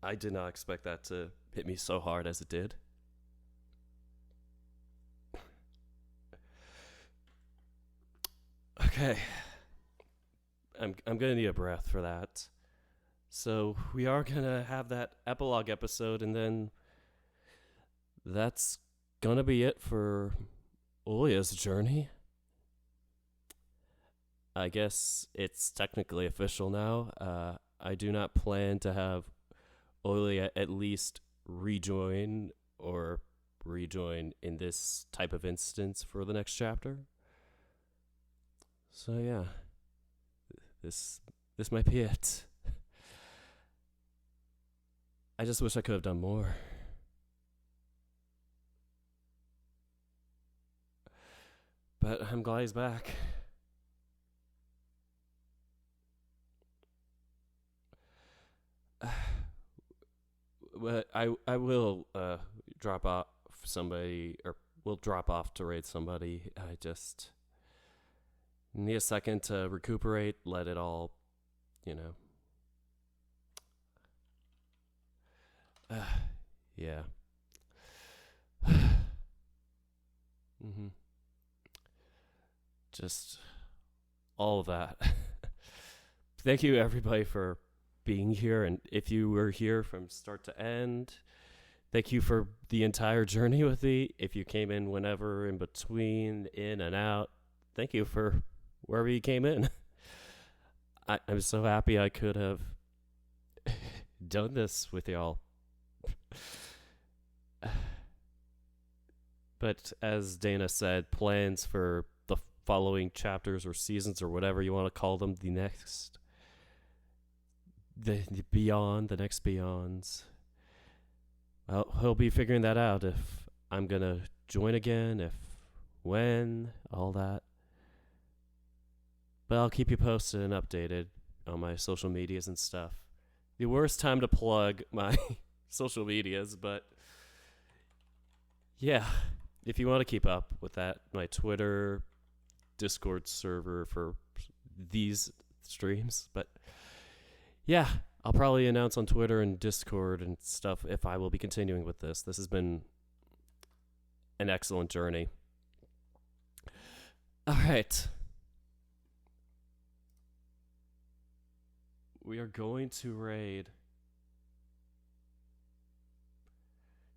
I did not expect that to hit me so hard as it did. Okay. I'm gonna need a breath for that. So we are gonna have that epilogue episode, and then that's gonna be it for Ulya's journey. I guess it's technically official now. I do not plan to have Ulya at least rejoin in this type of instance for the next chapter. So yeah, this might be it. I just wish I could have done more. But I'm glad he's back. But I will drop off somebody, or will drop off to raid somebody. I just need a second to recuperate, let it all, yeah. Just all of that. Thank you, everybody, for being here. And if you were here from start to end, thank you for the entire journey with me. If you came in whenever in between, in and out, thank you for wherever you came in. I'm so happy I could have done this with y'all. But as Dana said, plans for the following chapters or seasons or whatever you want to call them, the next beyonds. Well, he'll be figuring that out if I'm going to join again, when, all that. But I'll keep you posted and updated on my social medias and stuff. The worst time to plug my social medias, but yeah, if you want to keep up with that, my Twitter, Discord server for these streams. But yeah, I'll probably announce on Twitter and Discord and stuff if I will be continuing with this. This has been an excellent journey. All right. We are going to raid.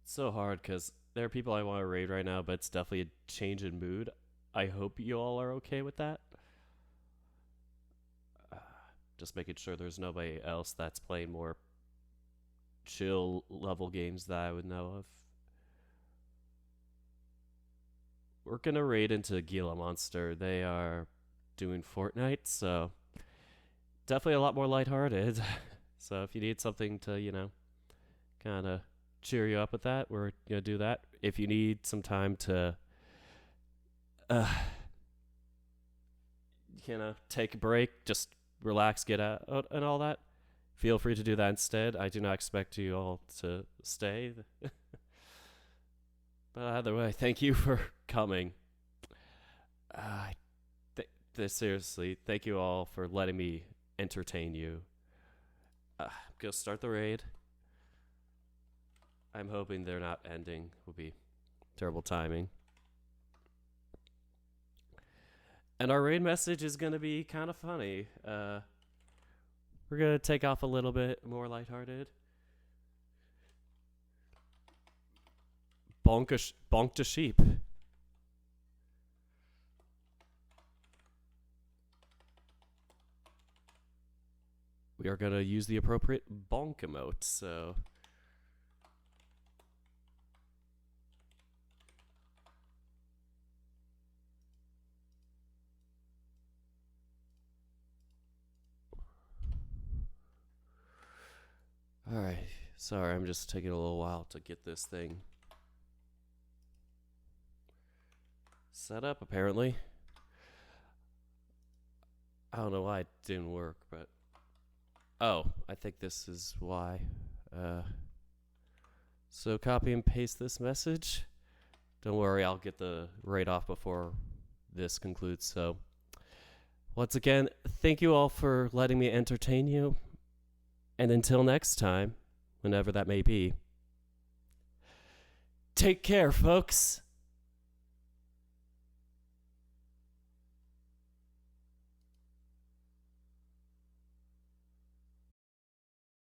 It's so hard because there are people I want to raid right now, but it's definitely a change in mood. I hope you all are okay with that. Just making sure there's nobody else that's playing more chill level games that I would know of. We're going to raid into Gila Monster. They are doing Fortnite, so definitely a lot more lighthearted. So if you need something to, kind of cheer you up with that, we're going to do that. If you need some time to, take a break, just relax, get out, and all that, feel free to do that instead. I do not expect you all to stay. But either way, thank you for coming. Seriously, thank you all for letting me entertain you. I'm going to start the raid. I'm hoping they're not ending. Would be terrible timing. And our raid message is going to be kind of funny. We're going to take off a little bit more lighthearted. Bonked a sheep. We are going to use the appropriate bonk emote, so... Alright, sorry, I'm just taking a little while to get this thing set up, apparently. I don't know why it didn't work, but... Oh, I think this is why. So copy and paste this message. Don't worry, I'll get the raid off before this concludes. So once again, thank you all for letting me entertain you. And until next time, whenever that may be, take care, folks.